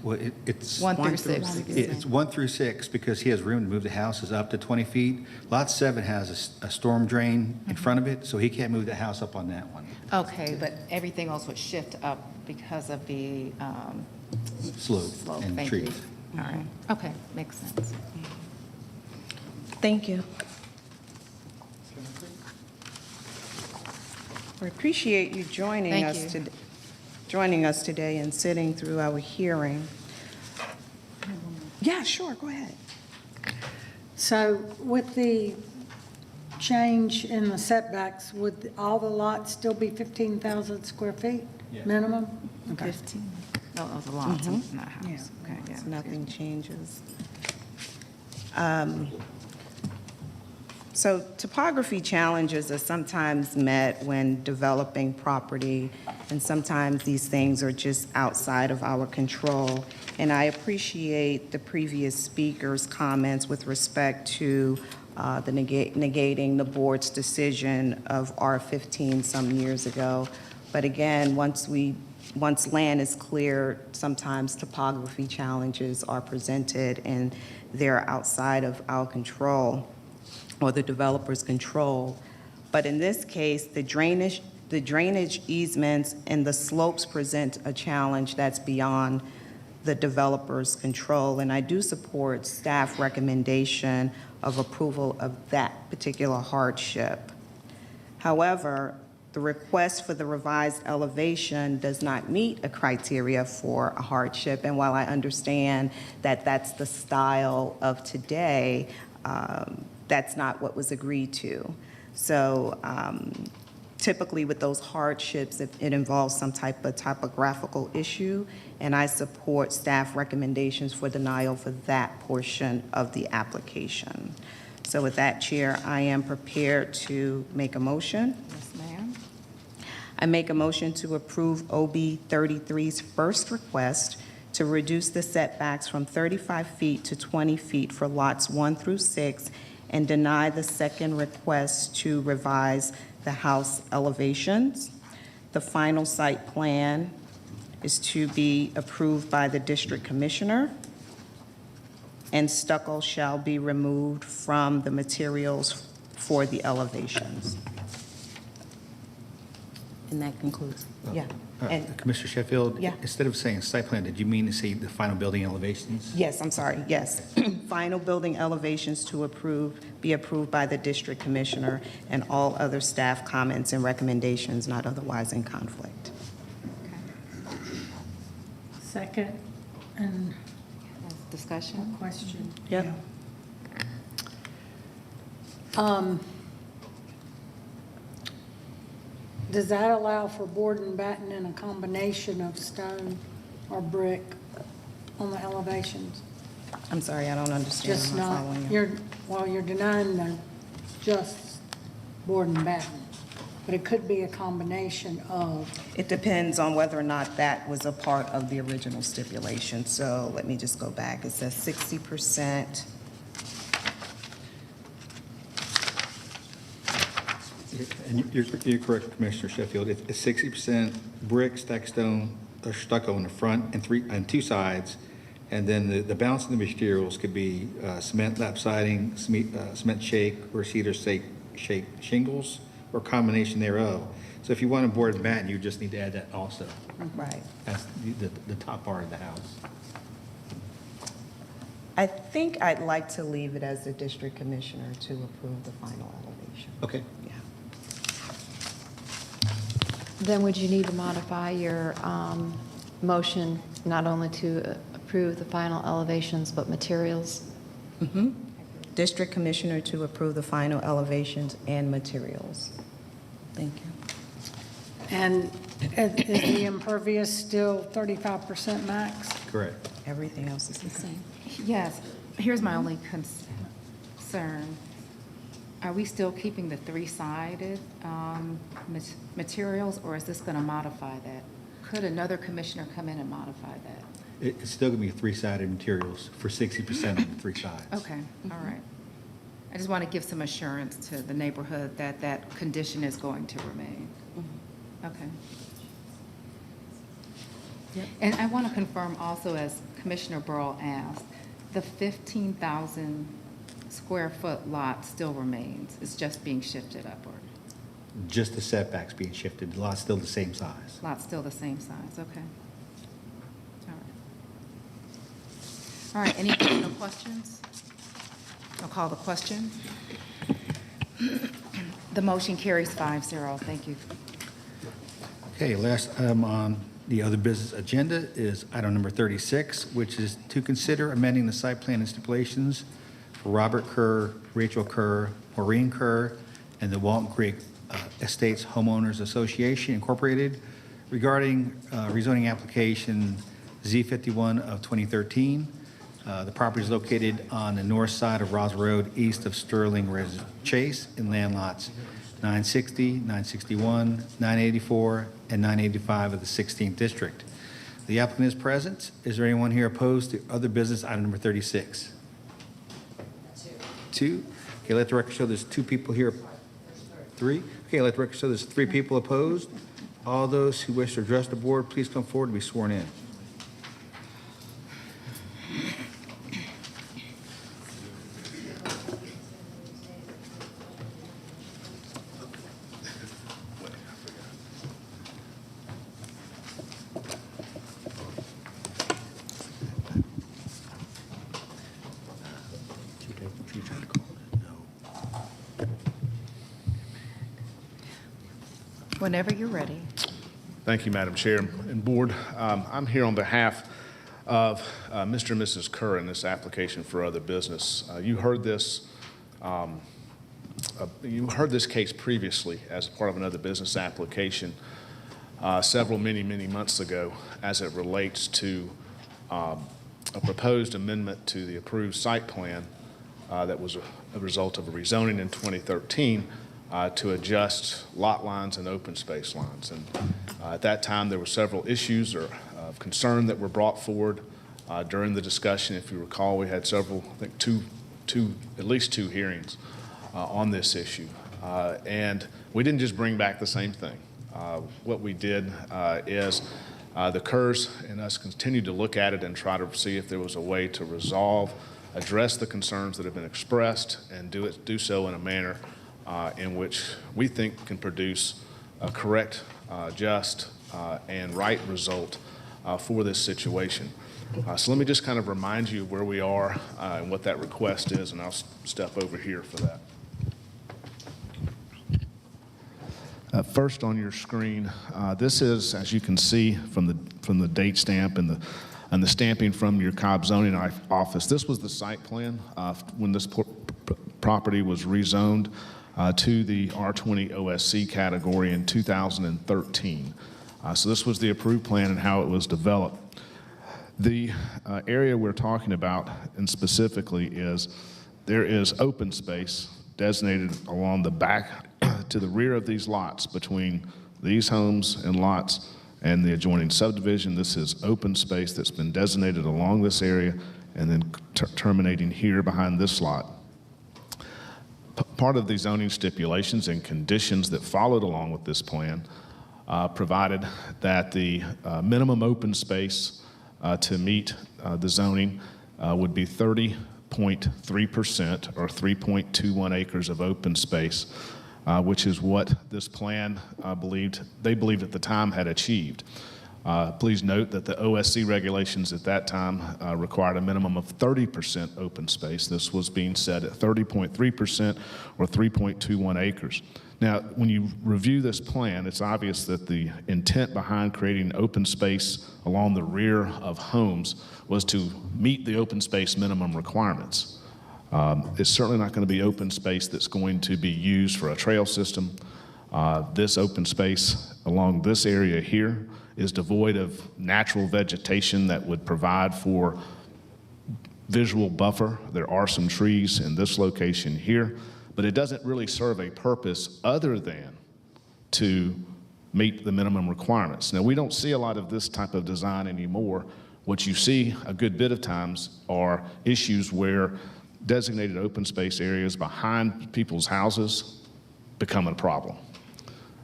Well, it's 1 through 6. It's 1 through 6 because he has room to move the houses up to 20 feet. Lot 7 has a storm drain in front of it, so he can't move the house up on that one. Okay, but everything else would shift up because of the Slope and Thank trees. you. All right. Okay, makes sense. Thank you. We appreciate you joining Thank us you. today. Joining us today and sitting through our hearing. Yeah, sure, go ahead. So with the change in the setbacks, would all the lots still be 15,000 square feet minimum? Okay. 15. Oh, those are lots in that house. Yeah, Okay, yeah. nothing changes. So topography challenges are sometimes met when developing property, and sometimes these things are just outside of our control. And I appreciate the previous speaker's comments with respect to the negating the board's decision of R15 some years ago. But again, once land is cleared, sometimes topography challenges are presented and they're outside of our control or the developer's control. But in this case, the drainage easements and the slopes present a challenge that's beyond the developer's control. And I do support staff recommendation of approval of that particular hardship. However, the request for the revised elevation does not meet a criteria for a hardship. And while I understand that that's the style of today, that's not what was agreed to. So typically with those hardships, it involves some type of topographical issue, and I support staff recommendations for denial for that portion of the application. So with that, Chair, I am prepared to make a motion. Yes, ma'am. I make a motion to approve OB 33's first request to reduce the setbacks from 35 feet to 20 feet for lots 1 through 6 and deny the second request to revise the house elevations. The final site plan is to be approved by the district commissioner, and stucco shall be removed from the materials for the elevations. And that concludes. Yeah. And Commissioner Sheffield? Yeah. Instead of saying site plan, did you mean to say the final building elevations? yes, I'm sorry, yes. Final building elevations to be approved by the district commissioner, and all other staff comments and recommendations not otherwise in conflict. Second, and Discussion? question. Yep. Does that allow for board and batten in a combination of stone or brick on the elevations? I'm sorry, I don't understand. Just I'm not, following you. you're denying the just board and batten, but it could be a combination of. It depends on whether or not that was a part of the original stipulation. So let me just go back. It says 60%. And you're correct, Commissioner Sheffield. It's 60% brick, stacked stone, or stucco in the front and 2 sides. And then the balance of the materials could be cement lap siding, cement shake, or cedar shake shingles, or combination thereof. So if you want a board and batten, you just need to add that also. Right. That's the top part of the house. I think I'd like to leave it as the district commissioner to approve the final elevation. Okay. Yeah. Then would you need to modify your motion not only to approve the final elevations, but materials? District Commissioner to approve the final elevations and materials. Thank you. And is the impervious still 35% max? Correct. Everything else is the same. Yes, here's my only concern. Are we still keeping the three-sided materials, or is this going to modify that? Could another commissioner come in and modify that? It's still going to be three-sided materials for 60% of the three sides. Okay, all right. I just want to give some assurance to the neighborhood that that condition is going to remain. Okay. And I want to confirm also, as Commissioner Burrow asked, the 15,000 square foot lot still remains. It's just being shifted upward. Just the setbacks being shifted. The lot's still the same size. Lot's still the same size, okay. All right. All right, any additional questions? I'll call the question. The motion carries 5-0. Thank you. Okay, last item on the other business agenda is item number 36, which is to consider amending the site plan and stipulations for Robert Kerr, Rachel Kerr, Maureen Kerr, and the Walton Creek Estates Homeowners Association Incorporated regarding rezoning application Z51 of 2013. The property is located on the north side of Ross Road, east of Sterling Chase, in land lots 960, 961, 984, and 985 of the 16th District. The applicant is present. Is there anyone here opposed to other business item number 36? Two. Okay, let the record show there's two people here. Three. Okay, let the record show there's three people opposed. All those who wish to address the board, please come forward to be sworn in. Whenever you're ready. Thank you, Madam Chair and Board. I'm here on behalf of Mr. and Mrs. Kerr in this application for other business. You heard this case previously as part of another business application many months ago as it relates to a proposed amendment to the approved site plan that was a result of a rezoning in 2013 to adjust lot lines and open space lines. And at that time, there were several issues of concern that were brought forward during the discussion. If you recall, we had several, I think at least two hearings on this issue. And we didn't just bring back the same thing. What we did is the Kerrs and us continued to look at it and try to see if there was a way to address the concerns that have been expressed and do so in a manner in which we think can produce a correct, just, and right result for this situation. So let me just kind of remind you where we are and what that request is, and I'll step over here for that. First on your screen, this is, as you can see from the date stamp and the stamping from your Cobb zoning office, this was the site plan when this property was rezoned to the R20 OSC category in 2013. So this was the approved plan and how it was developed. The area we're talking about, and specifically, is there is open space designated along the back to the rear of these lots between these homes and lots and the adjoining subdivision. This is open space that's been designated along this area and then terminating here behind this lot. Part of the zoning stipulations and conditions that followed along with this plan provided that the minimum open space to meet the zoning would be 30.3% or 3.21 acres of open space, which is what this plan they believed at the time had achieved. Please note that the OSC regulations at that time required a minimum of 30% open space. This was being set at 30.3% or 3.21 acres. Now, when you review this plan, it's obvious that the intent behind creating open space along the rear of homes was to meet the open space minimum requirements. It's certainly not going to be open space that's going to be used for a trail system. This open space along this area here is devoid of natural vegetation that would provide for visual buffer. There are some trees in this location here, but it doesn't really serve a purpose other than to meet the minimum requirements. Now, we don't see a lot of this type of design anymore. What you see a good bit of times are issues where designated open space areas behind people's houses become a problem.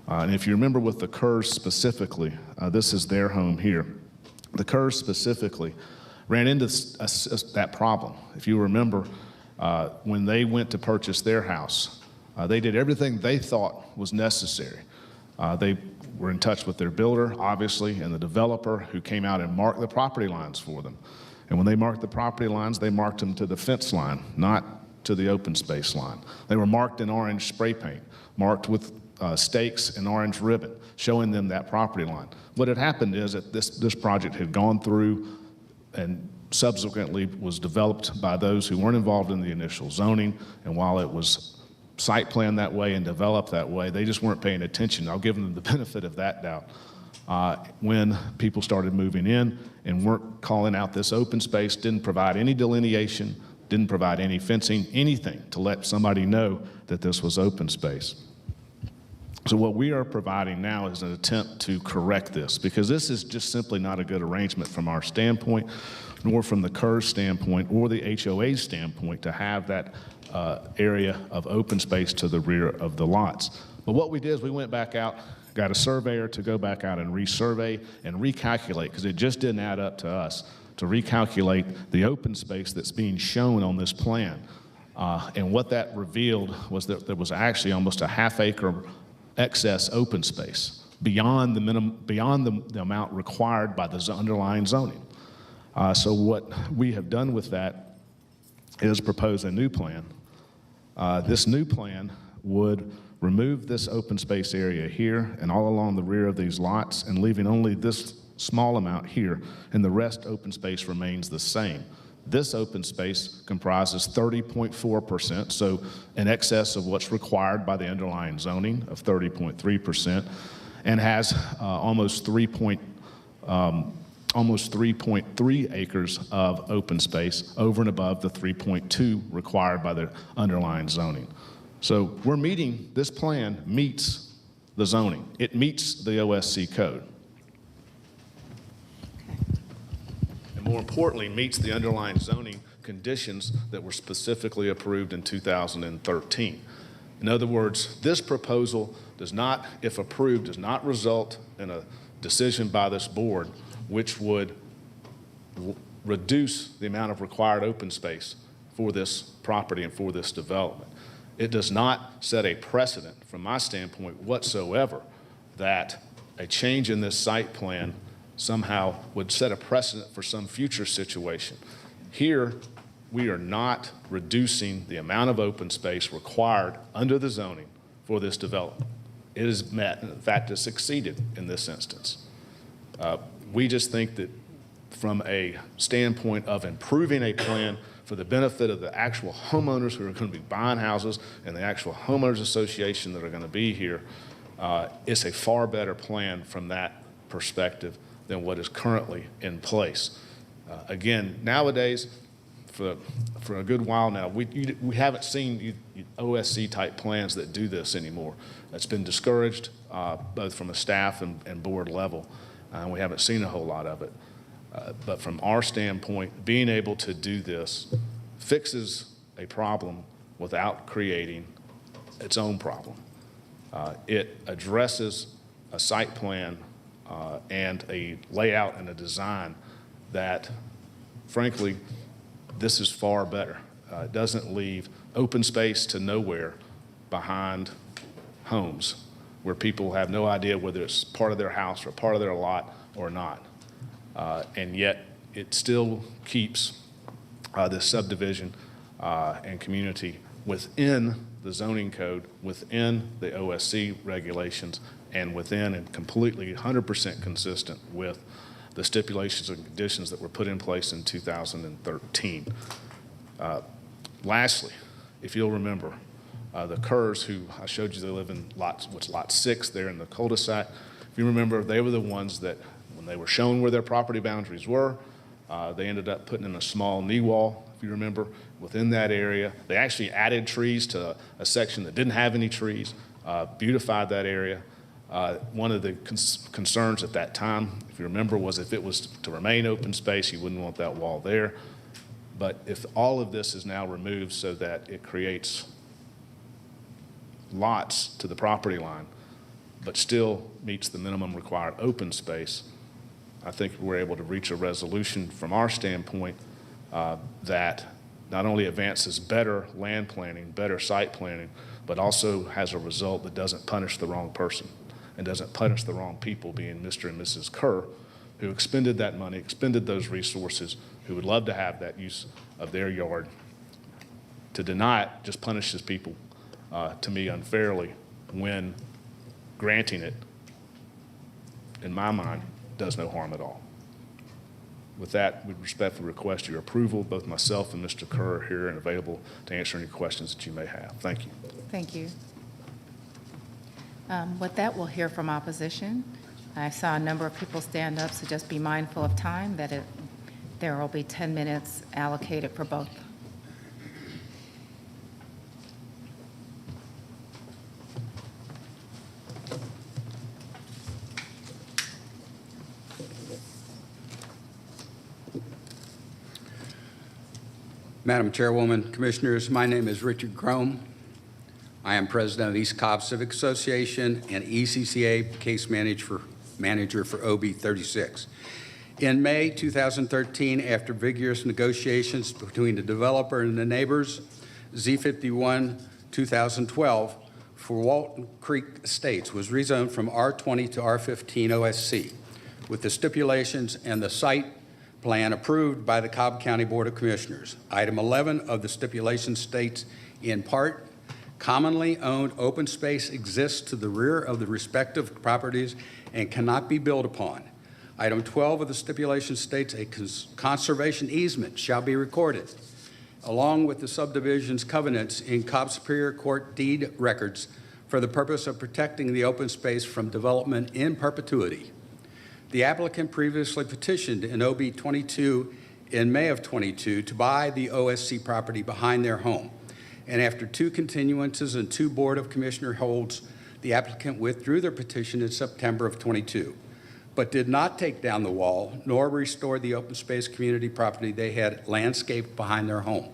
And if you remember with the Kerrs specifically, this is their home here. The Kerrs specifically ran into that problem. If you remember, when they went to purchase their house, they did everything they thought was necessary. They were in touch with their builder, obviously, and the developer who came out and marked the property lines for them. And when they marked the property lines, they marked them to the fence line, not to the open space line. They were marked in orange spray paint, marked with stakes and orange ribbon, showing them that property line. What had happened is that this project had gone through and subsequently was developed by those who weren't involved in the initial zoning, and while it was site planned that way and developed that way, they just weren't paying attention. I'll give them the benefit of that doubt. When people started moving in and weren't calling out this open space, didn't provide any delineation, didn't provide any fencing, anything to let somebody know that this was open space. So what we are providing now is an attempt to correct this, because this is just simply not a good arrangement from our standpoint, nor from the Kerrs standpoint or the HOA standpoint to have that area of open space to the rear of the lots. But what we did is we went back out, got a surveyor to go back out and resurvey and recalculate, because it just didn't add up to us, to recalculate the open space that's being shown on this plan. And what that revealed was that there was actually almost a half-acre excess open space beyond the minimum, beyond the amount required by the underlying zoning. So what we have done with that is propose a new plan. This new plan would remove this open space area here and all along the rear of these lots, and leaving only this small amount here, and the rest open space remains the same. This open space comprises 30.4%, so in excess of what's required by the underlying zoning of 30.3%, and has almost 3.3 acres of open space over and above the 3.2 required by the underlying zoning. So we're meeting, this plan meets the zoning. It meets the OSC code. And more importantly, meets the underlying zoning conditions that were specifically approved in 2013. In other words, this proposal does not, if approved, does not result in a decision by this board which would reduce the amount of required open space for this property and for this development. It does not set a precedent, from my standpoint whatsoever, that a change in this site plan somehow would set a precedent for some future situation. Here, we are not reducing the amount of open space required under the zoning for this development. It is met, and in fact, it's exceeded in this instance. We just think that from a standpoint of improving a plan for the benefit of the actual homeowners who are going to be buying houses and the actual homeowners association that are going to be here, it's a far better plan from that perspective than what is currently in place. Again, nowadays, for a good while now, we haven't seen OSC type plans that do this anymore. It's been discouraged both from a staff and board level. We haven't seen a whole lot of it. But from our standpoint, being able to do this fixes a problem without creating its own problem. It addresses a site plan and a layout and a design that, frankly, this is far better. It doesn't leave open space to nowhere behind homes where people have no idea whether it's part of their house or part of their lot or not. And yet it still keeps this subdivision and community within the zoning code, within the OSC regulations, and within and completely 100% consistent with the stipulations and conditions that were put in place in 2013. Lastly, if you'll remember, the Kerrs, who I showed you, they live in lot 6 there in the cul-de-sac. If you remember, they were the ones that, when they were shown where their property boundaries were, they ended up putting in a small knee wall, if you remember, within that area. They actually added trees to a section that didn't have any trees, beautified that area. One of the concerns at that time, if you remember, was if it was to remain open space, you wouldn't want that wall there. But if all of this is now removed so that it creates lots to the property line, but still meets the minimum required open space, I think we're able to reach a resolution from our standpoint that not only advances better land planning, better site planning, but also has a result that doesn't punish the wrong person and doesn't punish the wrong people, being Mr. and Mrs. Kerr, who expended that money, expended those resources, who would love to have that use of their yard. To deny it just punishes people, to me, unfairly, when granting it, in my mind, does no harm at all. With that, we respectfully request your approval. Both myself and Mr. Kerr are here and available to answer any questions that you may have. Thank you. Thank you. With that, we'll hear from opposition. I saw a number of people stand up, so just be mindful of time, that there will be 10 minutes allocated for both. Madam Chairwoman, Commissioners, my name is Richard Crome. I am President of East Cobb Civic Association and ECCA Case Manager for OB 36. In May 2013, after vigorous negotiations between the developer and the neighbors, Z51 2012 for Walton Creek Estates was rezoned from R20 to R15 OSC with the stipulations and the site plan approved by the Cobb County Board of Commissioners. Item 11 of the stipulation states, in part, commonly owned open space exists to the rear of the respective properties and cannot be built upon. Item 12 of the stipulation states a conservation easement shall be recorded, along with the subdivision's covenants in Cobb Superior Court deed records for the purpose of protecting the open space from development in perpetuity. The applicant previously petitioned in OB 22 in May of 22 to buy the OSC property behind their home. And after 2 continuances and 2 Board of Commissioner holds, the applicant withdrew their petition in September of 22, but did not take down the wall nor restore the open space community property they had landscaped behind their home.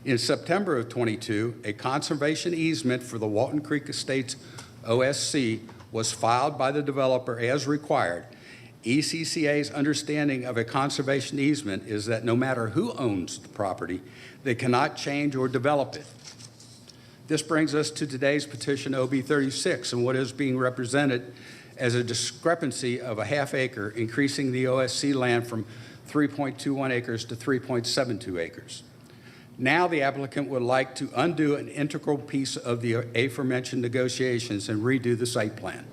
In September of 22, a conservation easement for the Walton Creek Estates OSC was filed by the developer as required. ECCA's understanding of a conservation easement is that no matter who owns the property, they cannot change or develop it. This brings us to today's petition OB 36 and what is being represented as a discrepancy of a half acre, increasing the OSC land from 3.21 acres to 3.72 acres. Now the applicant would like to undo an integral piece of the aforementioned negotiations and redo the site plan.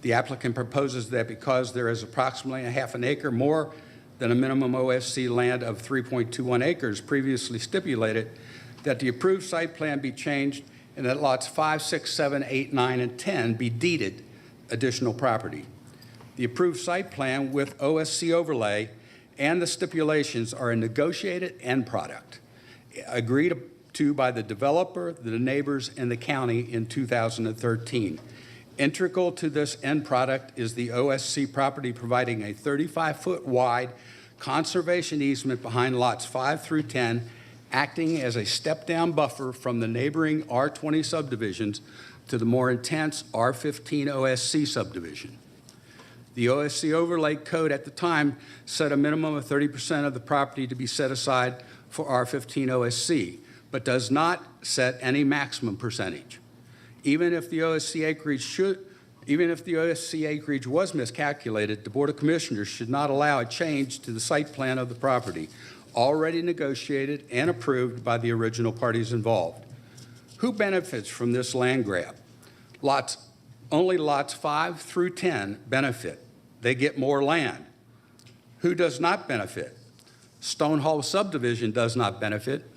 The applicant proposes that because there is approximately a half an acre more than a minimum OSC land of 3.21 acres previously stipulated, that the approved site plan be changed and that lots 5, 6, 7, 8, 9, and 10 be deeded additional property. The approved site plan with OSC overlay and the stipulations are a negotiated end product agreed to by the developer, the neighbors, and the county in 2013. Integral to this end product is the OSC property providing a 35-foot wide conservation easement behind lots 5 through 10, acting as a step-down buffer from the neighboring R20 subdivisions to the more intense R15 OSC subdivision. The OSC overlay code at the time set a minimum of 30% of the property to be set aside for R15 OSC, but does not set any maximum percentage. Even if the OSC acreage was miscalculated, the Board of Commissioners should not allow a change to the site plan of the property already negotiated and approved by the original parties involved. Who benefits from this land grab? Only lots 5 through 10 benefit. They get more land. Who does not benefit? Stonehall subdivision does not benefit.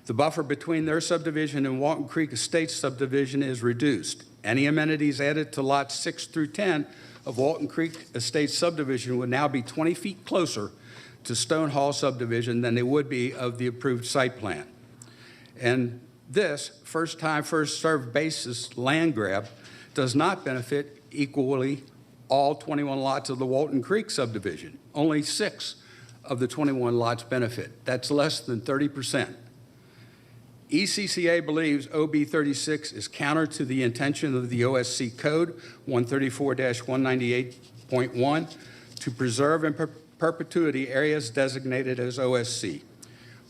The buffer between their subdivision and Walton Creek Estates subdivision is reduced. Any amenities added to lots 6 through 10 of Walton Creek Estates subdivision would now be 20 feet closer to Stone Hall subdivision than they would be of the approved site plan. And this first time, first served basis land grab does not benefit equally all 21 lots of the Walton Creek subdivision. Only 6 of the 21 lots benefit. That's less than 30%. ECCA believes OB 36 is counter to the intention of the OSC Code 134-198.1 to preserve in perpetuity areas designated as OSC.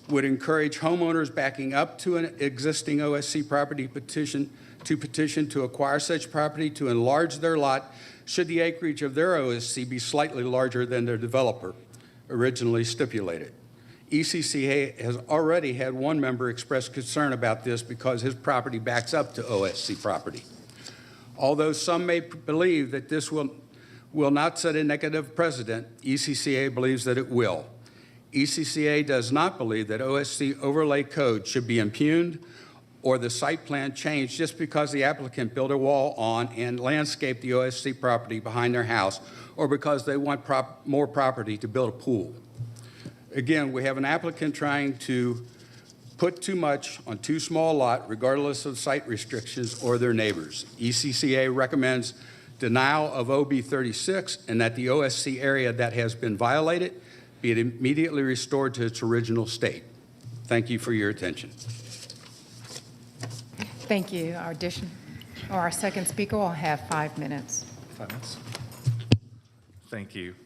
Would encourage homeowners backing up to an existing OSC property petition to acquire such property to enlarge their lot should the acreage of their OSC be slightly larger than their developer originally stipulated. ECCA has already had one member express concern about this because his property backs up to OSC property. Although some may believe that this will not set a negative precedent, ECCA believes that it will. ECCA does not believe that OSC overlay code should be impugned or the site plan changed just because the applicant built a wall on and landscaped the OSC property behind their house or because they want more property to build a pool. Again, we have an applicant trying to put too much on too small a lot regardless of site restrictions or their neighbors. ECCA recommends denial of OB 36 and that the OSC area that has been violated be immediately restored to its original state. Thank you for your attention. Thank you. Our second speaker will have 5 minutes. 5 minutes. Thank you.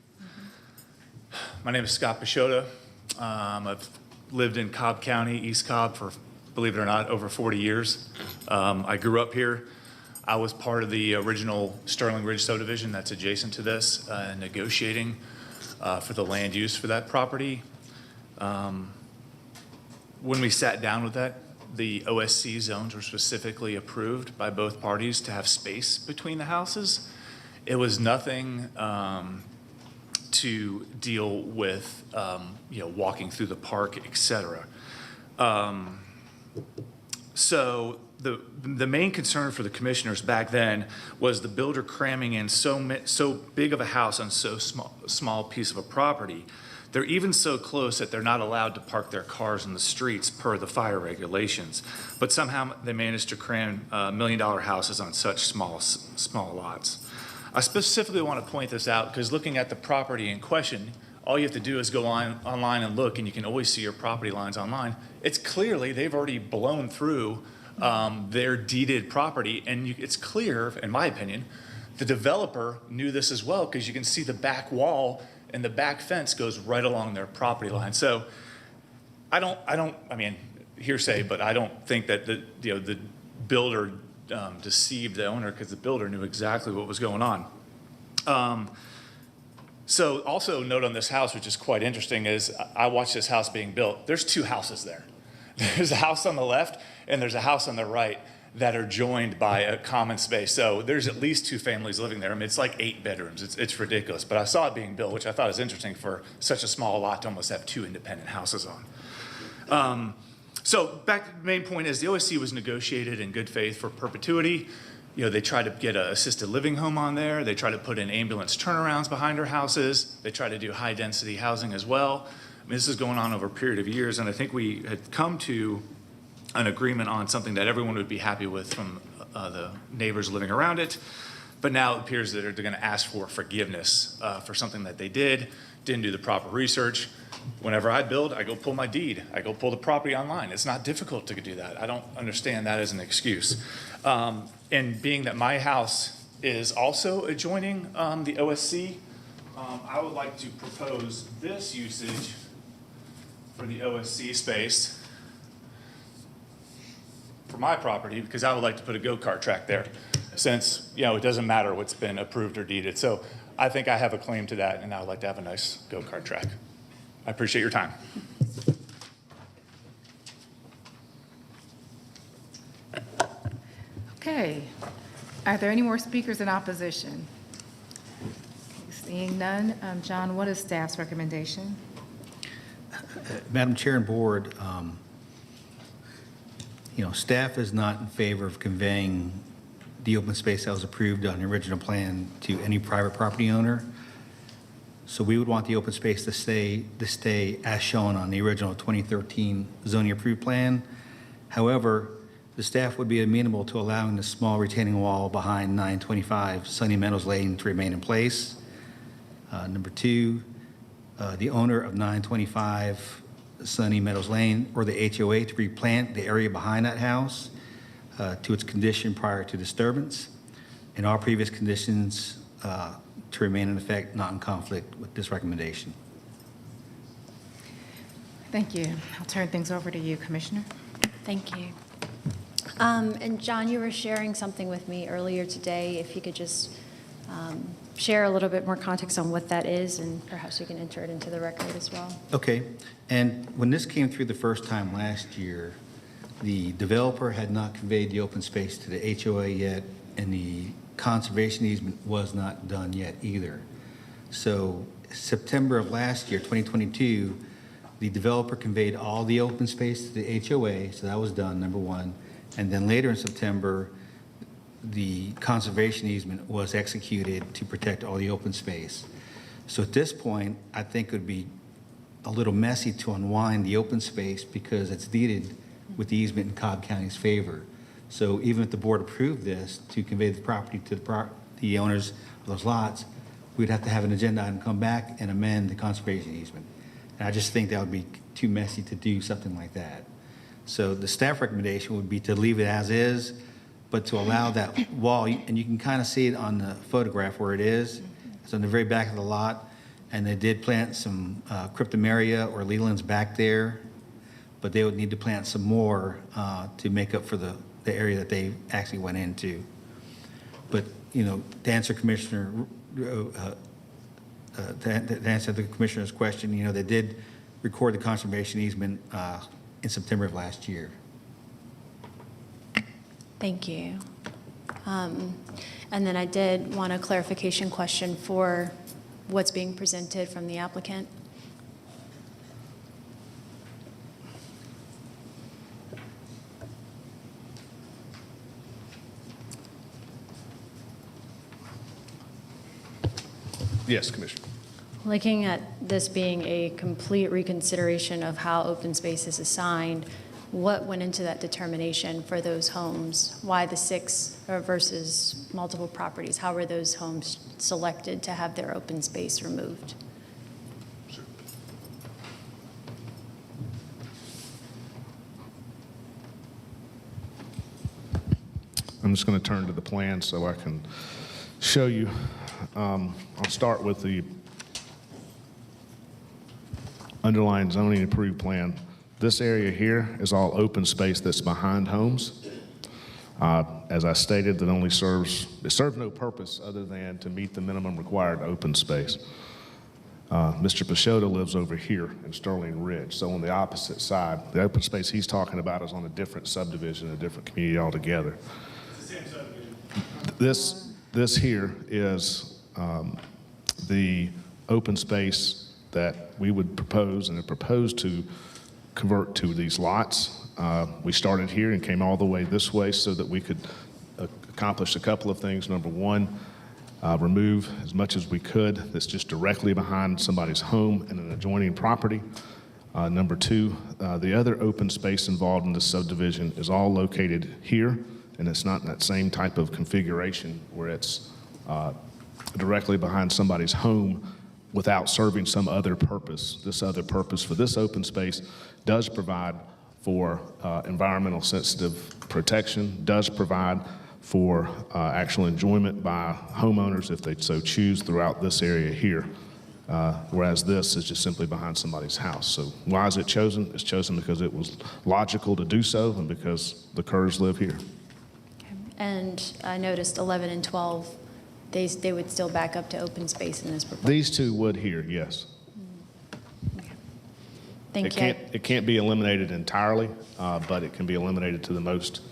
My name is Scott Pashota. I've lived in Cobb County, East Cobb, for, believe it or not, over 40 years. I grew up here. I was part of the original Sterling Ridge subdivision that's adjacent to this, negotiating for the land use for that property. When we sat down with that, the OSC zones were specifically approved by both parties to have space between the houses. It was nothing to deal with, walking through the park, et cetera. So the main concern for the commissioners back then was the builder cramming in so big of a house on so small piece of a property. They're even so close that they're not allowed to park their cars in the streets per the fire regulations. But somehow they managed to cram $1 million houses on such small lots. I specifically want to point this out because looking at the property in question, all you have to do is go online and look, and you can always see your property lines online. It's clearly they've already blown through their deeded property, and it's clear, in my opinion, the developer knew this as well because you can see the back wall and the back fence goes right along their property line. So I mean, hearsay, but I don't think that the builder deceived the owner because the builder knew exactly what was going on. So also note on this house, which is quite interesting, is I watched this house being built. There's 2 houses there. There's a house on the left and there's a house on the right that are joined by a common space. So there's at least 2 families living there. I mean, it's like 8 bedrooms. It's ridiculous. But I saw it being built, which I thought was interesting for such a small lot to almost have 2 independent houses on. So back to the main point is the OSC was negotiated in good faith for perpetuity. They tried to get an assisted living home on there. They tried to put in ambulance turnarounds behind their houses. They tried to do high density housing as well. I mean, this is going on over a period of years, and I think we had come to an agreement on something that everyone would be happy with from the neighbors living around it. But now it appears that they're going to ask for forgiveness for something that they didn't do the proper research. Whenever I build, I go pull my deed. I go pull the property online. It's not difficult to do that. I don't understand that as an excuse. And being that my house is also adjoining the OSC, I would like to propose this usage for the OSC space for my property because I would like to put a go-kart track there since, it doesn't matter what's been approved or deeded. So I think I have a claim to that, and I would like to have a nice go-kart track. I appreciate your time. Okay. Are there any more speakers in opposition? Seeing none, John, what is staff's recommendation? Madam Chair and Board, Staff is not in favor of conveying the open space that was approved on the original plan to any private property owner. So we would want the open space to stay as shown on the original 2013 zoning approved plan. However, the staff would be amenable to allowing the small retaining wall behind 925 Sunny Meadows Lane to remain in place. Number two, the owner of 925 Sunny Meadows Lane or the HOA to replant the area behind that house to its condition prior to disturbance, and all previous conditions to remain in effect, not in conflict with this recommendation. Thank you. I'll turn things over to you, Commissioner. Thank you. And John, you were sharing something with me earlier today. If you could just share a little bit more context on what that is, and perhaps we can enter it into the record as well. Okay, and when this came through the first time last year, the developer had not conveyed the open space to the HOA yet, and the conservation easement was not done yet either. So September of last year, 2022, the developer conveyed all the open space to the HOA, so that was done, number one. And then later in September, the conservation easement was executed to protect all the open space. So at this point, I think it would be a little messy to unwind the open space because it's deeded with the easement in Cobb County's favor. So even if the board approved this to convey the property to the owners of those lots, we'd have to have an agenda item come back and amend the conservation easement. And I just think that would be too messy to do something like that. So the staff recommendation would be to leave it as is, but to allow that wall, and you can kind of see it on the photograph where it is. It's on the very back of the lot, and they did plant some cryptomeria or lelands back there, but they would need to plant some more to make up for the area that they actually went into. But, to answer Commissioner, to answer the Commissioner's question, they did record the conservation easement in September of last year. Thank you. And then I did want a clarification question for what's being presented from the applicant. Yes, Commissioner. Looking at this being a complete reconsideration of how open space is assigned, what went into that determination for those homes? Why the 6 versus multiple properties? How were those homes selected to have their open space removed? I'm just going to turn to the plan so I can show you. I'll start with the underlying zoning approved plan. This area here is all open space that's behind homes. As I stated, it serves no purpose other than to meet the minimum required open space. Mr. Peixoto lives over here in Sterling Ridge, so on the opposite side. The open space he's talking about is on a different subdivision, a different community altogether. It's the same subdivision. This here is the open space that we would propose and have proposed to convert to these lots. We started here and came all the way this way so that we could accomplish a couple of things. Number one, remove as much as we could that's just directly behind somebody's home and an adjoining property. Number two, the other open space involved in this subdivision is all located here, and it's not in that same type of configuration where it's directly behind somebody's home without serving some other purpose. This other purpose for this open space does provide for environmental sensitive protection, does provide for actual enjoyment by homeowners if they so choose throughout this area here, whereas this is just simply behind somebody's house. So why is it chosen? It's chosen because it was logical to do so and because the Kerrs live here. Okay. And I noticed 11 and 12, they would still back up to open space in this proposal. These two would here, yes. Okay. Thank you. It can't be eliminated entirely, but it can be eliminated to the most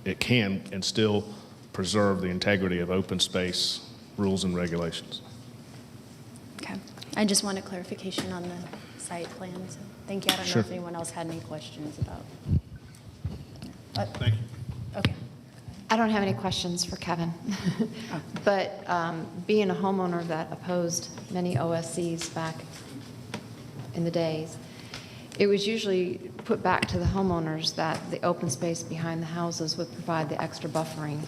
it can and still preserve the integrity of open space rules and regulations. Okay. I just want a clarification on the site plan. So thank you. I don't know Sure. if anyone else had any questions about. Thank you. Okay. I don't have any questions for Kevin. But being a homeowner that opposed many OSCs back in the days, it was usually put back to the homeowners that the open space behind the houses would provide the extra buffering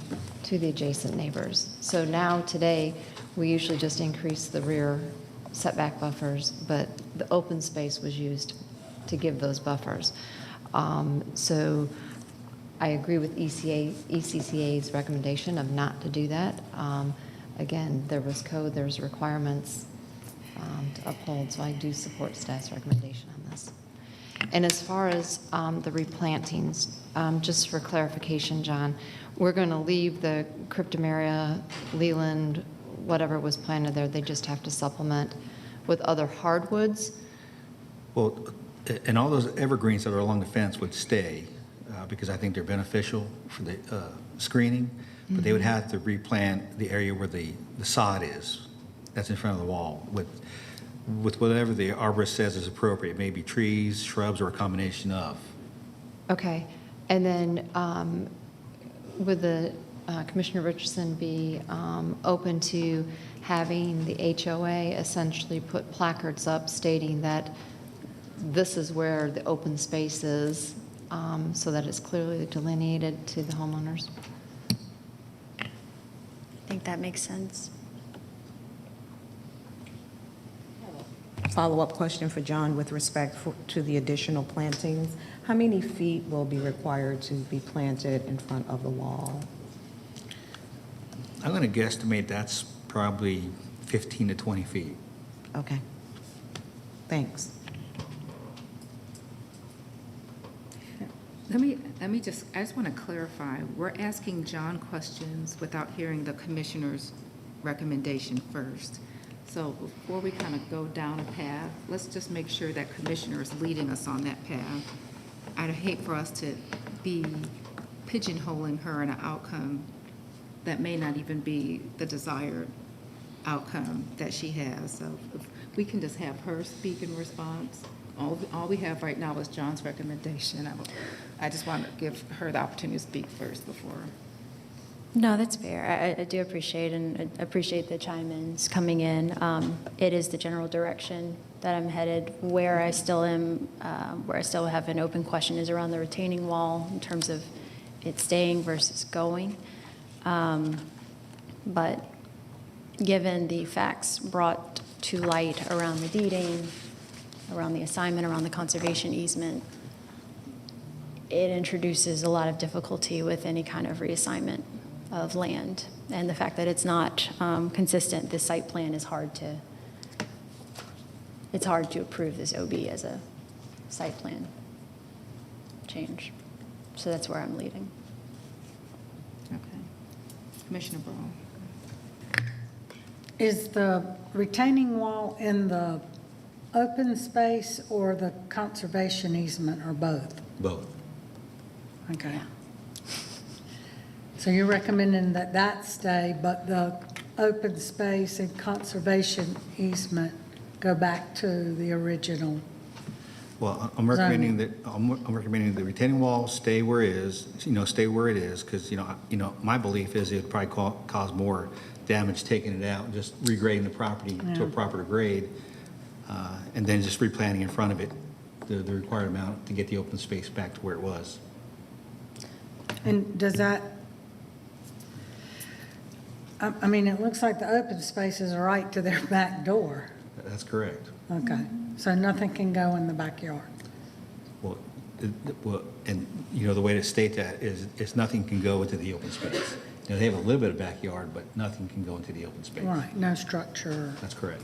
to the adjacent neighbors. So now, today, we usually just increase the rear setback buffers, but the open space was used to give those buffers. So I agree with ECCA's recommendation of not to do that. Again, there was code, there's requirements to uphold, so I do support staff's recommendation on this. And as far as the replantings, just for clarification, John, we're going to leave the cryptomeria, leland, whatever was planted there, they just have to supplement with other hardwoods? Well, and all those evergreens that are along the fence would stay because I think they're beneficial for the screening, but they would have to replant the area where the sod is, that's in front of the wall, with whatever the arborist says is appropriate, maybe trees, shrubs, or a combination of. Okay. And then would the Commissioner Richardson be open to having the HOA essentially put placards up stating that this is where the open space is, so that it's clearly delineated to the homeowners? I think that makes sense. Follow-up question for John with respect to the additional plantings. How many feet will be required to be planted in front of the wall? I'm going to guesstimate that's probably 15 to 20 feet. Okay. Thanks. Let me just, I just want to clarify. We're asking John questions without hearing the commissioner's recommendation first. So before we kind of go down a path, let's just make sure that commissioner is leading us on that path. I'd hate for us to be pigeonholing her in an outcome that may not even be the desired outcome that she has. So if we can just have her speak in response. All we have right now is John's recommendation. I just want to give her the opportunity to speak first before. No, that's fair. I do appreciate and appreciate the chime-ins coming in. It is the general direction that I'm headed. Where I still am, where I still have an open question is around the retaining wall in terms of it staying versus going. But given the facts brought to light around the deeding, around the assignment, around the conservation easement, it introduces a lot of difficulty with any kind of reassignment of land. And the fact that it's not consistent, this site plan is it's hard to approve this OB as a site plan change. So that's where I'm leading. Okay. Commissioner Braun. Is the retaining wall in the open space or the conservation easement, or both? Both. Okay. So you're recommending that that stay, but the open space and conservation easement go back to the original? Well, I'm recommending that, I'm recommending the retaining wall stay where it is, stay where it is, because, my belief is it would probably cause more damage taking it out, just regrading the property to a proper grade, and then just replanting in front of it, the required amount to get the open space back to where it was. And does that, I mean, it looks like the open spaces are right to their back door. That's correct. Okay, so nothing can go in the backyard? Well, and, the way to state that is nothing can go into the open space. They have a little bit of backyard, but nothing can go into the open space. Right, no structure. That's correct.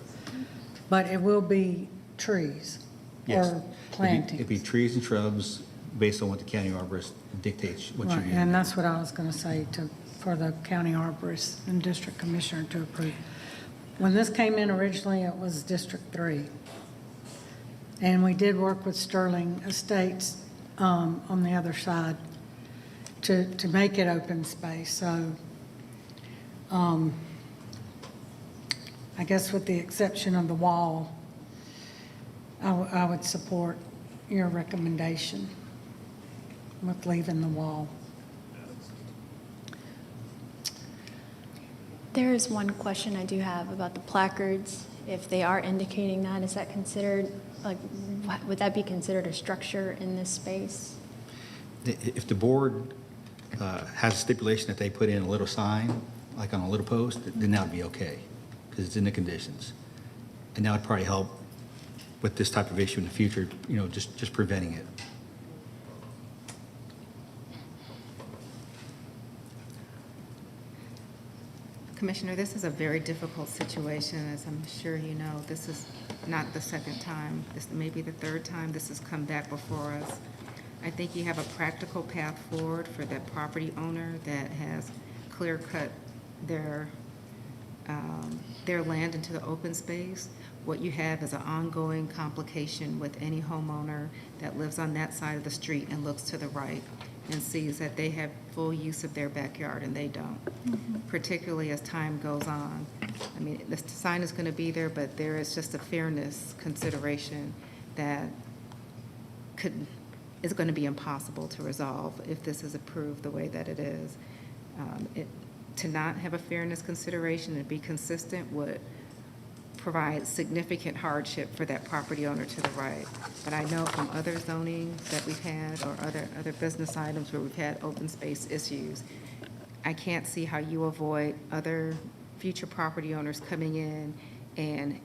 But it will be trees Yes. or plantings? It'd be trees and shrubs based on what the county arborist dictates what you Right, do. and that's what I was going to say for the county arborist and district commissioner to approve. When this came in originally, it was District 3. And we did work with Sterling Estates on the other side to make it open space. So I guess with the exception of the wall, I would support your recommendation. with leaving the wall. There is one question I do have about the placards. If they are indicating that, is that considered, like, would that be considered a structure in this space? If the board has a stipulation that they put in a little sign, like on a little post, then that would be okay, because it's in the conditions. And that would probably help with this type of issue in the future, you know, just preventing it. Commissioner, this is a very difficult situation, as I'm sure you know. This is not the second time. This may be the third time this has come back before us. I think you have a practical path forward for that property owner that has clear-cut their land into the open space. What you have is an ongoing complication with any homeowner that lives on that side of the street and looks to the right and sees that they have full use of their backyard and they don't, particularly as time goes on. I mean, the sign is going to be there, but there is just a fairness consideration that is going to be impossible to resolve if this is approved the way that it is. To not have a fairness consideration and be consistent would provide significant hardship for that property owner to the right. But I know from other zoning that we've had or other business items where we've had open space issues, I can't see how you avoid other future property owners coming in and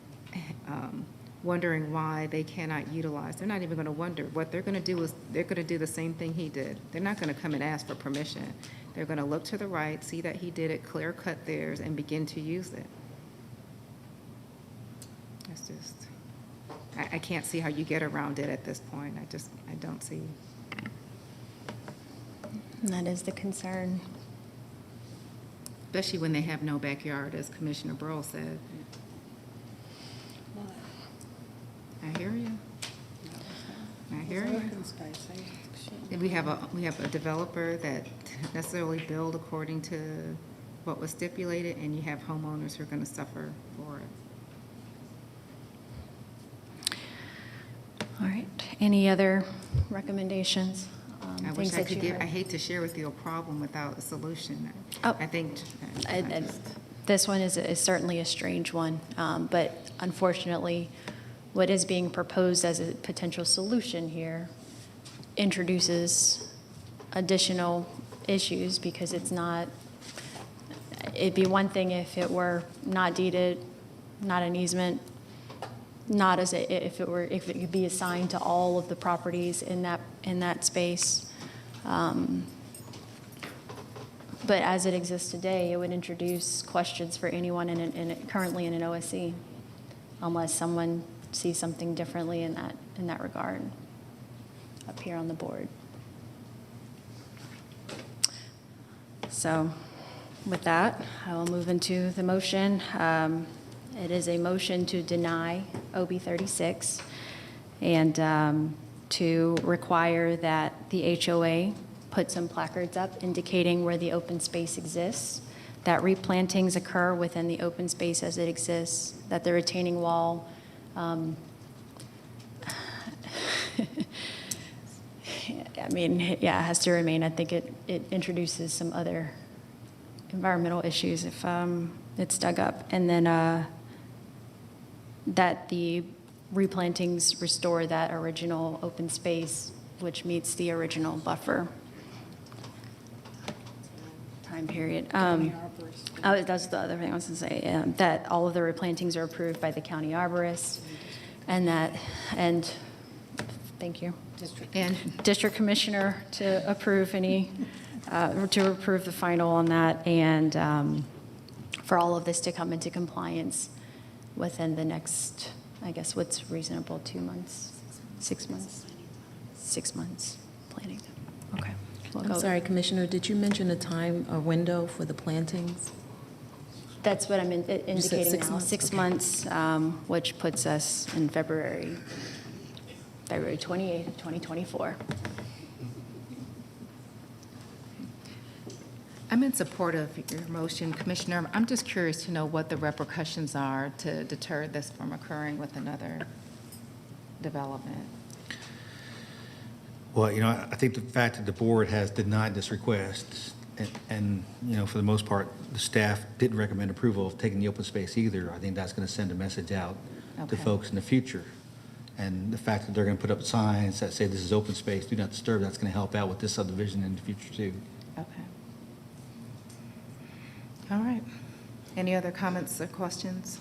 wondering why they cannot utilize. They're not even going to wonder. What they're going to do is they're going to do the same thing he did. They're not going to come and ask for permission. They're going to look to the right, see that he did it, clear cut theirs, and begin to use it. It's just, I can't see how you get around it at this point. I don't see. And that is the concern. Especially when they have no backyard, as Commissioner Burrow said. I hear you. I hear you. And we have a developer that necessarily build according to what was stipulated, and you have homeowners who are going to suffer for it. All right. Any other recommendations? I wish I could give, I hate to share with you a problem without a solution. Oh. I think. This one is certainly a strange one, but unfortunately, what is being proposed as a potential solution here introduces additional issues because it's not, it'd be one thing if it were not deeded, not an easement, not as if it could be assigned to all of the properties in that space. But as it exists today, it would introduce questions for anyone currently in an OSC, unless someone sees something differently in that regard up here on the board. So with that, I will move into the motion. It is a motion to deny OB 36 and to require that the HOA put some placards up indicating where the open space exists, that replantings occur within the open space as it exists, that the retaining wall I mean, yeah, it has to remain. I think it introduces some other environmental issues if it's dug up. And then that the replantings restore that original open space, which meets the original buffer time period. That's the other thing I was going to say, that all of the replantings are approved by the county arborist, and thank you. District Commissioner to approve to approve the final on that, and for all of this to come into compliance within the next, I guess, what's reasonable, 2 months, 6 months? 6 months planning. Okay. I'm sorry, Commissioner, did you mention a time, a window for the plantings? That's what I'm indicating 6 now, months? 6 Okay. months, which puts us in February 28th, 2024. I'm in support of your motion, Commissioner. I'm just curious to know what the repercussions are to deter this from occurring with another development. Well, I think the fact that the board has denied this request, and for the most part, the staff didn't recommend approval of taking the open space either, I think that's going to send a message out to Okay. folks in the future. And the fact that they're going to put up signs that say this is open space, do not disturb, that's going to help out with this subdivision in the future too. Okay. All right. Any other comments or questions?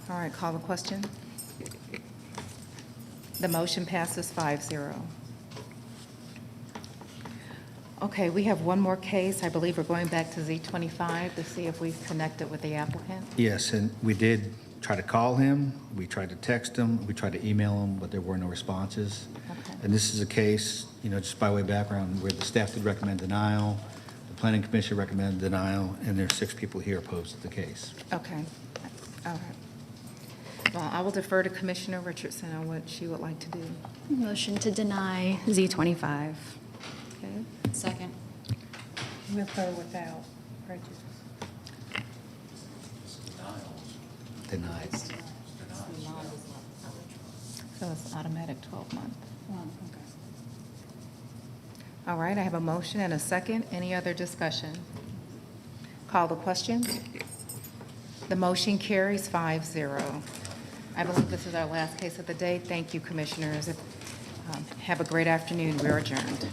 All right, call the question. The motion passes 5-0. Okay, we have one more case. I believe we're going back to Z25 to see if we've connected with the applicant. Yes, and we did try to call him, we tried to text him, we tried to email him, but there were no responses. Okay. And this is a case, just by way of background, where the staff did recommend denial, the planning commission recommended denial, and there's 6 people here opposed to the case. Okay. All right. Well, I will defer to Commissioner Richardson on what she would like to do. Motion to deny Z25. Okay. Second. With or without prejudice. Denied. So it's automatic 12-month. Okay. All right, I have a motion and a second. Any other discussion? Call the question. The motion carries 5-0. I believe this is our last case of the day. Thank you, commissioners. Have a great afternoon. We're adjourned.